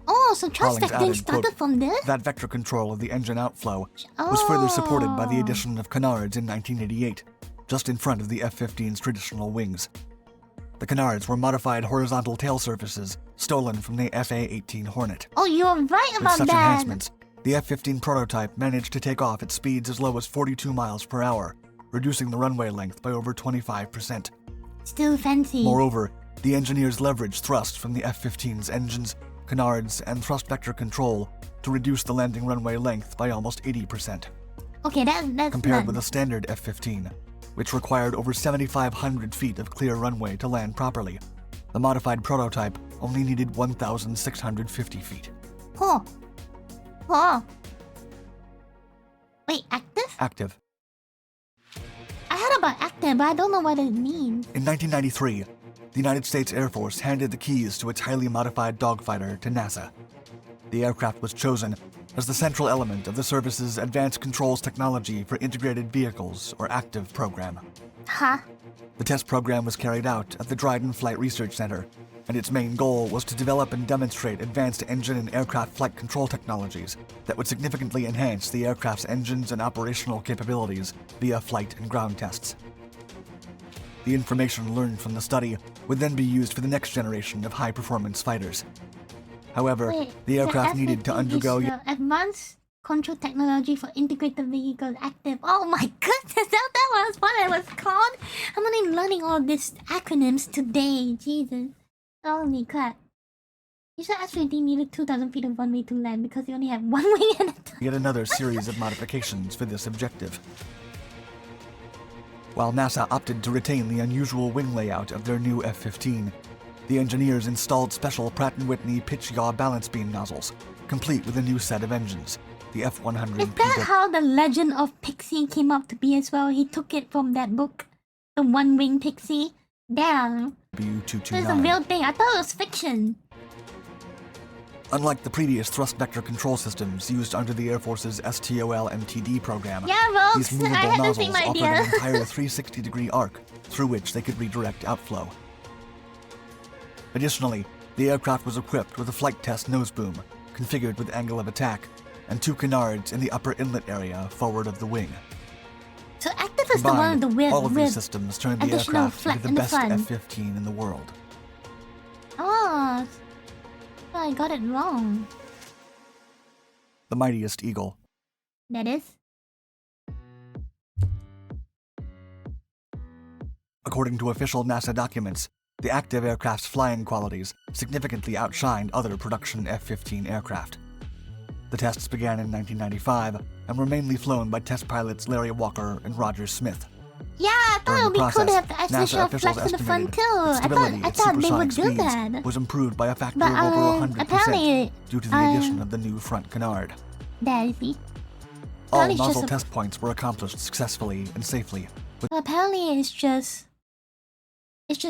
Oh, so thrust Hollins vectoring added, started quote, from this? That vector control of the engine outflow was further supported by the Oh. addition of canards in 1988, just in front of the F-15's traditional wings. The canards were modified horizontal tail surfaces stolen from the FA-18 Hornet. Oh, you're right With about such that. enhancements, the F-15 prototype managed to take off at speeds as low as 42 miles per hour, reducing the runway length by over 25%. Still fancy. Moreover, the engineers leveraged thrust from the F-15's engines, canards, and thrust vector control to reduce the landing runway length by almost 80%. Okay, that's Compared not... with a standard F-15, which required over 7,500 feet of clear runway to land properly. The modified prototype only needed 1,650 feet. Oh. Oh. Wait, active? Active. I heard about active, but I don't know what it means. In 1993, the United States Air Force handed the keys to its highly modified dogfighter to NASA. The aircraft was chosen as the central element of the service's Advanced Controls Technology for Integrated Vehicles, or ACTIVE program. Huh? The test program was carried out at the Dryden Flight Research Center, and its main goal was to develop and demonstrate advanced engine and aircraft flight control technologies that would significantly enhance the aircraft's engines and operational capabilities via flight and ground tests. The information learned from the study would then be used for the next generation of high-performance fighters. However, Wait, the aircraft needed to F-15 undergo... is the Advanced control technology for integrated vehicles active. Oh my goodness, that was what it was called. I'm only learning all these acronyms today. Jesus. Holy crap. You should actually needed 2,000 feet of runway to land because you only have one wing at a time. Yet another series of modifications for this objective. While NASA opted to retain the unusual wing layout of their new F-15, the engineers installed special Pratt & Whitney pitch-yaw balance beam nozzles, complete with a new set of engines, the F-100. Is that how the legend of Pixie came up to be as well? He took it from that book, the one-wing Pixie. Damn. W229. It's a real thing. I thought it was fiction. Unlike the previous thrust vector control systems used under the Air Force's STOL-MTD program, yeah, Rox, these movable nozzles offered idea. an entire 360-degree arc through which they could redirect outflow. Additionally, the aircraft was equipped with a flight test nose boom, configured with angle of attack, and 2 canards in the upper inlet area forward of the wing. So active is the one with the weird, all of these systems turned the aircraft into the best front. F-15 in the world. Oh, I got it wrong. The mightiest eagle. That is? According to official NASA documents, the active aircraft's flying qualities significantly outshined other production F-15 aircraft. The tests began in 1995 and were mainly flown by test pilots Larry Walker and Roger Smith. Yeah, I thought it would be cool to have the NASA additional officials flaps in the front too. estimated I thought they would do that. was improved by a factor But, of over 100% due to the apparently, addition of the new front canard. There you see. All Apparently it's nozzle just a- test points were accomplished successfully and safely, with Well, apparently it's just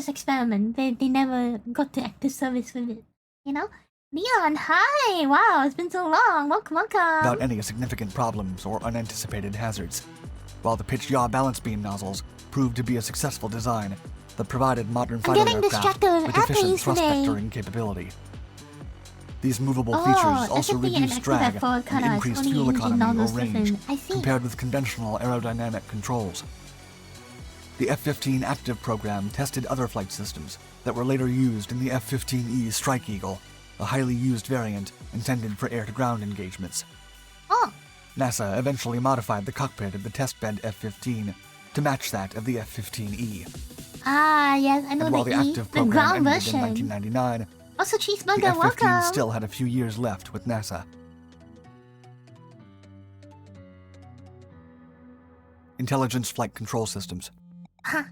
experiment. They never got to active service with it. You know? Leon, hi! Wow, it's been so long. Welcome. without any significant problems or unanticipated hazards. While the pitch-yaw balance beam nozzles proved to be a successful design that provided modern fighter getting aircraft distracted with with efficient airplanes thrust today. vectoring capability. These movable Oh, features also SFD and reduce active drag F4 and canards, increased only fuel engine economy or nozzles range different. I see. compared with conventional aerodynamic controls. The F-15 active program tested other flight systems that were later used in the F-15E Strike Eagle, a highly used variant intended for air-to-ground engagements. Oh. NASA eventually modified the cockpit of the testbed F-15 to match that of the F-15E. Ah, yes, I know And while the the E, active the program ground ended version. in 1999, Also, the Cheeseburger, F-15 welcome. still had a few years left with NASA. Intelligence Flight Control Systems. Huh.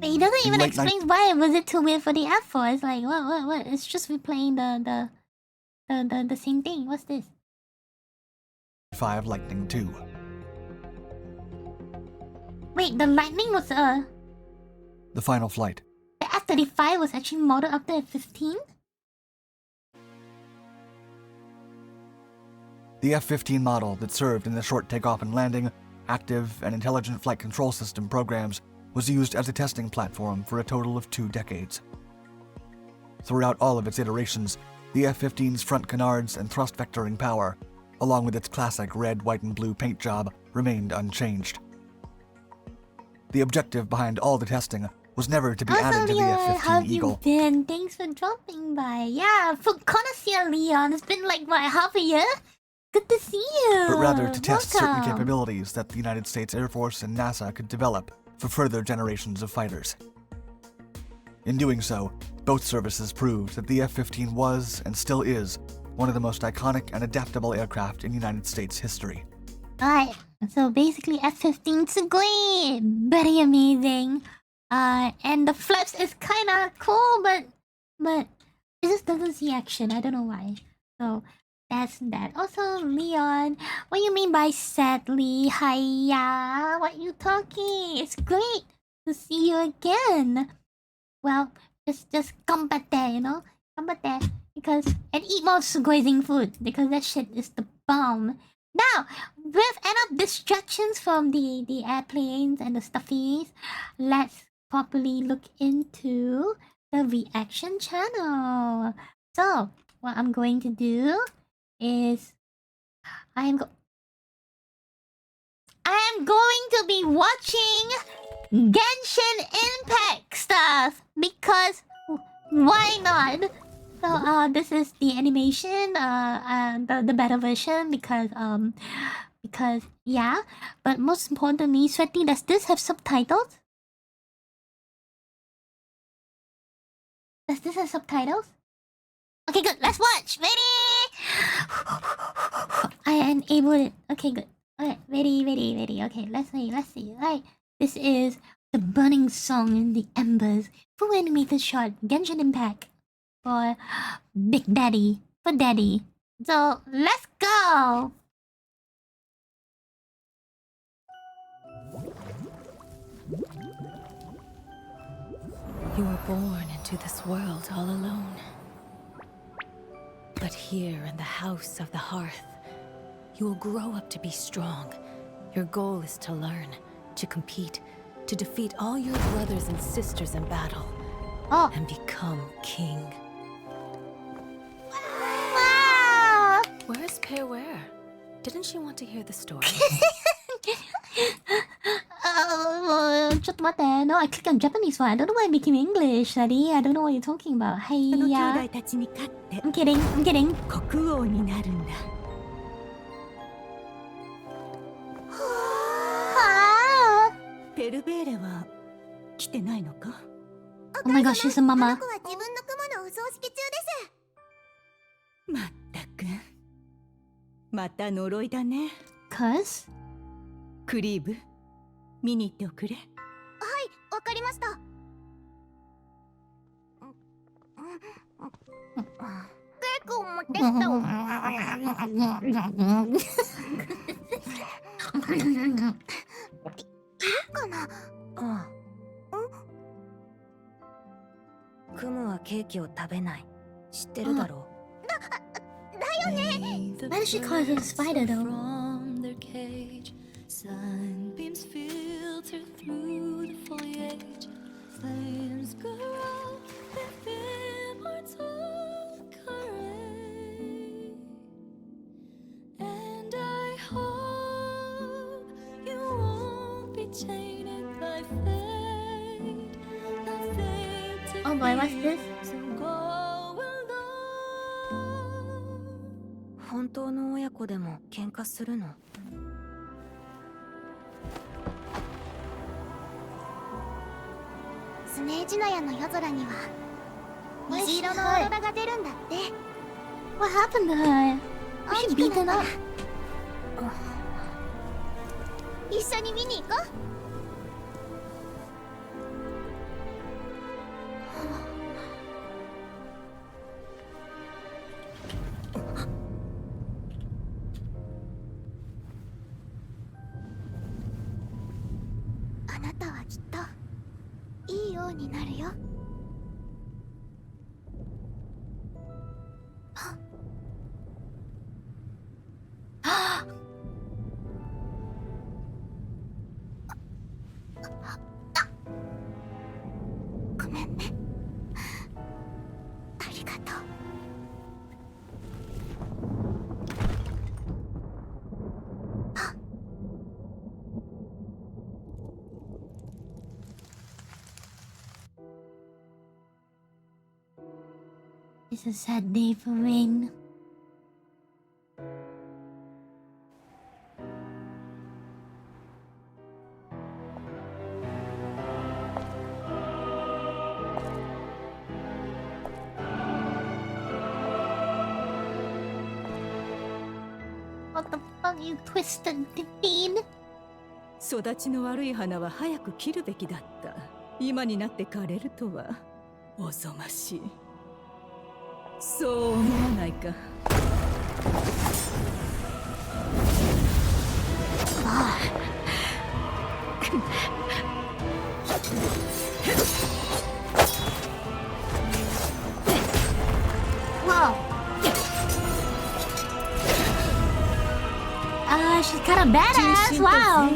But he doesn't even late explain why was it too weird for the F4. It's like, what? It's just replaying the same thing. What's this? 5 Lightning II. Wait, the Lightning was The final flight. the F-35 was actually modeled after F-15? The F-15 model that served in the short takeoff and landing, active, and intelligent flight control system programs was used as a testing platform for a total of 2 decades. Throughout all of its iterations, the F-15's front canards and thrust vectoring power, along with its classic red, white, and blue paint job, remained unchanged. The objective behind all the testing was never to be added to the how F-15 have Eagle. you been? Thanks for dropping by. Yeah, for connoisseur Leon, it's been like, what, half a year? Good to see you. But rather to test certain Welcome. capabilities that the United States Air Force and NASA could develop for further generations of fighters. In doing so, both services proved that the F-15 was, and still is, one of the most iconic and adaptable aircraft in United States history. Alright, so basically F-15's great, very amazing. And the flaps is kinda cool, but it just doesn't see action. I don't know why. So that's that. Also, Leon, what you mean by sadly? Hiya, what you talking? It's great to see you again. Well, just come back there, you know, come back there and eat more grazing food because that shit is the bomb. Now, with enough distractions from the airplanes and the stuffies, let's properly look into the reaction channel. So, what I'm going to do is I am going to be watching Genshin Impact stuff because why not? So this is the animation, the better version because yeah. But most importantly, Sweaty, does this have subtitles? Does this have subtitles? Okay, good. Let's watch. Ready? I enabled it. Okay, good. Okay, ready. Okay, let's see. Right, this is the burning song in the embers. Full animated shot. Genshin Impact for Big Daddy. For Daddy. So let's go. You were born into this world all alone. But here in the house of the hearth, you will grow up to be strong. Your goal is to learn, to compete, to defeat all your brothers and sisters in battle, and become king. Wow! Where is Pear Ware? Didn't she want to hear the story? ちょっと待って。No, I clicked on Japanese one. I don't know why I became English, Daddy. I don't know what you're talking about. Hey, yeah. I'm kidding. I'm kidding. 国王になるんだ。ペルベーレは来てないのか？ Oh my gosh, she's a mama. 自分の雲のお葬式中です。まったく。また呪いだね。Cuz? クリーブ、見に行っておくれ。はい、わかりました。結構持ってきた。いるかな？クムはケーキを食べない。知ってるだろう。だよね。 Why does she call it a spider though? Sunbeams filter through the foliage. Flames grow with immortal courage. And I hope you won't be tainted by fate. Nothing to Oh boy, what's this? So go alone. 本当の親子でも喧嘩するの？スネージナヤの夜空には虹色のオーロラが出るんだって。 What happened to her? Was she beaten up? 一緒に見に行こう。あなたはきっといい王になるよ。ごめんね。ありがとう。It's a sad day for Rain. What the fuck, you twisted Dean? 育ちの悪い花は早く切るべきだった。今になって枯れるとはおぞましい。そう思わないか。Whoa! She's kind of badass. Wow.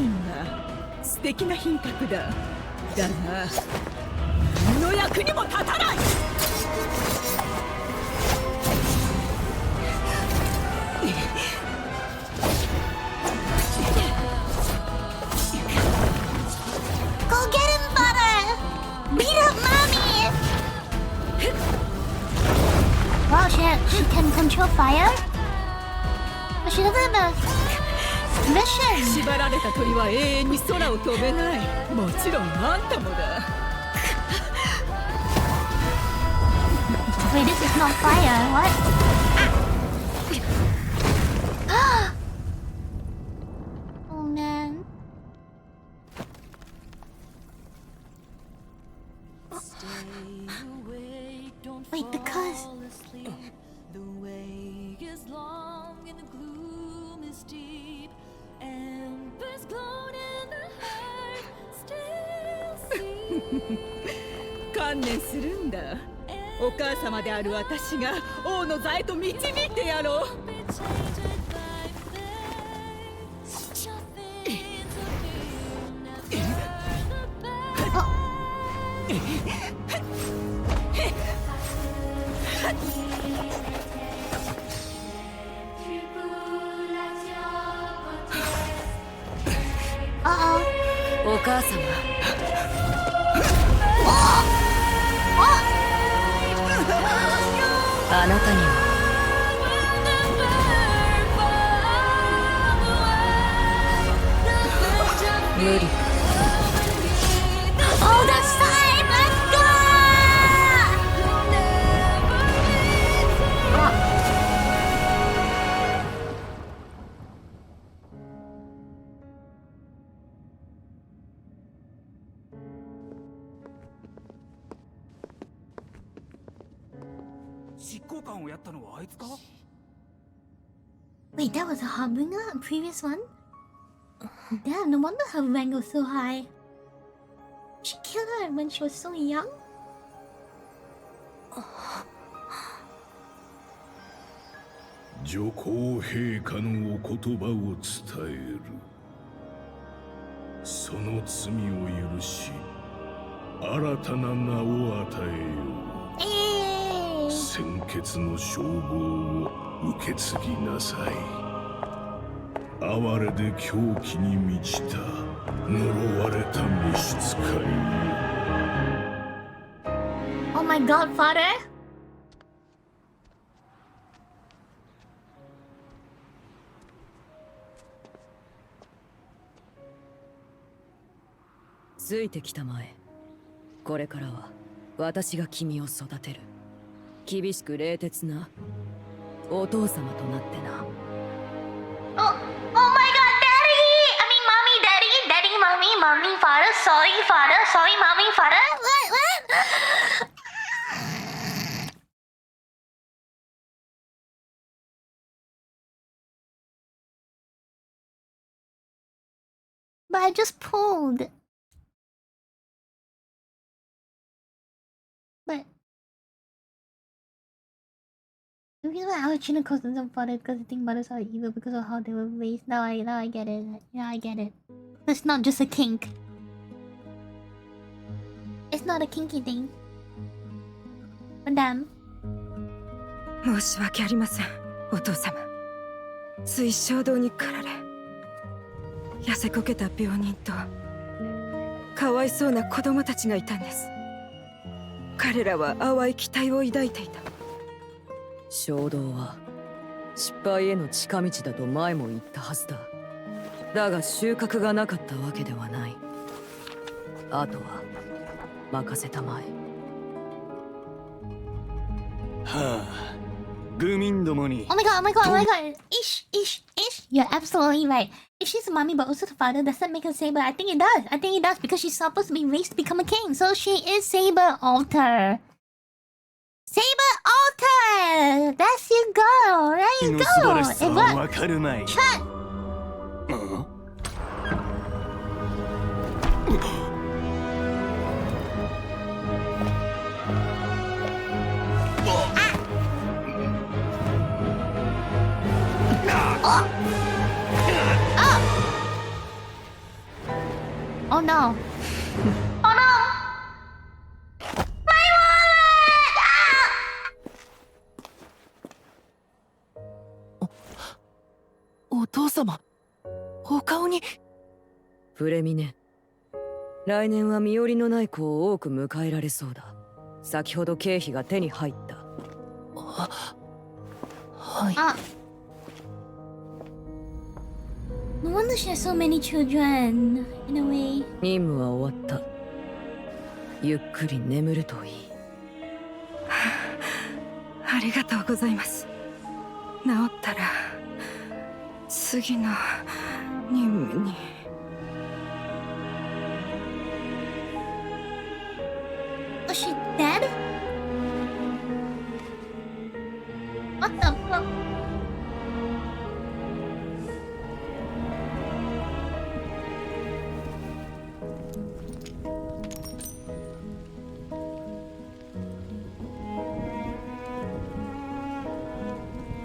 素敵な品格だ。だが何の役にも立たない。Go get him, butter! Beat up mommy! control fire? But she doesn't have a mission. 縛られた鳥は永遠に空を飛べない。もちろんあんたもだ。Wait, this is not fire. What? Oh man. Wait, because the way is long and the gloom is deep. Embers glowed in the heart still see. 観念するんだ。お母様である私が王の座へと導いてやろう。お母様。あなたには無理。Oh, that's time! Let's go! Wait, that was a Harbinger? A previous one? Damn, no wonder her rank was so high. She killed her when she was so young? Oh my god, father?「ついてきたまえ。これからは私が君を育てる。厳しく冷徹なお父様となってな。Oh my god, daddy! I mean, mommy, daddy, daddy, mommy, mommy, father, sorry, mommy, father. What? But I just pulled. But the reason why I was trying to cause them father because I think mothers are evil because of how they were raised. Now I get it. Yeah, I get it. It's not just a kink. It's not a kinky thing. Madame. 申し訳ありません、お父様。つい衝動に駆られ、痩せこけた病人とかわいそうな子供たちがいたんです。彼らは淡い期待を抱いていた。衝動は失敗への近道だと前も言ったはずだ。だが収穫がなかったわけではない。あとは任せたまえ。はあ、愚民どもに。Oh my god, oh my god, oh my god. Ish. You're absolutely right. If she's a mommy but also the father, does that make her Saber? I think it does because she's supposed to be raised to become a king. So she is Saber Alter. Saber Alter! That's you go! There you go! It worked! Shut! Oh no. Oh no! My wallet! お父様、お顔に。フレミネ、来年は身寄りのない子を多く迎えられそうだ。先ほど経費が手に入った。Ah. No wonder she has so many children, in a way. 任務は終わった。ゆっくり眠るといい。ありがとうございます。治ったら次の任務に。Was she dead? What the fuck?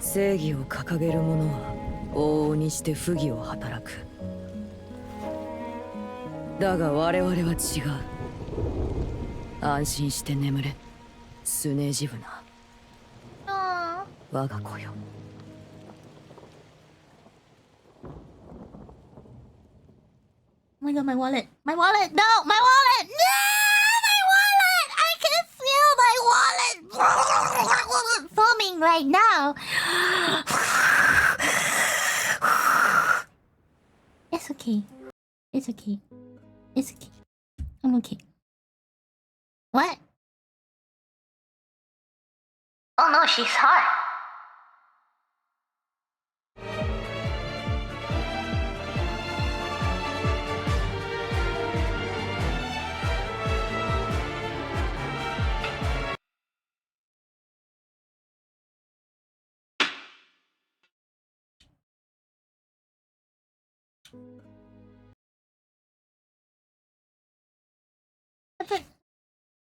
"正義を掲げる者は往々にして不義を働く。だが我々は違う。安心して眠れ、スネジブナ。我が子よ。Oh my god, my wallet! My wallet! No! My wallet! No! My wallet! I can feel my wallet foaming right now. It's okay. It's okay. It's okay. I'm okay. What? Oh no, she's hot.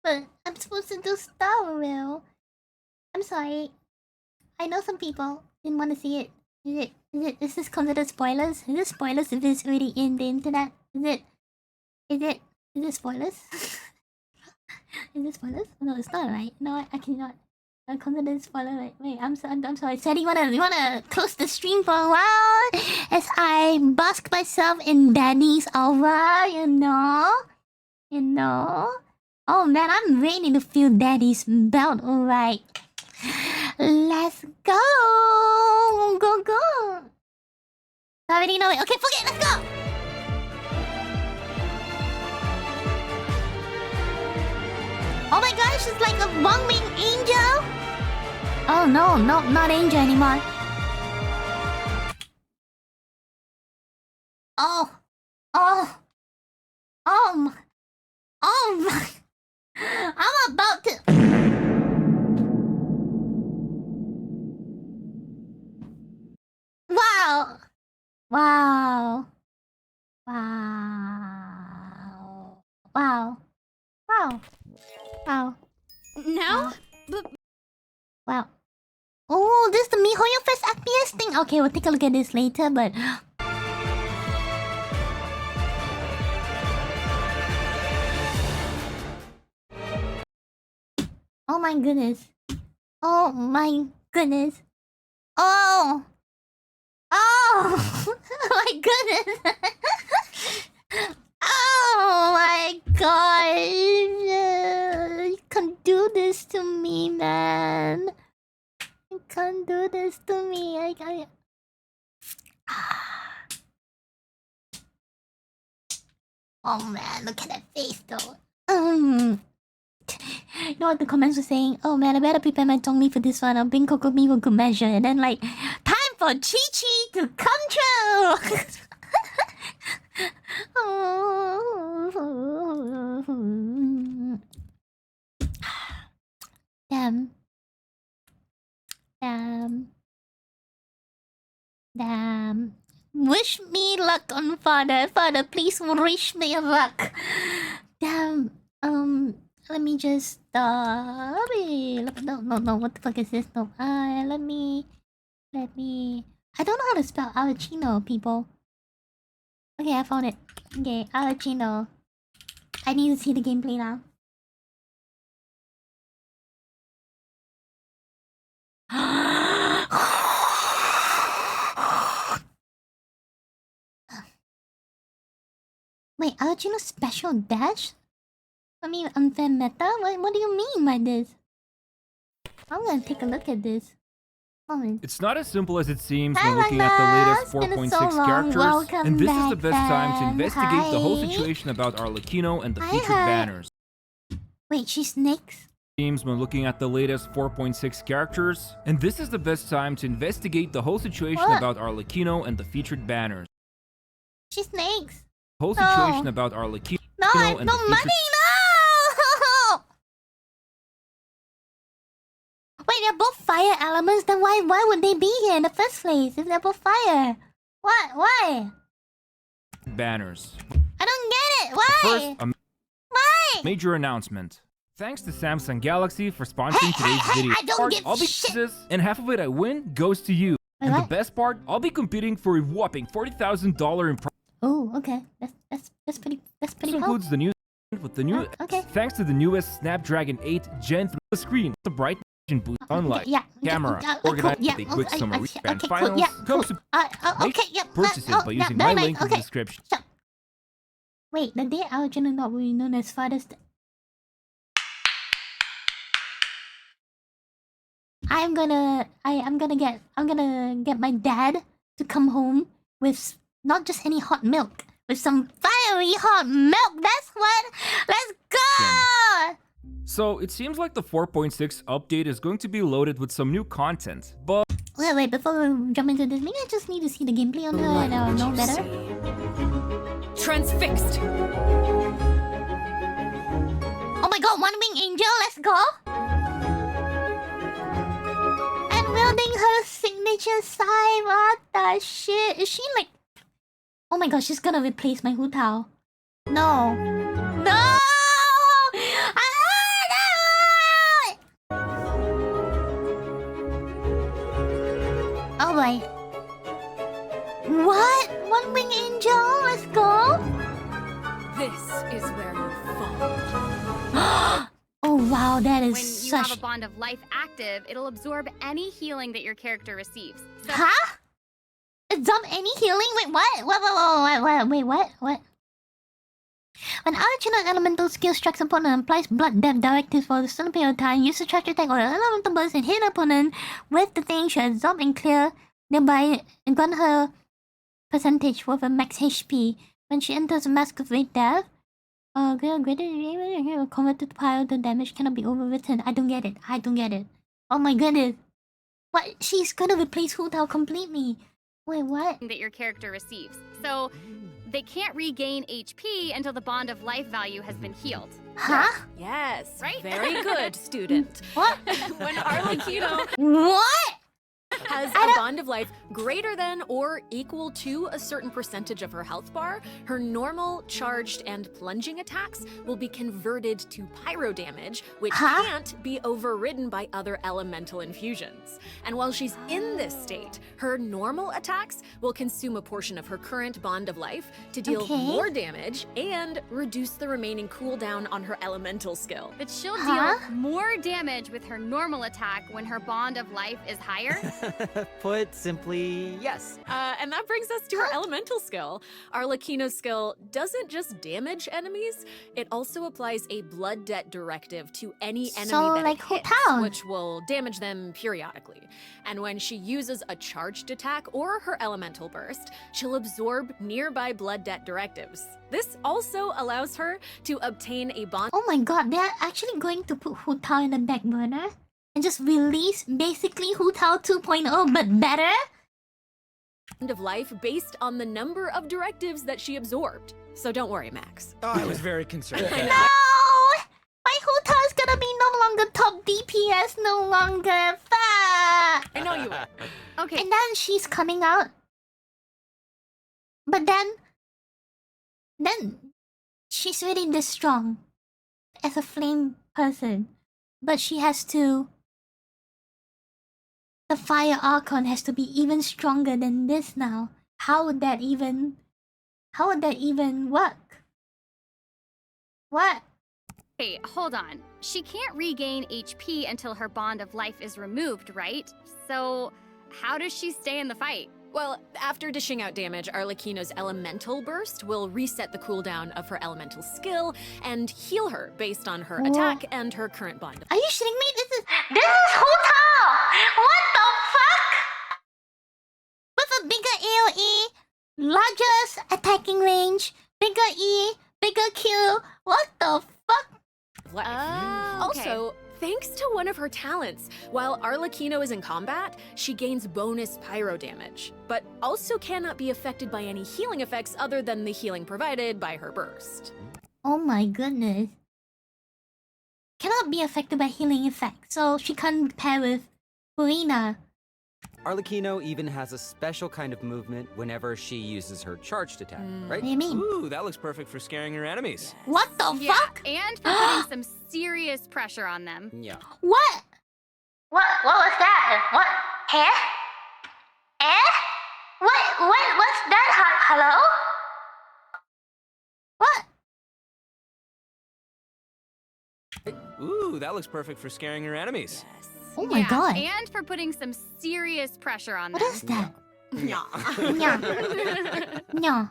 But I'm supposed to do Star Wheel. I'm sorry. I know some people didn't want to see it. Is this considered spoilers? Is this spoilers if it's already in the internet? Is it spoilers? Is it spoilers? No, it's not, right? No, I cannot. I consider it spoiler, right? Wait, I'm sorry. Sadie, you wanna close the stream for a while? As I bask myself in Danny's aura, you know? Oh man, I'm ready to feel Daddy's belt, alright. Let's go! Go! I already know it. Okay, forget it, let's go! Oh my gosh, it's like a one-winged angel! Oh no, not angel anymore. Oh my... I'm about to... Wow. Now? Wow. Oh, this is the MiHoYo Fest FPS thing. Okay, we'll take a look at this later, but... Oh my goodness. Oh my goodness. Oh my goodness. Oh my god. You can't do this to me, man. You can't do this to me. Oh man, look at that face though. You know what the comments were saying? Oh man, I better prepare my Zhongli for this one. I'll bring Kokomi for good measure. And then like, time for Chi-Chi to come true! Damn. Wish me luck on Father. Father, please wish me luck. Damn. Let me just no, what the fuck is this? No, let me I don't know how to spell Alachino, people. Okay, I found it. Okay, Alachino. I need to see the gameplay now. Wait, Alachino special dash? I mean, unfair meta? What do you mean by this? I'm gonna take a look at this. It's not as simple as it seems when looking at the latest 4.6 characters, and this is the best time to investigate the whole situation about Arlecchino and the featured banners. Wait, she's Nyx? Seems when looking at the latest 4.6 characters, and this is the best time to investigate the whole situation about Arlecchino and the featured banners. She's Nyx. Whole situation about Arlecchino No, I have and no the money, featured... no! Wait, they're both fire elements, then why would they be here in the first place if they're both fire? What? Why? banners. I don't get it! Why? First, Why? major announcement. Thanks to Samsung Galaxy for sponsoring today's video. I don't give I'll be shit. and half of it I win goes to you. And the best part, I'll be competing for a whopping $40,000 in prize. Oh, okay. That's pretty This cool. includes the new with the new thanks to the newest Snapdragon 8 Gen 3 screen, the bright boost unlike camera, organized with a quick summary and finals. Purchase it by using my link in the description. Wait, the day our channel not really known as Father's Day. I'm gonna get my dad to come home with not just any hot milk, with some fiery hot milk. That's what. Let's go. So it seems like the 4.6 update is going to be loaded with some new content, but wait, before we jump into this, maybe I just need to see the gameplay on her and I'll know better. Transfixed. Oh my god, One Wing Angel, let's go! And wielding her signature sign, what the shit? Is she like... Oh my god, she's gonna replace my Hu Tao. No. No! Oh boy. What? One Wing Angel? Let's go? This is where you fall. Oh wow, that is When you such... have a bond of life active, it'll absorb any healing that your character receives. So Huh? Absorb any healing? Wait, what? Wait, what? When original elemental skill strikes opponent and applies blood depth directives for a certain period of time, use the charge attack or elemental burst and hit opponent with the thing should absorb and clear nearby and grant her percentage with a max HP. When she enters a mask of great death, greater converted pile, the damage cannot be overwritten. I don't get it. Oh my goodness. What? She's gonna replace Hu Tao completely. Wait, what? that your character receives. So they can't regain HP until the bond of life value has been healed. Huh? Yes. Right? Very good, student. What? When Arlecchino What? has a bond of life greater than or equal to a certain percentage of her health bar, her normal, charged, and plunging attacks will be converted to pyro damage, which can't be overridden by other elemental infusions. And while she's in this state, her normal attacks will consume a portion of her current bond of life to deal more damage and reduce the remaining cooldown on her elemental skill. But she'll deal more damage with her normal attack when her bond of life is higher. Put simply, yes. And that brings us to her elemental skill. Arlecchino's skill doesn't just damage enemies, it also applies a blood debt directive to any enemy that like it Hu hits, Tao. which will damage them periodically. And when she uses a charged attack or her elemental burst, she'll absorb nearby blood debt directives. This also allows her to obtain a bond. Oh my god, they're actually going to put Hu Tao in the back burner? And just release basically Hu Tao 2.0 but better? Of life based on the number of directives that she absorbed. So don't worry, Max. Oh, I was very concerned. No! My Hu Tao's gonna be no longer top DPS, no longer. Fuck! I know you will. Okay. And then she's coming out. But then she's really this strong as a flame person. But she has to... The Fire Archon has to be even stronger than this now. How would that even work? What? Hey, hold on. She can't regain HP until her bond of life is removed, right? So how does she stay in the fight? Well, after dishing out damage, Arlecchino's elemental burst will reset the cooldown of her elemental skill and heal her based on her attack and her current bond. Are you shitting me? This is Hu Tao! What the fuck? Largest attacking range, bigger E, bigger Q. What the fuck? Also, thanks to one of her talents, while Arlecchino is in combat, she gains bonus pyro damage, but also cannot be affected by any healing effects other than the healing provided by her burst. Oh my goodness. Cannot be affected by healing effects, so she can't pair with Furina. Arlecchino even has a special kind of movement whenever she uses her charged attack, right? What do you mean? Ooh, that looks perfect for scaring her enemies. What the fuck? And for putting some serious pressure on them. Yeah. What? What was that? What? Huh? What's that? Hello? What? Ooh, that looks perfect for scaring her enemies. Oh my god. And for putting some serious pressure on What them. is that? Yeah. No.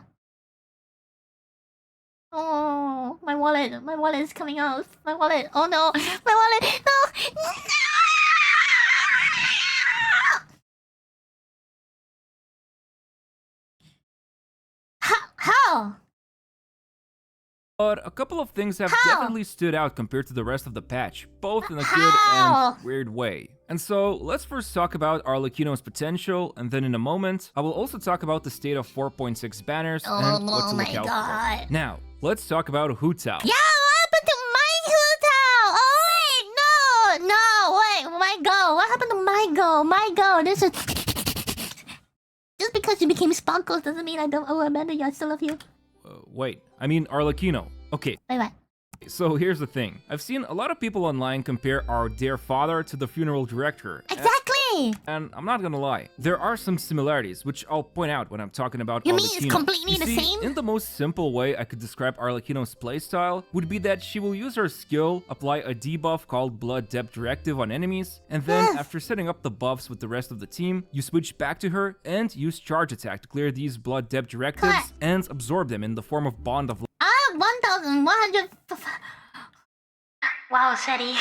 Oh, my wallet. My wallet is coming out. My wallet. Oh no. My wallet. No. How? But a couple of things have definitely stood out compared to the rest of the patch, both in a good How? and weird way. And so, let's first talk about Arlecchino's potential, and then in a moment, I will also talk about the state of 4.6 banners and what to look out for. Now, let's talk about Hu Tao. Yeah, what happened to my Hu Tao? Oh wait, no, wait, my go. What happened to my go? My go. This is just because you became Sparkles doesn't mean I don't. Oh, Amanda, I still love you. Wait, I mean Arlecchino. Okay. Wait, what? So here's the thing. I've seen a lot of people online compare our dear father to the funeral director. Exactly! And I'm not gonna lie, there are some similarities, which I'll point out when I'm talking about You Arlecchino. mean it's completely the See, same? in the most simple way I could describe Arlecchino's playstyle would be that she will use her skill, apply a debuff called Blood Depth Directive on enemies, and then after setting up the buffs with the rest of the team, you switch back to her and use Charge Attack to clear these Blood Depth Directives and absorb them in the form of Bond of 1,100. Wow, Seti.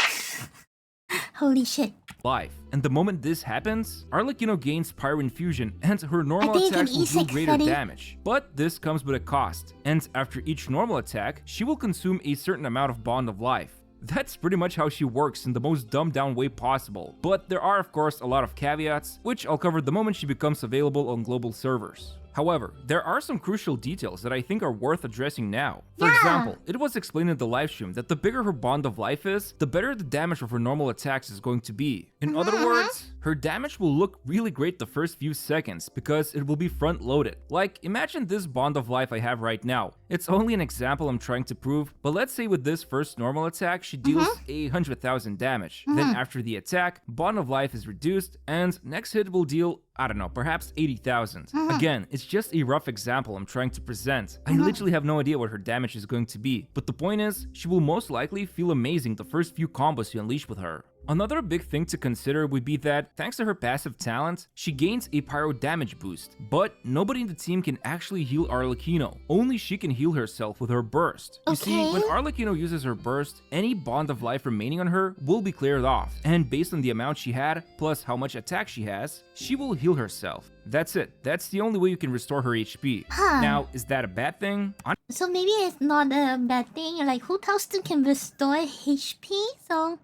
Holy shit. Life. And the moment this happens, Arlecchino gains Pyro Infusion and her normal attacks will do greater damage. But this comes with a cost, and after each normal attack, she will consume a certain amount of Bond of Life. That's pretty much how she works in the most dumbed down way possible, but there are of course a lot of caveats, which I'll cover the moment she becomes available on global servers. However, there are some crucial details that I think are worth addressing now. For example, it was explained in the livestream that the bigger her Bond of Life is, the better the damage of her normal attacks is going to be. In other words, her damage will look really great the first few seconds because it will be front loaded. Like, imagine this Bond of Life I have right now. It's only an example I'm trying to prove, but let's say with this first normal attack she deals 100,000 damage. Then after the attack, Bond of Life is reduced, and next hit will deal, I don't know, perhaps 80,000. Again, it's just a rough example I'm trying to present. I literally have no idea what her damage is going to be, but the point is, she will most likely feel amazing the first few combos you unleash with her. Another big thing to consider would be that, thanks to her passive talent, she gains a pyro damage boost, but nobody in the team can actually heal Arlecchino. Only she can heal herself with her burst. You see, when Arlecchino uses her burst, any Bond of Life remaining on her will be cleared off, and based on the amount she had, plus how much attack she has, she will heal herself. That's it. That's the only way you can restore her HP. Now, is that a bad thing? So maybe it's not a bad thing, like Hu Tao still can restore HP, so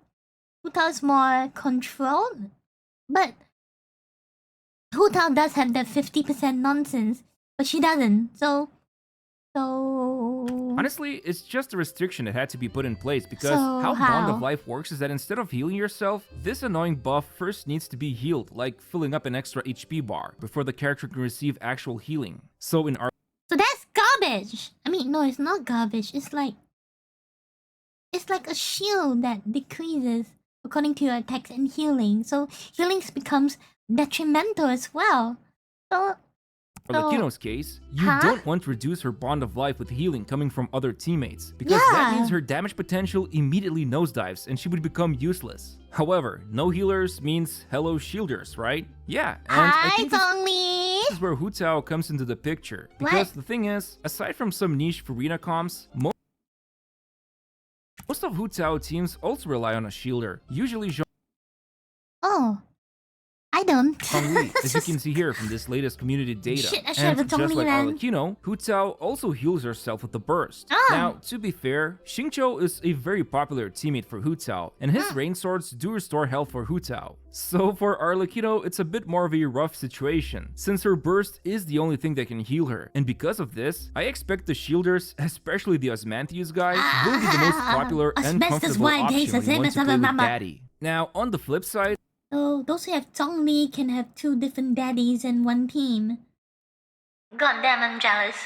Hu Tao is more controlled. But Hu Tao does have that 50% nonsense, but she doesn't, so... Honestly, it's just a restriction that had to be put in place because So how how? Bond of Life works is that instead of healing yourself, this annoying buff first needs to be healed, like filling up an extra HP bar, before the character can receive actual healing. So in our So that's garbage! I mean, no, it's not garbage, it's like a shield that decreases according to your attacks and healing, so healing becomes detrimental as well. So... Arlecchino's case, you don't want to reduce her Bond of Life with healing coming from other teammates, because Yeah. that means her damage potential immediately nosedives and she would become useless. However, no healers means hello shielders, right? Yeah, and I think this is where Hu Tao comes into the picture. Because the thing is, aside from some niche Furina comps, most of Hu Tao teams also rely on a shielder, usually Oh, I don't. Zhongli, as you can see here from this latest community data. Shit, I should have a And just Zhongli like then. Arlecchino, Hu Tao also heals herself with the burst. Ah. Now, to be fair, Xingqiu is a very popular teammate for Hu Tao, and his rain swords do restore health for Hu Tao. So for Arlecchino, it's a bit more of a rough situation, since her burst is the only thing that can heal her, and because of this, I expect the shielders, especially the Osmanthus guy, will be the most popular and comfortable option when you want to play with Daddy. Now, on the flip side, so those who have Zhongli can have 2 different daddies in one team. God damn, I'm jealous.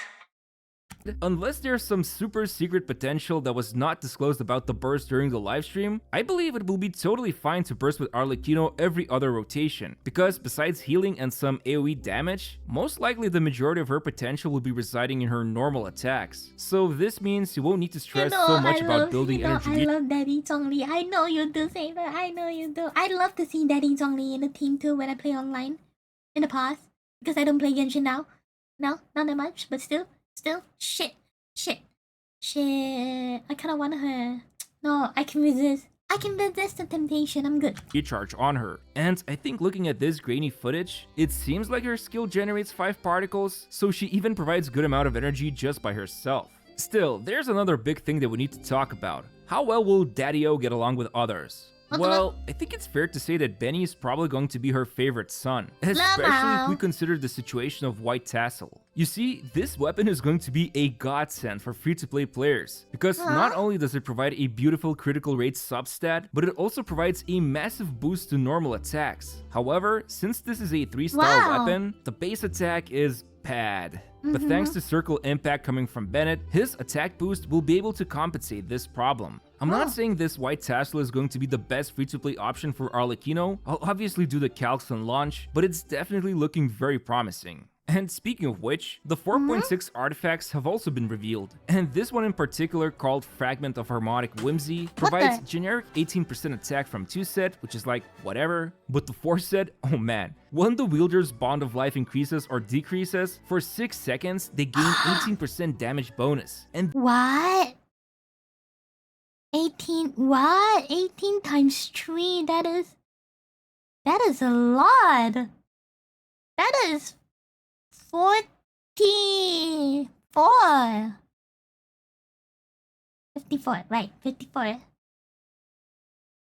unless there's some super secret potential that was not disclosed about the burst during the livestream, I believe it will be totally fine to burst with Arlecchino every other rotation, because besides healing and some AoE damage, most likely the majority of her potential will be residing in her normal attacks. So this means you won't need to stress so much about building energy. I love Daddy Zhongli. I know you do, Saber. I know you do. I'd love to see Daddy Zhongli in the team too when I play online. In the past. Because I don't play Genshin now. No, not that much, but still. Shit. I kinda want her. No, I can resist. I can resist the temptation, I'm good. Recharge on her. And I think looking at this grainy footage, it seems like her skill generates 5 particles, so she even provides good amount of energy just by herself. Still, there's another big thing that we need to talk about. How well will Daddy-O get along with others? Well, I think it's fair to say that Benny is probably going to be her favorite son, especially if we consider the situation of White Tassel. You see, this weapon is going to be a godsend for free-to-play players, because not only does it provide a beautiful critical rate substat, but it also provides a massive boost to normal attacks. However, since this is a 3-star weapon, the base attack is bad. But thanks to Circle Impact coming from Bennett, his attack boost will be able to compensate this problem. I'm not saying this White Tassel is going to be the best free-to-play option for Arlecchino. I'll obviously do the calcs on launch, but it's definitely looking very promising. And speaking of which, the 4.6 artifacts have also been revealed, and this one in particular, called Fragment of Harmonic Whimsy, provides generic 18% attack from 2 set, which is like, whatever, but the 4 set, oh man. When the wielder's bond of life increases or decreases, for 6 seconds, they gain 18% damage bonus. And what? 18, what? 18 times 3, that is a lot. That is 44. 54, right, 54.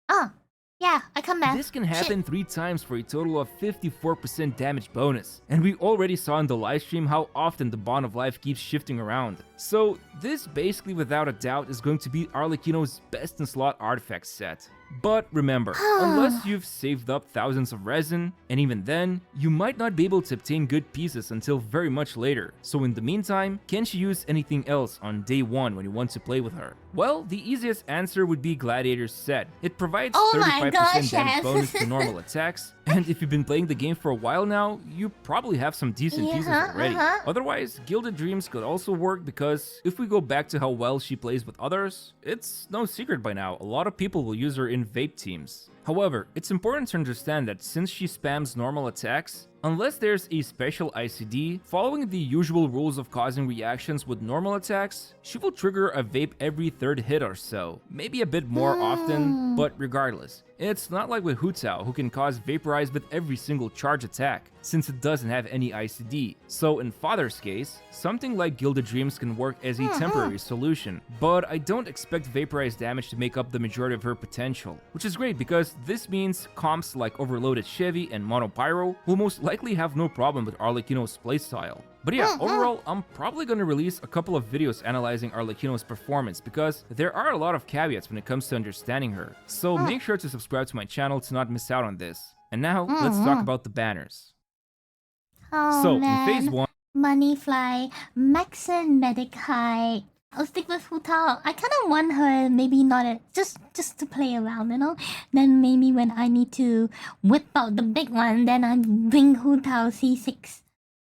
Oh, yeah, I come back. This can happen 3 times for a total of 54% damage bonus. And we already saw in the livestream how often the Bond of Life keeps shifting around. So this basically without a doubt is going to be Arlecchino's best in slot artifact set. But remember, unless you've saved up thousands of resin, and even then, you might not be able to obtain good pieces until very much later. So in the meantime, can she use anything else on day 1 when you want to play with her? Well, the easiest answer would be Gladiator's set. It provides 35% damage bonus to normal attacks, and if you've been playing the game for a while now, you probably have some decent pieces already. Otherwise, Gilded Dreams could also work because if we go back to how well she plays with others, it's no secret by now, a lot of people will use her in vape teams. However, it's important to understand that since she spams normal attacks, unless there's a special ICD, following the usual rules of causing reactions with normal attacks, she will trigger a vape every 3rd hit or so. Maybe a bit more often, but regardless. It's not like with Hu Tao, who can cause Vaporize with every single charge attack, since it doesn't have any ICD. So in Father's case, something like Gilded Dreams can work as a temporary solution, but I don't expect Vaporize damage to make up the majority of her potential, which is great because this means comps like Overloaded Chevy and Mono Pyro will most likely have no problem with Arlecchino's playstyle. But yeah, overall, I'm probably gonna release a couple of videos analyzing Arlecchino's performance because there are a lot of caveats when it comes to understanding her. So make sure to subscribe to my channel to not miss out on this. And now, let's talk about the banners. So, in Phase 1... Moneyfly, Maxon, Medic High. I'll stick with Hu Tao. I kind of want her, maybe not just to play around, you know? Then maybe when I need to whip out the big one, then I bring Hu Tao C6.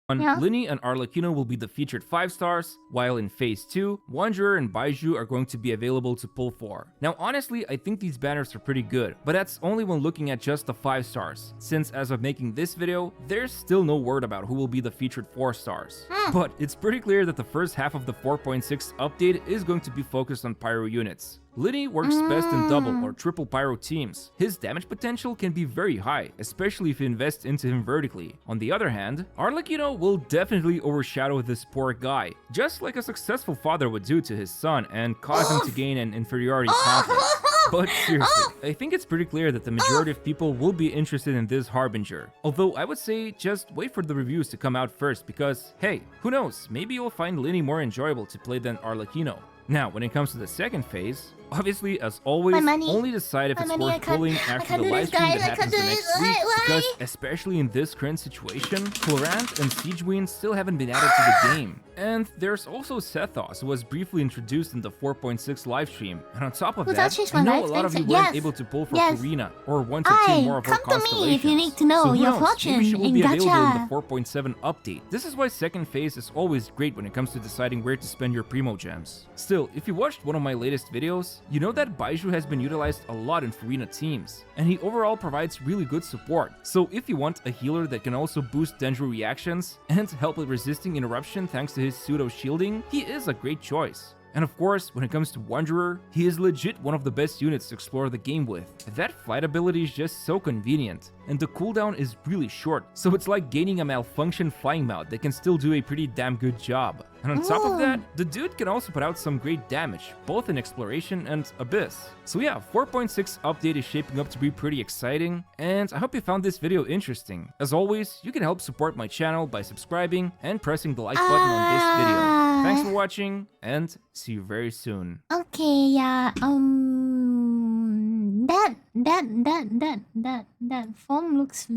Linny and Arlecchino will be the featured 5 stars, while in Phase 2, Wanderer and Baiju are going to be available to pull for. Now honestly, I think these banners are pretty good, but that's only when looking at just the 5 stars, since as of making this video, there's still no word about who will be the featured 4 stars. But it's pretty clear that the first half of the 4.6 update is going to be focused on Pyro units. Lenny works best in double or triple pyro teams. His damage potential can be very high, especially if you invest into him vertically. On the other hand, Arlecchino will definitely overshadow this poor guy, just like a successful father would do to his son and cause him to gain an inferiority complex. But seriously, I think it's pretty clear that the majority of people will be interested in this Harbinger. Although I would say just wait for the reviews to come out first because, hey, who knows, maybe you'll find Lenny more enjoyable to play than Arlecchino. Now, when it comes to the second phase, obviously, as always, only decide if it's worth pulling after the live stream that happens the next week, because especially in this current situation, Florant and Siegewin still haven't been added to the game. And there's also Sethos, who was briefly introduced in the 4.6 livestream. And on top of that, I know a lot of you weren't able to pull for Karina, or want to team more of her constellations. Come to me if you need to know so your fortune maybe she will be available gacha. in the 4.7 update. This is why second phase is always great when it comes to deciding where to spend your primo gems. Still, if you watched one of my latest videos, you know that Baizhu has been utilized a lot in Farina teams, and he overall provides really good support. So if you want a healer that can also boost Dendro reactions and help with resisting interruption thanks to his pseudo shielding, he is a great choice. And of course, when it comes to Wanderer, he is legit one of the best units to explore the game with. That flight ability is just so convenient, and the cooldown is really short, so it's like gaining a malfunction flying mount that can still do a pretty damn good job. And on top of that, the dude can also put out some great damage, both in Exploration and Abyss. So yeah, 4.6 update is shaping up to be pretty exciting, and I hope you found this video interesting. As always, you can help support my channel by subscribing and pressing the like button on this video. Thanks for watching, and see you very soon. Okay, yeah, that form looks,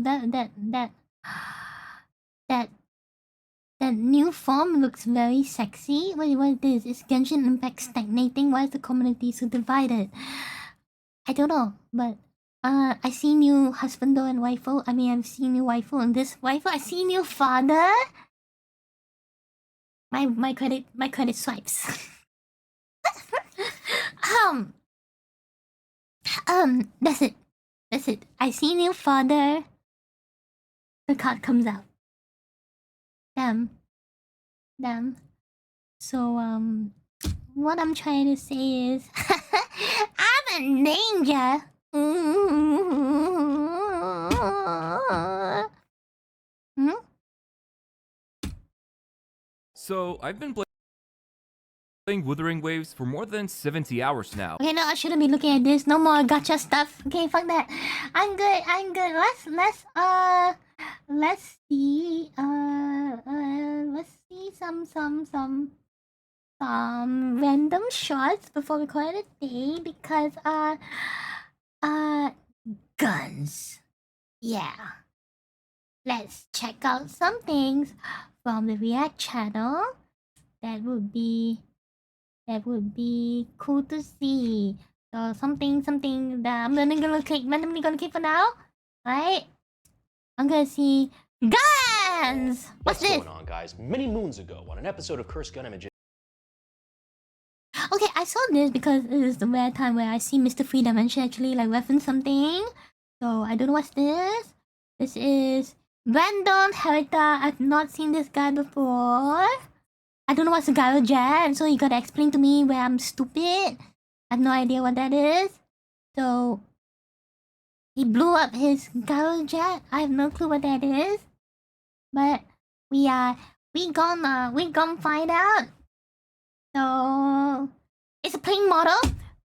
that new form looks very sexy. What is this? Is Genshin Impact stagnating? Why is the community so divided? I don't know, but I see new husbando and waifu. I mean, I've seen new waifu and this waifu. I see new father. My credit swipes. That's it. I see new father. The card comes out. Damn. So what I'm trying to say is, I'm a ninja. So, I've been playing Wuthering Waves for more than 70 hours now. Okay, no, I shouldn't be looking at this. No more gacha stuff. Okay, fuck that. I'm good. Let's see. Let's see some random shots before we call it a day because guns. Yeah. Let's check out some things from the React channel. That would be cool to see. So something that I'm randomly gonna click for now. Right? I'm gonna see guns! What's this? Going on, guys? Many moons ago, on an episode of Cursed Gun Images. Okay, I saw this because it is the rare time where I see Mr. Free Dimension actually like reference something. So I don't know what's this. This is Brandon Herita. I've not seen this guy before. I don't know what's a gyro jet, so you gotta explain to me where I'm stupid. I have no idea what that is. So he blew up his gyro jet. I have no clue what that is. But we gonna find out. So it's a plane model.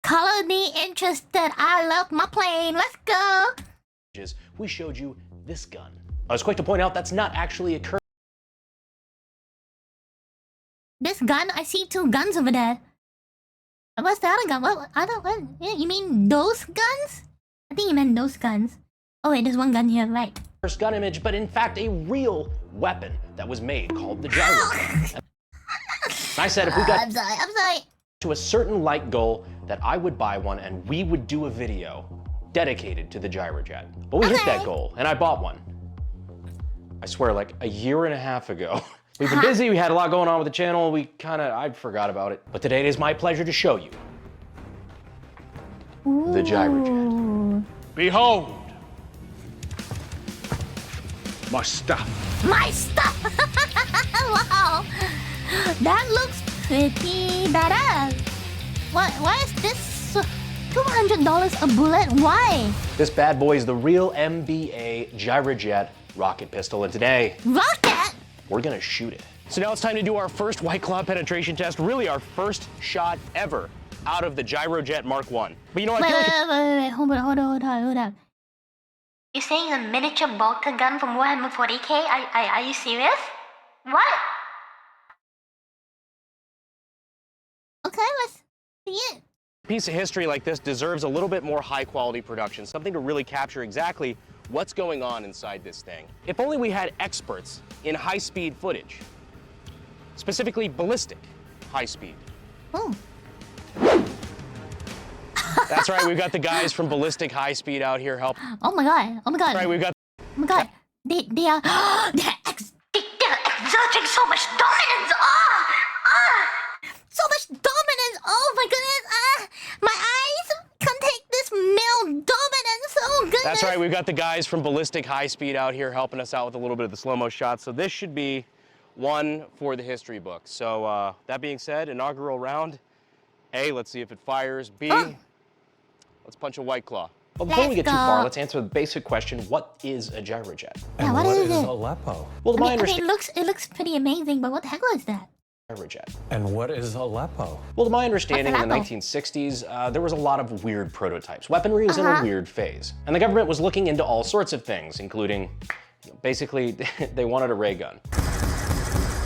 Color me interested. I love my plane. Let's go. We showed you this gun. I was quick to point out that's not actually a curse. This gun? I see two guns over there. What's the other gun? What? You mean those guns? I think you meant those guns. Oh wait, there's one gun here, right? First gun image, but in fact a real weapon that was made called the gyro jet. I said if we got I'm sorry. to a certain light goal that I would buy one and we would do a video dedicated to the gyrojet. But we hit that goal and I bought one. I swear, like a year and a half ago. We've been busy, we had a lot going on with the channel, I forgot about it. But today it is my pleasure to show you the gyrojet. Behold, my stuff. My stuff! Wow! That looks pretty badass. Why is this so $200 a bullet? Why? This bad boy is the real MBA Gyrojet rocket pistol, and today... Rocket? We're gonna shoot it. So now it's time to do our first White Claw penetration test, really our first shot ever out of the Gyrojet Mark 1. But you know what? Wait, hold on. You're saying a miniature bolter gun from Warhammer 40k? Are you serious? What? Okay, let's see it. A piece of history like this deserves a little bit more high quality production, something to really capture exactly what's going on inside this thing. If only we had experts in high speed footage, specifically ballistic high speed. Oh. That's right, we've got the guys from Ballistic High Speed out here helping. Oh my god. Right, we've got. Oh my god. They are. They're exerting so much dominance. So much dominance. Oh my goodness. My eyes can't take this male dominance. Oh goodness. That's right, we've got the guys from Ballistic High Speed out here helping us out with a little bit of the slow-mo shots. So this should be one for the history book. So that being said, inaugural round. A, let's see if it fires. B, let's punch a White Claw. But before we get too far, let's answer the basic question: what is a gyrojet? Yeah, what is it? Aleppo? Well, I mean, it looks pretty amazing, but what the hell is that? Gyrojet. And what is Aleppo? Well, to my understanding, in the 1960s, there was a lot of weird prototypes. Weaponry was in a weird phase, and the government was looking into all sorts of things, including, basically, they wanted a ray gun.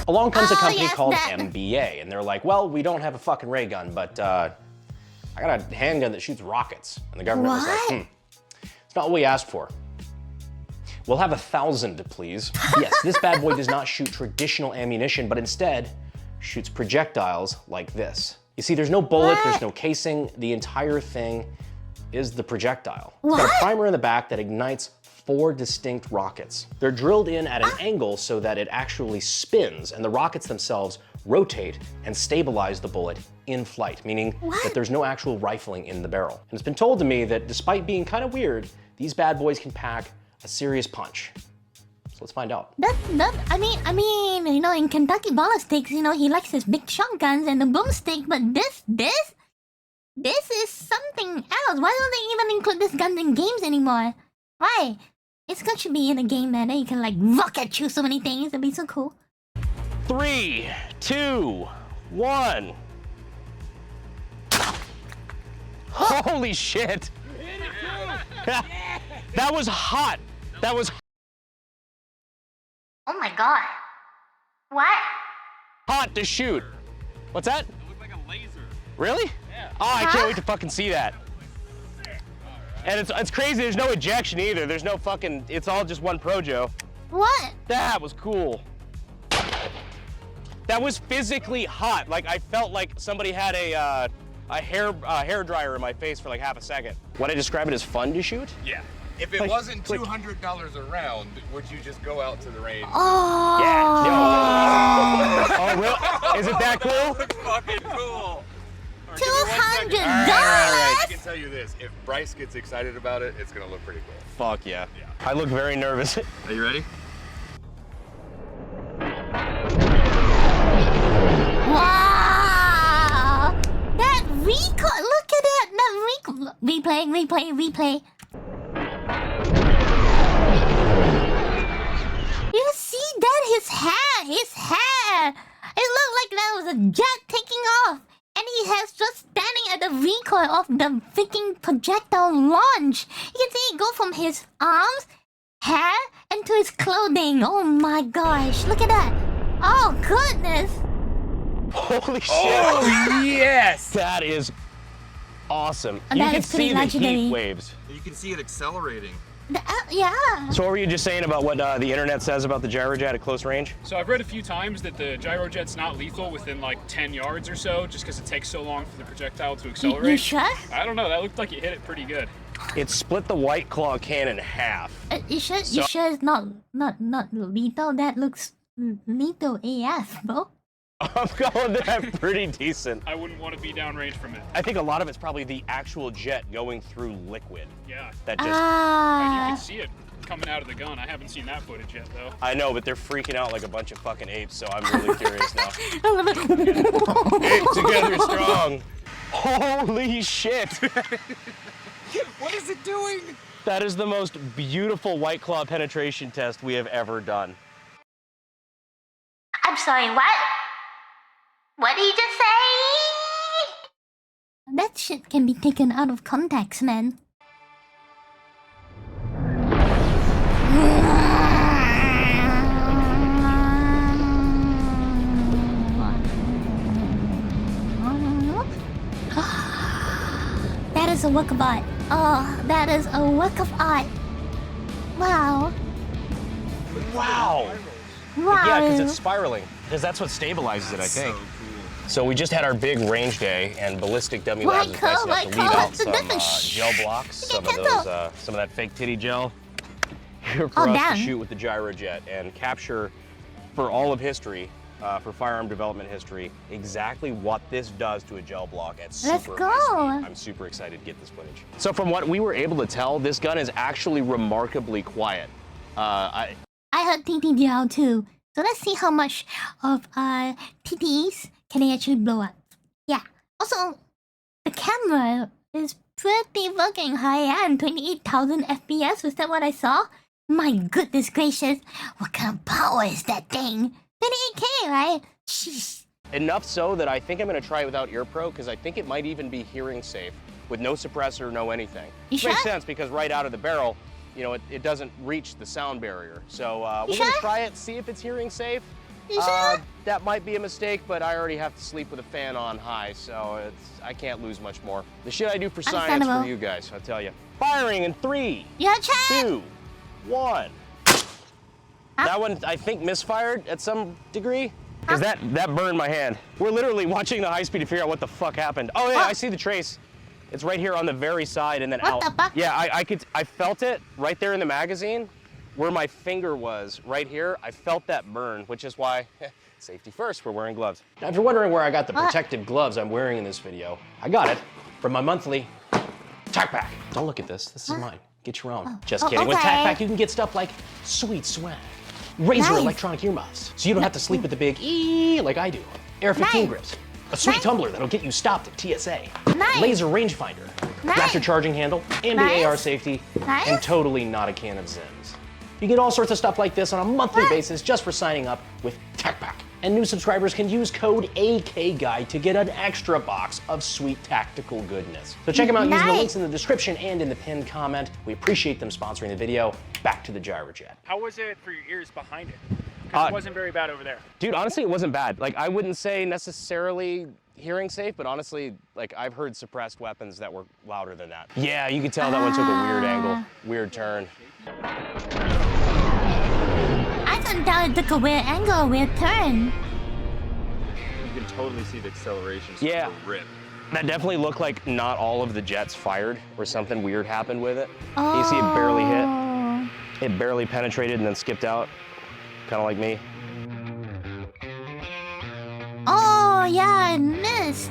Along comes a company called MBA, and they're like, well, we don't have a fucking ray gun, but I got a handgun that shoots rockets. And the government was like, it's not what we asked for. We'll have 1,000, please. Yes, this bad boy does not shoot traditional ammunition, but instead shoots projectiles like this. You see, there's no bullet, there's no casing. The entire thing is the projectile. It's got a primer in the back that ignites 4 distinct rockets. They're drilled in at an angle so that it actually spins, and the rockets themselves rotate and stabilize the bullet in flight, meaning that there's no actual rifling in the barrel. And it's been told to me that despite being kind of weird, these bad boys can pack a serious punch. So let's find out. I mean, you know, in Kentucky Ballistics, you know, he likes his big shotguns and the boomstick, but this is something else. Why don't they even include this gun in games anymore? Why? It's got to be in a game, man. You can like rocket shoot so many things. It'd be so cool. 3, 2, 1. Holy shit! That was hot. That was Oh my god. What? hot to shoot. What's that? It looked like a laser. Really? Yeah. Oh, I can't wait to fucking see that. And it's crazy, there's no ejection either. There's no fucking, it's all just one Projo. What? That was cool. That was physically hot. Like, I felt like somebody had a hair dryer in my face for like half a second. Would I describe it as fun to shoot? Yeah. If it wasn't $200 a round, would you just go out to the range? Oh. Yeah. Oh, really? Is it that cool? That's fucking cool. $200. I can tell you this: if Bryce gets excited about it, it's gonna look pretty cool. Fuck yeah. I look very nervous. Are you ready? Wow! That recoil! Look at that! That recoil! Replay. You see that? His hair! It looked like that was a jet taking off! And he has just standing at the recoil of the freaking projectile launch! You can see it go from his arms, hair, and to his clothing! Oh my gosh, look at that! Oh goodness! Holy shit! Oh yes! That is awesome. Oh, you that can is pretty see the legendary. heat waves. You can see it accelerating. Yeah. So what were you just saying about what the internet says about the gyrojet at close range? So I've read a few times that the gyrojet's not lethal within like 10 yards or so, just because it takes so long for the projectile to accelerate. You sure? I don't know, that looked like it hit it pretty good. It split the White Claw can in half. You sure it's not lethal? That looks lethal AF, bro. I'm going that pretty decent. I wouldn't want to be downrange from it. I think a lot of it's probably the actual jet going through liquid. Yeah. That just. You can see it coming out of the gun. I haven't seen that footage yet, though. I know, but they're freaking out like a bunch of fucking apes, so I'm really curious now. I love it. Apes together strong. Holy shit! What is it doing? That is the most beautiful White Claw penetration test we have ever done. I'm sorry, what? What did you just say? That shit can be taken out of context, man. That is a work of art. Oh, that is a work of art. Wow. Wow! Wow. Yeah, because it's spiraling. Because that's what stabilizes it, I think. So we just had our big range day, and Ballistic Dummy Labs is nice enough to leave out some gel blocks, some of that fake titty gel, here for us to shoot with the gyrojet and capture for all of history, for firearm development history, exactly what this does to a gel block at super high speed. I'm super excited to get this footage. So from what we were able to tell, this gun is actually remarkably quiet. I heard TT gel too. So let's see how much of TTs can they actually blow up. Yeah. Also, the camera is pretty fucking high-end. 28,000 FPS, was that what I saw? My goodness gracious. What kind of power is that thing? 28K, right? Jeez. Enough so that I think I'm gonna try it without ear pro, because I think it might even be hearing safe with no suppressor, no anything. You sure? Makes sense, because right out of the barrel, you know, it doesn't reach the sound barrier. So we're gonna try it, see if it's hearing safe. You sure? That might be a mistake, but I already have to sleep with a fan on high, so I can't lose much more. The shit I do for science for you guys, I'll tell you. Firing in 3, 2, 1. That one, I think, misfired at some degree, because that burned my hand. We're literally watching the high speed to figure out what the fuck happened. Oh yeah, I see the trace. It's right here on the very side and then out. What the fuck? Yeah, I felt it right there in the magazine, where my finger was, right here. I felt that burn, which is why, safety first, we're wearing gloves. Now, if you're wondering where I got the protective gloves I'm wearing in this video, I got it from my monthly tack pack. Don't look at this, this is mine. Get your own. Just kidding. With tack pack, you can get stuff like sweet swag, Razer electronic earmuffs, so you don't have to sleep with the big E like I do. Air 15 grips, a sweet tumbler that'll get you stopped at TSA, laser rangefinder, raptor charging handle, AR safety, and totally not a can of Zims. You get all sorts of stuff like this on a monthly basis just for signing up with TechPack. And new subscribers can use code AKGuide to get an extra box of sweet tactical goodness. So check them out using the links in the description and in the pinned comment. We appreciate them sponsoring the video. Back to the gyrojet. How was it for your ears behind it? Because it wasn't very bad over there. Dude, honestly, it wasn't bad. Like, I wouldn't say necessarily hearing safe, but honestly, like, I've heard suppressed weapons that were louder than that. Yeah, you could tell that one took a weird angle, weird turn. I couldn't tell it took a weird angle, a weird turn. You can totally see the acceleration. Yeah. Rip. That definitely looked like not all of the jets fired, or something weird happened with it. You see it barely hit. It barely penetrated and then skipped out, kind of like me. Oh, yeah, I missed.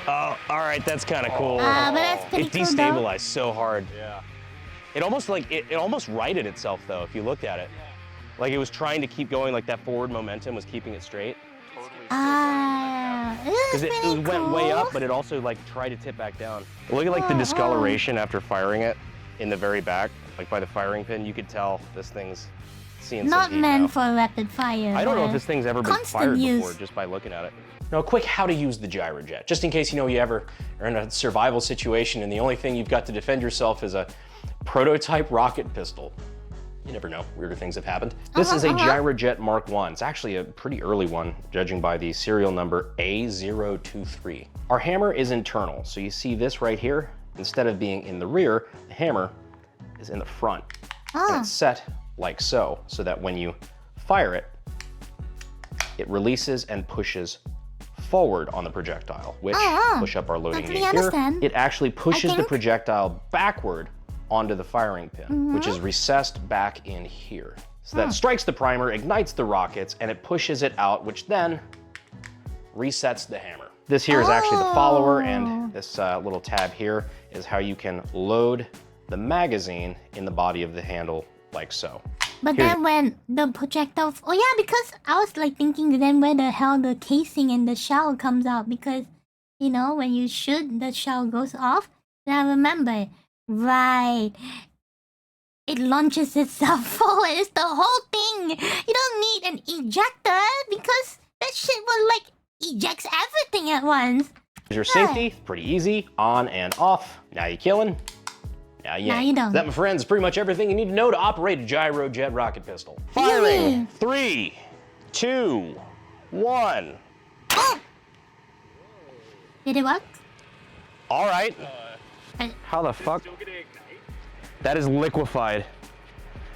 Oh, all right, that's kind of cool. But that's pretty it cool, destabilized so hard. Yeah. It almost like it almost righted itself though, if you looked at it. Like it was trying to keep going, like that forward momentum was keeping it straight. Because it went way up, but it also like tried to tip back down. Look at like the discoloration after firing it in the very back, like by the firing pin. You could tell this thing's seeing Not some heat meant now. for rapid fire. I don't know if this thing's ever been Constant fired use. before just by looking at it. Now, a quick how to use the gyrojet, just in case you ever are in a survival situation and the only thing you've got to defend yourself is a prototype rocket pistol. You never know, weirder things have happened. This is a Gyrojet Mark I. It's actually a pretty early one, judging by the serial number A023. Our hammer is internal, so you see this right here. Instead of being in the rear, the hammer is in the front. And it's set like so that when you fire it, it releases and pushes forward on the projectile, which, push up our loading gate here, it actually pushes the projectile backward onto the firing pin, which is recessed back in here. So that strikes the primer, ignites the rockets, and it pushes it out, which then resets the hammer. This here is actually the follower, and this little tab here is how you can load the magazine in the body of the handle like so. But then when the projectile... Oh yeah, because I was like thinking then where the hell the casing and the shell comes out, because you know, when you shoot, the shell goes off. Now remember, right? It launches itself forward. It's the whole thing. You don't need an ejector because that shit will like ejects everything at once. Your safety, pretty easy, on and off. Now you killing. Now you ain't. you don't. That, my friends, is pretty much everything you need to know to operate a gyrojet rocket pistol. Firing. 3, 2, 1. Did it work? All right. How the fuck? That is liquefied.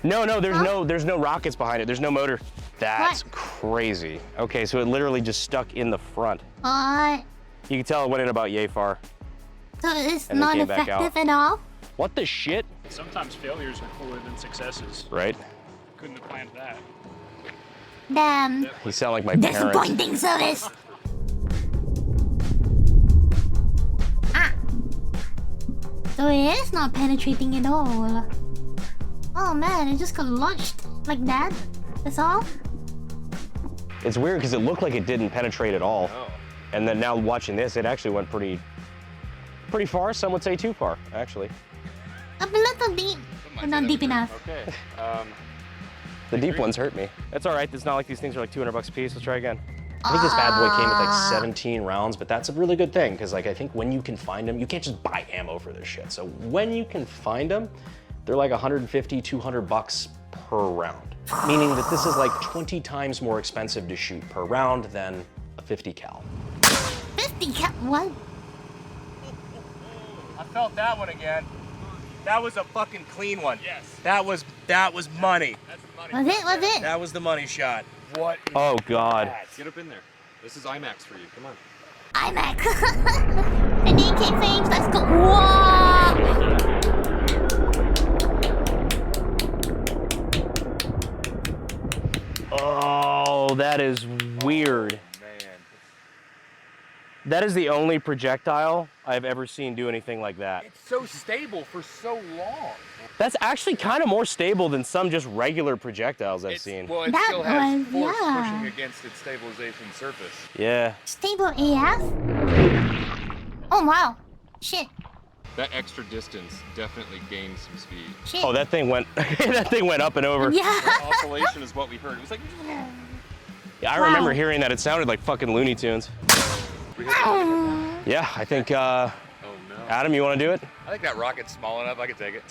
No, there's no rockets behind it. There's no motor. That's crazy. Okay, so it literally just stuck in the front. You can tell it went in about yay far. So it's And then not came back effective out. at all? What the shit? Sometimes failures are cooler than successes. Right? Couldn't have planned that. Damn. You sound like my parents. Disappointing service. So it is not penetrating at all. Oh man, it just got launched like that. That's all? It's weird because it looked like it didn't penetrate at all. And then now watching this, it actually went pretty far. Some would say too far, actually. Up a little deep, but not deep enough. Okay. The deep ones hurt me. That's all right. It's not like these things are like $200 a piece. Let's try again. I think this bad boy came with like 17 rounds, but that's a really good thing because like I think when you can find them, you can't just buy ammo for this shit. So when you can find them, they're like 150, $200 per round. Meaning that this is like 20 times more expensive to shoot per round than a 50 cal. 50 cal? What? I felt that one again. That was a fucking clean one. Yes. That was money. That's the money. Was it? That was the money shot. What? Oh God. Get up in there. This is IMAX for you. Come on. IMAX. And DK frames. Let's go. Whoa! Oh, that is weird. That is the only projectile I've ever seen do anything like that. It's so stable for so long. That's actually kind of more stable than some just regular projectiles I've seen. Well, it still has force pushing against its stabilization surface. Yeah. Stable AF? Oh wow. Shit. That extra distance definitely gained some speed. Shit. Oh, that thing went up and over. Yeah. Oscillation is what we heard. It was like. Yeah, I remember hearing that. It sounded like fucking Looney Tunes. Yeah, I think, Adam, you want to do it? I think that rocket's small enough. I could take it.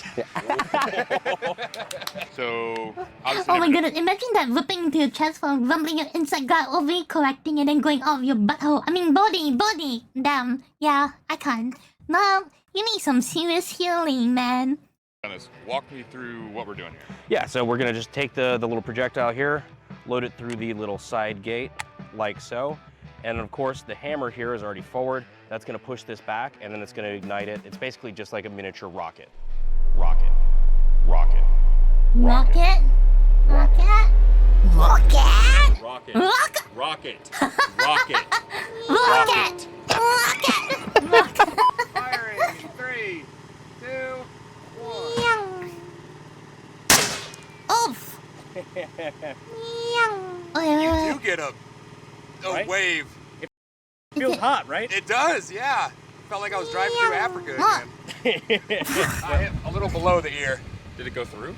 So, Oh my goodness, imagine that ripping into your chest for rumbling your inside gut, overcorrecting and then going off your butthole. I mean, body. Damn. Yeah, I can't. No, you need some serious healing, man. Walk me through what we're doing here. Yeah, so we're going to just take the little projectile here, load it through the little side gate, like so. And of course, the hammer here is already forward. That's gonna push this back, and then it's gonna ignite it. It's basically just like a miniature rocket. Rocket. Rocket? Rocket? Rocket. Rocket? Rocket. Firing. 3, 2, 1. Oof. You do get a Right? wave. It feels hot, right? It does, yeah. Felt like I was driving through Africa again. I hit a little below the ear. Did it go through?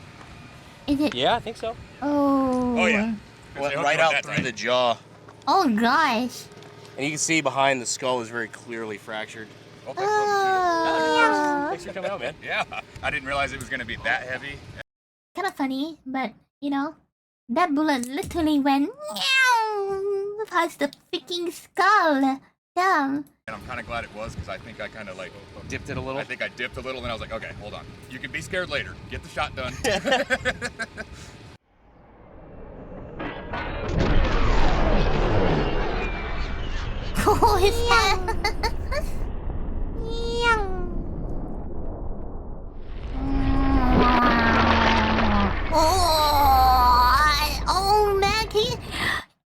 Is it? Yeah, I think so. Oh. Oh yeah. Went right out through the jaw. Oh gosh. And you can see behind the skull is very clearly fractured. Thanks for coming out, man. Yeah. I didn't realize it was going to be that heavy. Kind of funny, but you know, that bullet literally went past the freaking skull. Damn. And I'm kind of glad it was because I think I kind of like dipped it a little. I think I dipped a little and I was like, okay, hold on. You can be scared later. Get the shot done. Oh, his head. Oh man,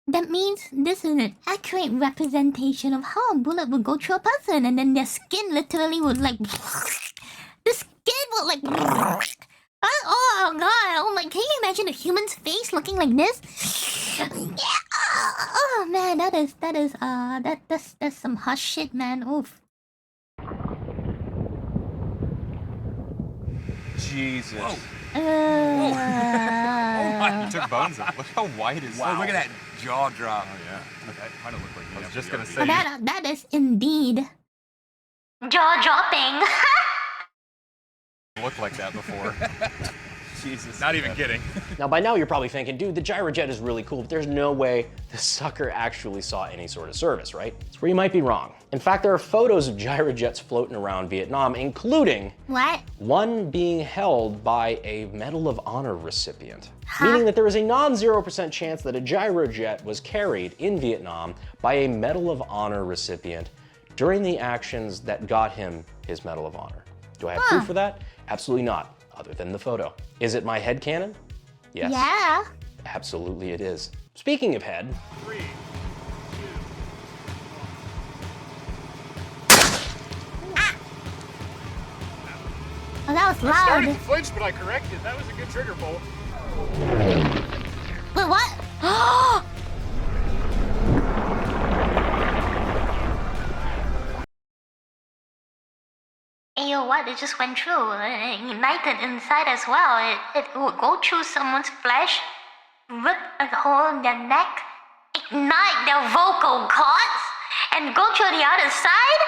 that means this is an accurate representation of how a bullet would go through a person, and then their skin literally would like the skin would like oh god, oh my, can you imagine a human's face looking like this? Oh man, that's some hot shit, man. Oof. Jesus. Whoa. Oh my, you took bones off. Look how white his. Wow. Oh, look at that jaw drop. Oh yeah. That kind of looked like. I was just gonna Oh, say. that is indeed jaw dropping. Looked like that before. Jesus. Not even kidding. Now by now you're probably thinking, dude, the gyrojet is really cool, but there's no way the sucker actually saw any sort of service, right? That's where you might be wrong. In fact, there are photos of gyrojets floating around Vietnam, including what? One being held by a Medal of Honor recipient. Meaning that there is a non-0% chance that a gyrojet was carried in Vietnam by a Medal of Honor recipient during the actions that got him his Medal of Honor. Do I have proof for that? Absolutely not, other than the photo. Is it my headcanon? Yes. Yeah. Absolutely it is. Speaking of head. 3, 2. Oh, that was I started loud. to flinch, but I corrected. That was a good trigger pull. Wait, what? Ayo, what? It just went through. Ignited inside as well. It will go through someone's flesh, rip a hole in their neck, ignite their vocal cords, and go to the other side?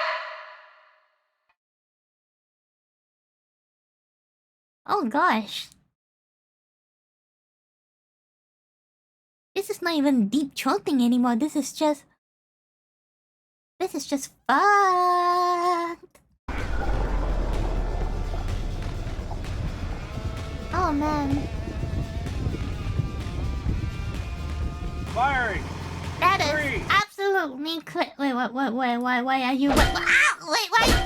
Oh gosh. This is not even deep throating anymore. This is just fucked. Oh man. Firing. That is absolutely wait, why are you? Ow! Wait, ow!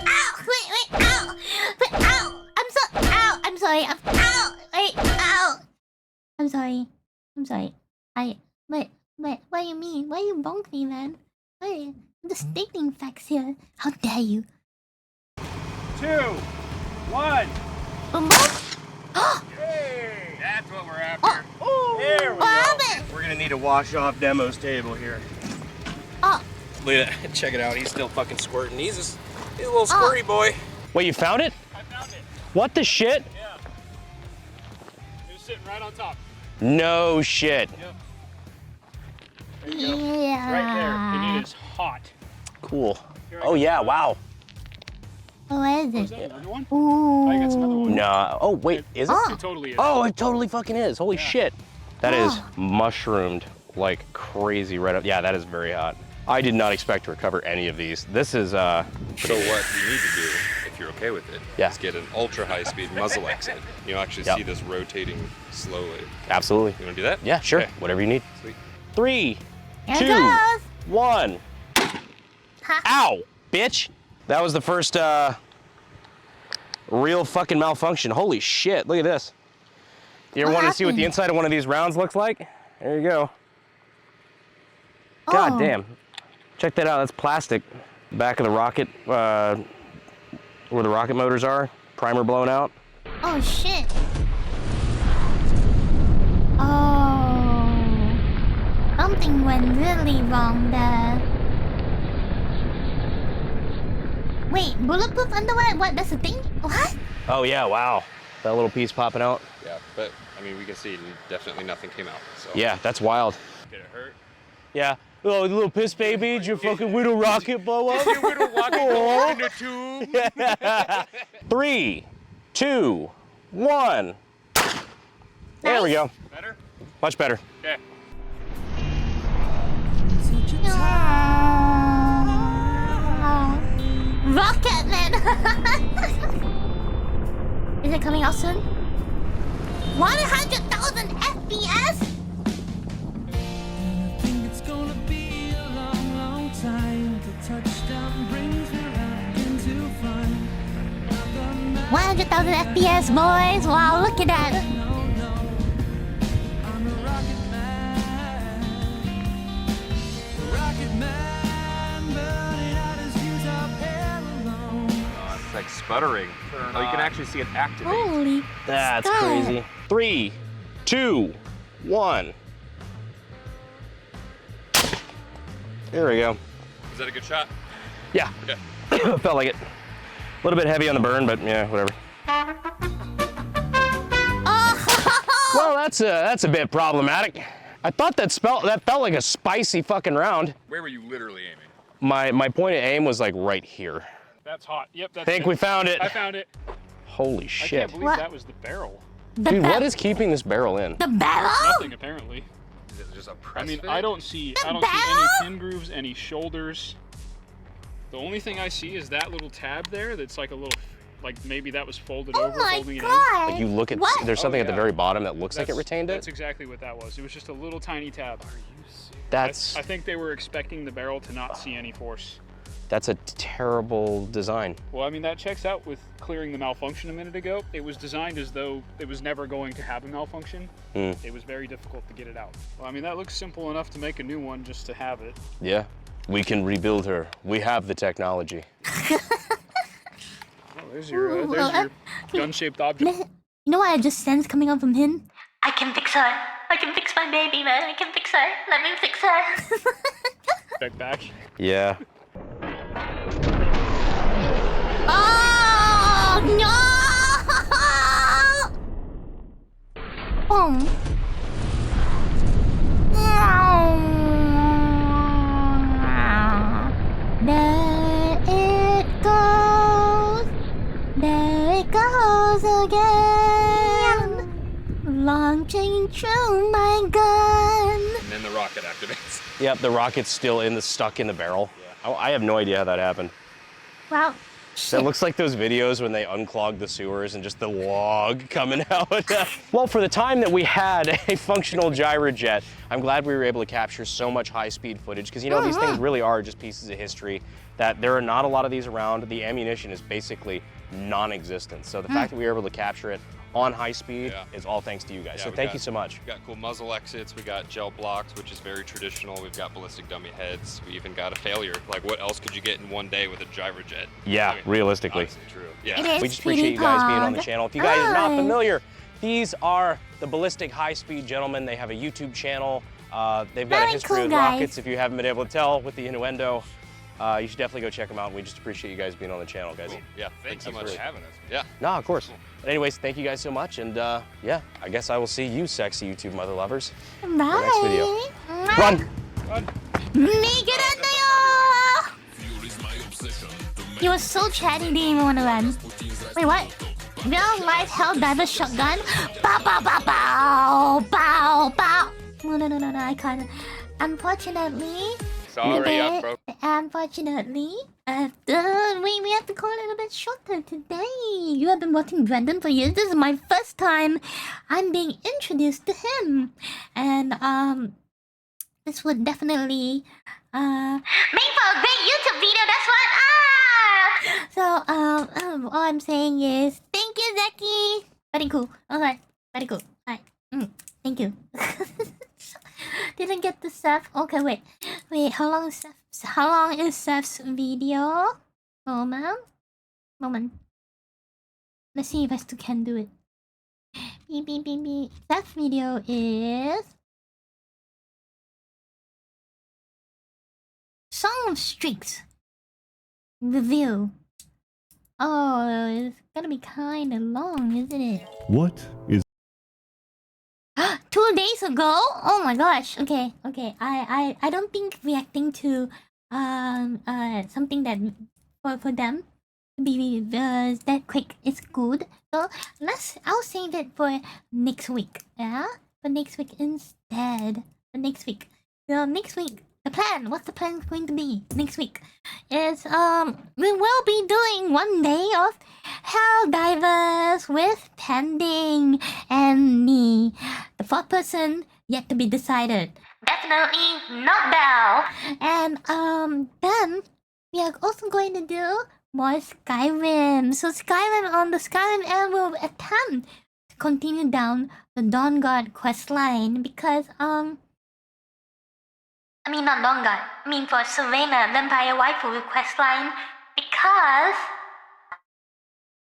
Wait, ow! Wait, ow! I'm sorry. Ow! Wait, ow! I'm sorry. Wait, what do you mean? Why you bonk me, man? Wait, I'm just stating facts here. How dare you? 2, 1. Boom, boom. Hey, that's what we're after. There we What go. happened? We're gonna need a wash off Demo's table here. Oh. Look at that. Check it out. He's still fucking squirting. He's a little squirty boy. Wait, you found it? I found it. What the shit? Yeah. It was sitting right on top. No shit. Yep. There you go. Yeah. Right there. And it is hot. Cool. Oh yeah, wow. What is it? Is that another one? Ooh. I got another one. No. Oh wait, is it? It totally is. Oh, it totally fucking is. Holy shit. That is mushroomed like crazy right up. Yeah, that is very hot. I did not expect to recover any of these. This is So what you need to do, if you're okay with it, is get an ultra high-speed muzzle exit. You'll actually see this rotating slowly. Absolutely. You want to do that? Yeah, sure. Okay. Whatever you need. Sweet. 3, Here 2, it goes. 1. Ow, bitch. That was the first real fucking malfunction. Holy shit, look at this. You ever want to see what the inside of one of these rounds looks like? There you go. God damn. Check that out, that's plastic. Back of the rocket, where the rocket motors are. Primer blown out. Oh shit. Oh. Something went really wrong there. Wait, bulletproof underwear? What? That's a thing? What? Oh yeah, wow. That little piece popping out. Yeah, but I mean, we can see definitely nothing came out. So. Yeah, that's wild. Did it hurt? Yeah. Oh, you little piss baby, did your fucking widow rocket blow up? Your widow rocket go in the tube. 3, 2, 1. There we go. Better? Much better. Okay. Rocket Man! Is it coming out soon? 100,000 FPS? I think it's gonna be a long, long time. The touchdown brings me right into fun. 100,000 FPS, boys! Wow, look at that! I'm a rocket man. Rocket man, burning out his fuse up here alone. Oh, it's like sputtering. Oh, you can actually see it activate. Holy That's God. crazy. 3, 2, 1. There we go. Is that a good shot? Yeah. Okay. Felt like it. A little bit heavy on the burn, but yeah, whatever. Well, that's a bit problematic. I thought that felt like a spicy fucking round. Where were you literally aiming? My point of aim was like right here. That's hot. Yep, that's Think it. we found it. I found it. Holy I shit. can't believe that was the barrel. Dude, what is keeping this barrel in? The barrel? Nothing, apparently. Is it just a press I mean, fit? I don't see any pin grooves, any shoulders. The only thing I see is that little tab there that's like a little, like maybe that was folded over, holding it in. Like you look at, there's something at the yeah. very bottom that looks like it retained it? That's exactly what that was. It was just a little tiny tab. Are you serious? That's... I think they were expecting the barrel to not see any force. That's a terrible design. Well, I mean, that checks out with clearing the malfunction a minute ago. It was designed as though it was never going to have a malfunction. It was very difficult to get it out. Well, I mean, that looks simple enough to make a new one just to have it. Yeah, we can rebuild her. We have the technology. Oh, there's your gun-shaped object. You know what I just sensed coming up from him? I can fix her. I can fix my baby, man. I can fix her. Let me fix her. Back. Yeah. Oh no! Boom. There it goes. There it goes again. Launching through my gun. And then the rocket activates. Yep, the rocket's still stuck in the barrel. Yeah. I have no idea how that happened. Wow. That looks like those videos when they unclog the sewers and just the log coming out. Well, for the time that we had a functional gyrojet, I'm glad we were able to capture so much high-speed footage because, you know, these things really are just pieces of history, that there are not a lot of these around. The ammunition is basically non-existent. So the fact that we were able to capture it on high speed is all thanks to you guys. So thank you so much. We got cool muzzle exits, we got gel blocks, which is very traditional. We've got ballistic dummy heads. We even got a failure. Like, what else could you get in one day with a gyrojet? Yeah, I mean, realistically. honestly, true. Yeah. We just appreciate you guys being on the channel. If you guys are not familiar, these are the ballistic high-speed gentlemen. They have a YouTube channel. They've got a history of rockets, if you haven't been able to tell with the innuendo. You should definitely go check them out. We just appreciate you guys being on the channel, guys. Cool. Yeah, thanks so much for having us. Yeah. No, of course. But anyways, thank you guys so much. And yeah, I guess I will see you sexy YouTube mother lovers in the next video. Run! You were so chatty, didn't even want to run. Wait, what? Real life Helldiver shotgun? Bow, bow, bow, bow, bow, bow. No, I can't. Unfortunately. Sorry, I'm broke. Unfortunately, we have to call it a bit shorter today. You have been watching Brendan for years. This is my first time I'm being introduced to him. And, this would definitely, make for a great YouTube video, that's what, So, all I'm saying is, thank you, Zeki. Very cool. Okay, very cool. Alright, thank you. Didn't get the Seth. Okay, wait. How long is Seth's video? Moment. Let's see if I still can do it. Beep. Seth's video is Song of Streaks review. Oh, it's gonna be kind of long, isn't it? What is 2 days ago? Oh my gosh. Okay. I don't think reacting to something that for them to be that quick is good. So I'll save it for next week. Yeah? For next week instead. For next week. Next week. The plan. What's the plan going to be next week? Is we will be doing 1 day of Helldivers with Pending and me. The fourth person yet to be decided. Definitely not Belle. And then we are also going to do more Skyrim. So Skyrim, on the Skyrim air will attempt to continue down the Dawnguard questline because I mean, not Dawnguard. I mean, for Sylvana, Vampire Waifu questline, because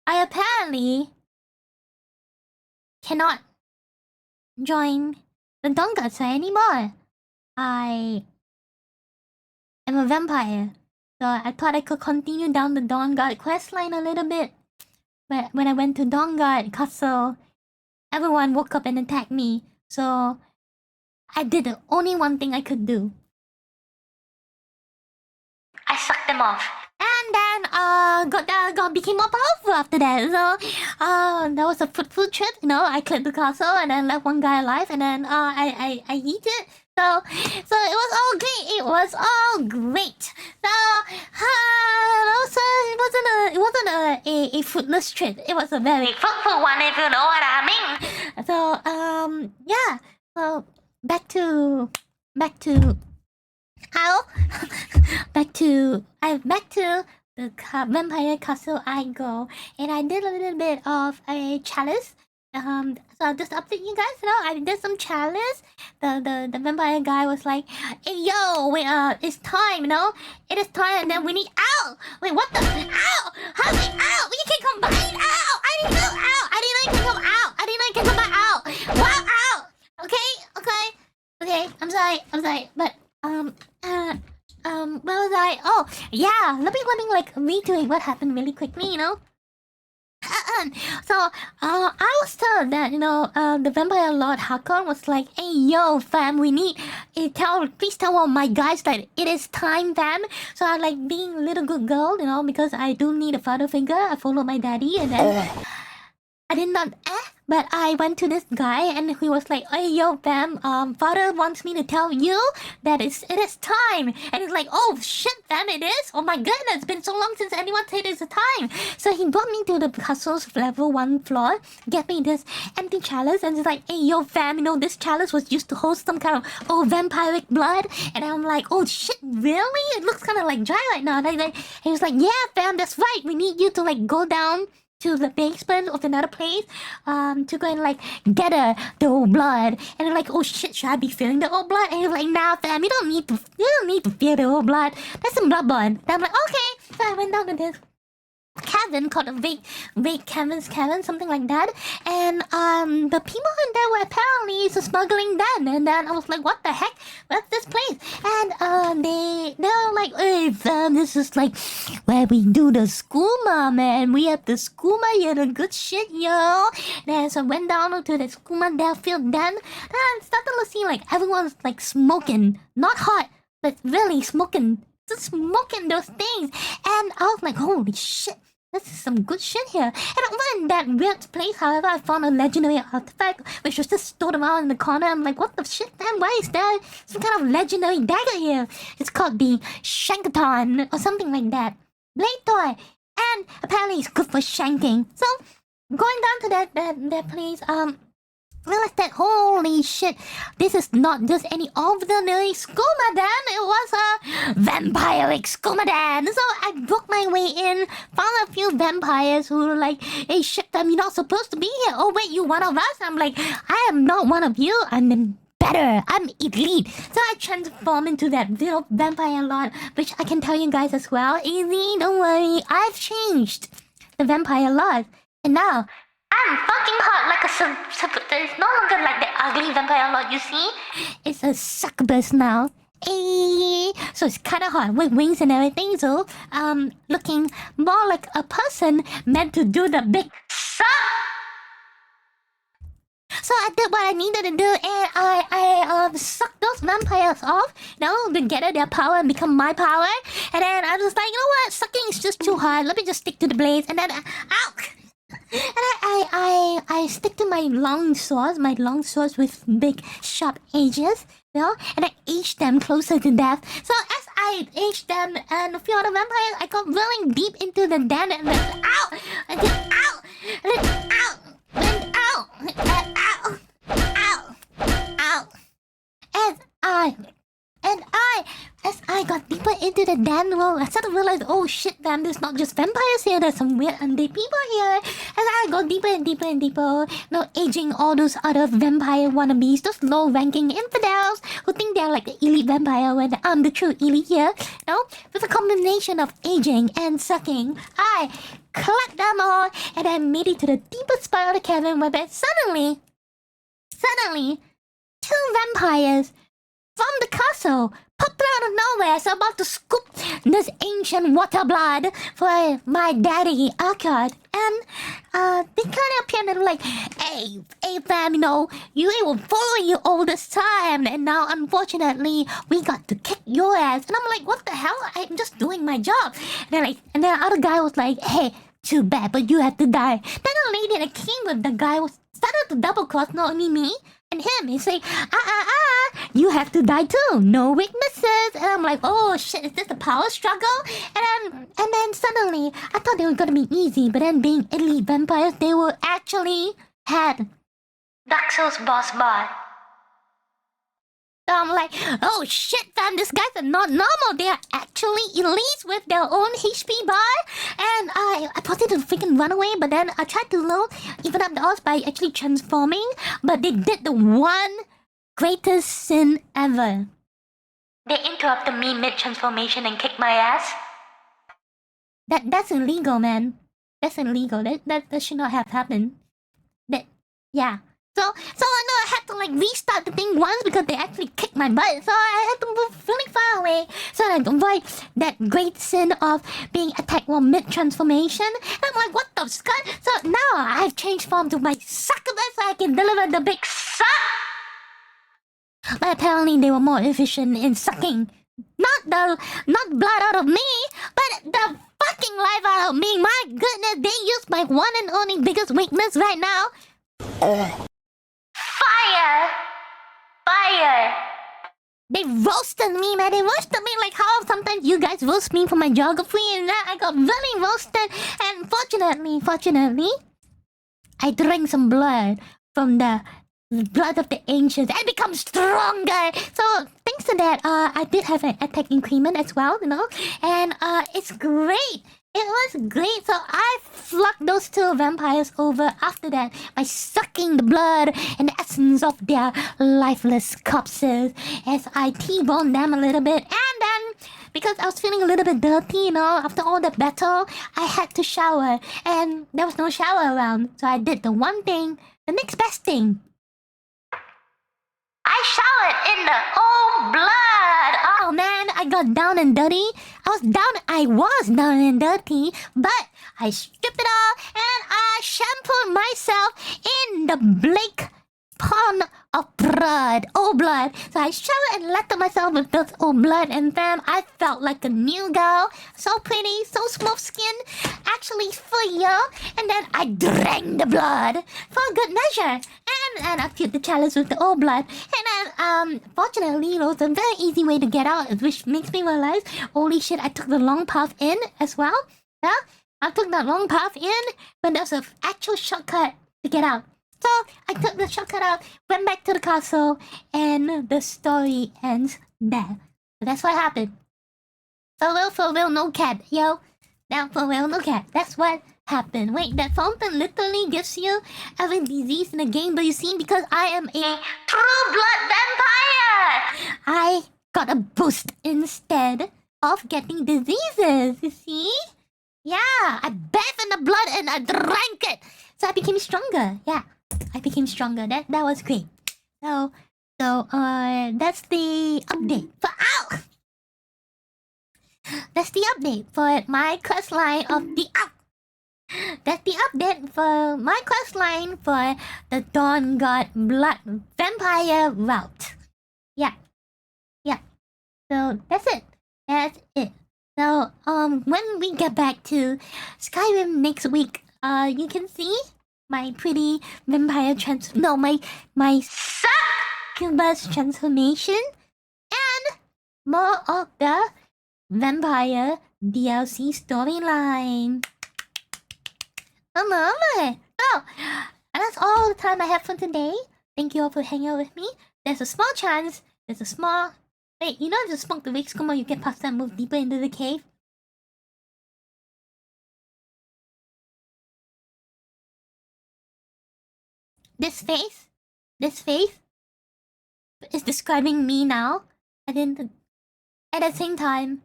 I apparently cannot join the Dawnguard side anymore. I I'm a vampire. So I thought I could continue down the Dawnguard questline a little bit. But when I went to Dawnguard Castle, everyone woke up and attacked me. So I did the only one thing I could do. I sucked them off. And then became more powerful after that. So that was a fruitful trip, you know. I cleared the castle and then left one guy alive, and then I eat it. So it was all great. It was all great. So also it wasn't a fruitless trip. It was a very fruitful one, if you know what I mean. So yeah. So back to how back to the vampire castle I go, and I did a little bit of a chalice. So I'll just update you guys. You know, I did some chalice. The vampire guy was like, "Hey yo, wait, it's time. You know, it is time, and then we need out. Wait, what the? Ow! How is it out? We can combine out. I didn't know out. I didn't know you can come out. I didn't know you can come back out. Wow, out. Okay. I'm sorry. But what was I? Oh, yeah. Let me like reiterate what happened really quickly. You know. So, I was told that, you know, the Vampire Lord Hakon was like, "Hey, yo, fam, we need... please tell all my guys that it is time, fam." So I like being a little good girl, you know, because I do need a father figure. I follow my daddy, and then... I did not... But I went to this guy, and he was like, "Hey, yo, fam, father wants me to tell you that it is time." And he's like, "Oh, shit, fam, it is? Oh my goodness, it's been so long since anyone said it's a time." So he brought me to the castle's level 1 floor, gave me this empty chalice, and he's like, "Hey, yo, fam, you know, this chalice was used to hold some kind of, vampiric blood." And I'm like, "Oh, shit, really? It looks kind of like dry right now." And he was like, "Yeah, fam, that's right. We need you to, like, go down to the basement of another place, to go and like get the old blood." And I'm like, "Oh shit, should I be feeling the old blood?" And he's like, "Nah, fam, you don't need to feel the old blood. That's some blood bond." And I'm like, "Okay." So I went down to this cabin called a vague cabin, something like that. And the people in there were apparently smuggling den. And then I was like, "What the heck? What's this place?" And they were like, "Hey fam, this is like where we do the skooma, man. We have the skooma here, the good shit, yo." And so I went down to the skooma field den, and I started to see like everyone's like smoking, not hot, but really smoking. Just smoking those things. And I was like, "Holy shit, this is some good shit here." And over in that weird place, however, I found a legendary artifact which was just stored around in the corner. I'm like, "What the shit, man? Why is there some kind of legendary dagger here?" It's called the Shankaton or something like that. Blade toy. And apparently it's good for shanking. So going down to that place, realized that holy shit, this is not just any ordinary skooma den, it was a vampiric skooma den. So I broke my way in, found a few vampires who were like, "Hey shit, fam, you're not supposed to be here. Oh wait, you one of us?" I'm like, "I am not one of you. I'm better. I'm elite." So I transformed into that little vampire lord, which I can tell you guys as well. Easy, don't worry. I've changed the vampire lord. And now I'm fucking hot like it's no longer like the ugly vampire lord you see. It's a succubus now. So it's kind of hot with wings and everything. So looking more like a person meant to do the big suck. So I did what I needed to do, and I sucked those vampires off, you know, to gather their power and become my power. And then I was like, "You know what? Sucking is just too hard. Let me just stick to the blades." And then and I stick to my long swords with big sharp edges, you know, and I aged them closer to death. So as I aged them and a few other vampires, I got really deep into the den, and then out, and then out, and then out, and out, and out, out. As I got deeper into the den, well, I started to realize, "Oh shit, man, there's not just vampires here, there's some weird undead people here." As I go deeper and deeper and deeper, you know, aging all those other vampire wannabes, those low-ranking infidels who think they're like the elite vampire when I'm the true elite here, you know, with a combination of aging and sucking, I collect them all, and I made it to the deepest part of the cavern where then suddenly, two vampires from the castle, popped out of nowhere. So I'm about to scoop this ancient water blood for my daddy, Akkad. And they kind of appeared and like, hey fam, you know, you were following you all this time, and now unfortunately we got to kick your ass. And I'm like, what the hell? I'm just doing my job. And then the other guy was like, hey, too bad, but you have to die. Then a lady that came with the guy was started to double cross not only me and him. He's like, you have to die too. No weaknesses. And I'm like, oh shit, is this a power struggle? And then suddenly I thought they were gonna be easy, but then being elite vampires, they were actually had Dark Souls boss bar. So I'm like, oh shit fam, these guys are not normal. They are actually elites with their own HP bar. And I wanted to freaking run away, but then I tried to even up the odds by actually transforming. But they did the one greatest sin ever. They interrupted me mid-transformation and kicked my ass. That's illegal, man. That's illegal. That should not have happened. Yeah. So I know I had to like restart the thing once because they actually kicked my butt. So I had to move really far away so that I don't avoid that great sin of being attacked while mid-transformation. And I'm like, what the fuck? So now I've changed form to my succubus so I can deliver the big suck. But apparently they were more efficient in sucking. Not blood out of me, but the fucking life out of me. My goodness, they use my one and only biggest weakness right now. Fire! They roasted me, man. They roasted me like how sometimes you guys roast me for my geography, and that I got really roasted. And fortunately, I drank some blood from the blood of the ancients and become stronger. So thanks to that, I did have an attack increment as well, you know, and it's great. It was great. So I flucked those two vampires over after that by sucking the blood and the essence of their lifeless corpses as I T-boned them a little bit. And then, because I was feeling a little bit dirty, you know, after all that battle, I had to shower. And there was no shower around. So I did the one thing, the next best thing. I showered in the old blood. Oh man, I got down and dirty. I was down and dirty, but I stripped it all and I shampooed myself in the Blake pond of blood, old blood. So I showered and lattered myself with this old blood, and then I felt like a new girl. So pretty, so smooth skin, actually for you. And then I drank the blood for good measure. And I filled the chalice with the old blood. And then, fortunately, it was a very easy way to get out, which makes me realize, holy shit, I took the long path in as well. Yeah, I took that long path in, but there's an actual shortcut to get out. So I took the shortcut out, went back to the castle, and the story ends there. So that's what happened. For real, no cat, yo. Now for real, no cat. That's what happened. Wait, that fountain literally gives you every disease in the game, but you see, because I am a true blood vampire, I got a boost instead of getting diseases, you see? Yeah, I bathed in the blood and I drank it. So I became stronger, yeah. I became stronger. That was great. So that's the update for That's the update for my quest line of the That's the update for my quest line for the Dawn God Blood Vampire route. Yeah. So that's it. So when we get back to Skyrim next week, you can see my pretty vampire my succubus transformation and more of the vampire DLC storyline. So that's all the time I have for today. Thank you all for hanging out with me. There's a small chance. Wait, you know if you smoke the Rick's Combo, you get past that and move deeper into the cave? This face is describing me now. At the same time,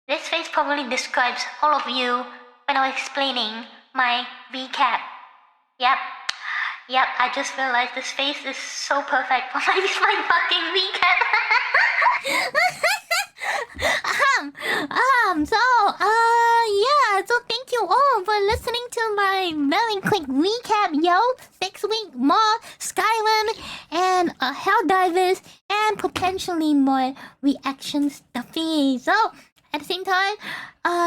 this face probably describes all of you when I was explaining my recap. Yep. Yep, I just realized this face is so perfect for my fucking weekend. Yeah, so thank you all for listening to my very quick recap, yo. Next week, more Skyrim and Helldivers and potentially more reaction stuffy. So, at the same time,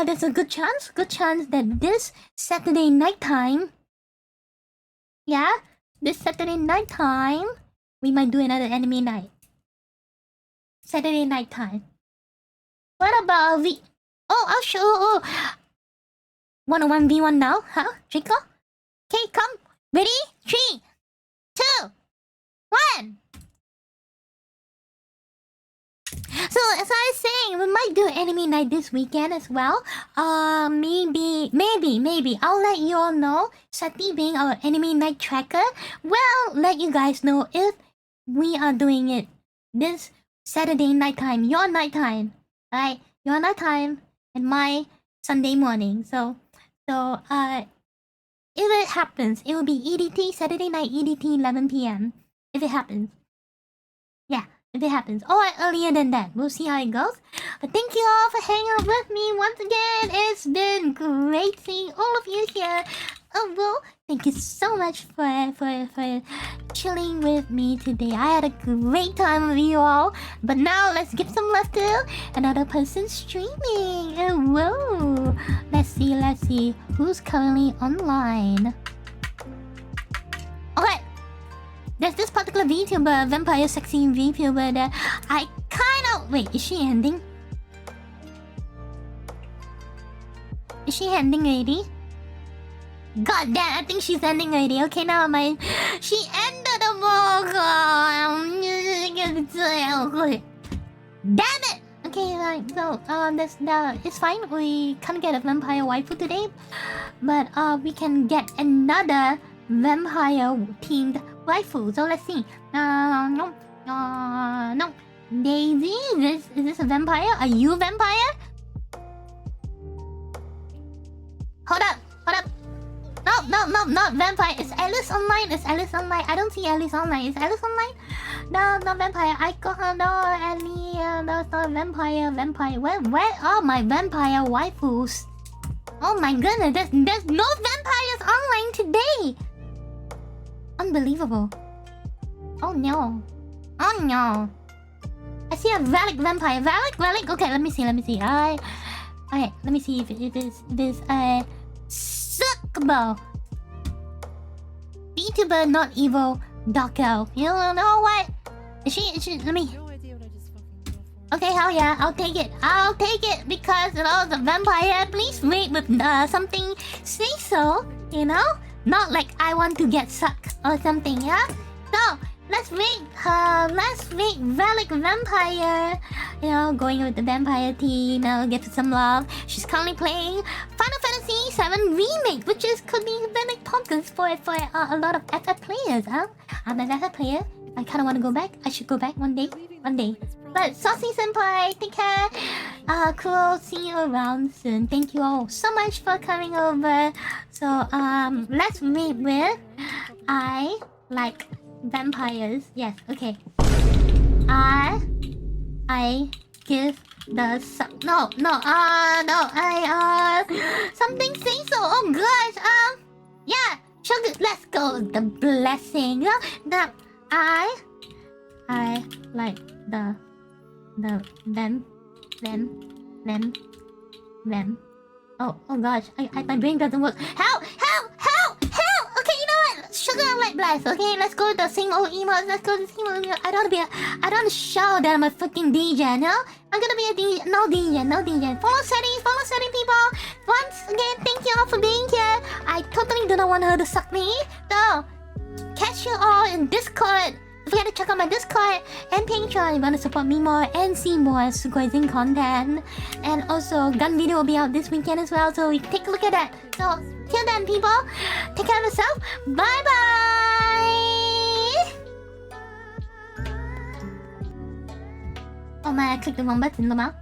there's a good chance that this Saturday nighttime, this Saturday nighttime, we might do another anime night. Saturday nighttime. What about I'll show. 101v1 now, huh, Draco? Okay, come. Ready? 3, 2, 1. So, as I was saying, we might do anime night this weekend as well. Maybe. I'll let you all know. Sati being our anime night tracker, will let you guys know if we are doing it this Saturday nighttime, your nighttime, right? Your nighttime and my Sunday morning. So, if it happens, it will be EDT, Saturday night EDT, 11 p.m. If it happens. Yeah, if it happens. Or earlier than that. We'll see how it goes. But thank you all for hanging out with me once again. It's been great seeing all of you here. Well, thank you so much for chilling with me today. I had a great time with you all. But now let's give some love to another person streaming. Whoa. Let's see who's currently online. Okay. There's this particular VTuber, vampire sexy VTuber that I kind of... Wait, is she ending? Is she ending already? God damn, I think she's ending already. Okay, never mind. She ended the vlog. Damn it! Okay, so it's fine. We can't get a vampire waifu today, but we can get another vampire themed waifu. So let's see. No. Daisy, is this a vampire? Are you a vampire? Hold up. No, not vampire. Is Alice online? I don't see Alice online. Is Alice online? No, not vampire. I got her. No, Ellie. That's not vampire. Where are my vampire waifus? Oh my goodness, there's no vampires online today. Unbelievable. Oh no. I see a Valak vampire. Valak. Okay, let me see. Okay, let me see if it is Suckbo. VTuber, not evil. Dark elf. You know what? Is she? Let me. Okay, hell yeah, I'll take it because it was a vampire. Please wait with something. Say so, you know? Not like I want to get sucked or something, yeah? So, let's rate Valak Vampire. You know, going with the vampire team, give her some love. She's currently playing Final Fantasy VII Remake, which could be very focused for a lot of FF players, huh? I'm an FF player. I kind of want to go back. I should go back one day. But Saucy Senpai, take care. Cool, see you around soon. Thank you all so much for coming over. So, let's read with I like vampires. Yes, okay. I give the something say so. Oh gosh, yeah, sugar, let's go. The blessing. I like the them. Oh gosh, my brain doesn't work. Help! Okay, you know what? Sugar, I'm like blessed. Okay, let's go to the same old emails. I don't want to show that I'm a fucking DJ, no? I'm gonna be a DJ. No DJ. Follow setting, people. Once again, thank you all for being here. I totally do not want her to suck me. So, catch you all in Discord. Don't forget to check out my Discord and Patreon if you want to support me more and see more Sugoizing content. And also, gun video will be out this weekend as well, so take a look at that. So, till then, people, take care of yourself. Bye-bye! Oh man, I clicked the wrong button, Lama.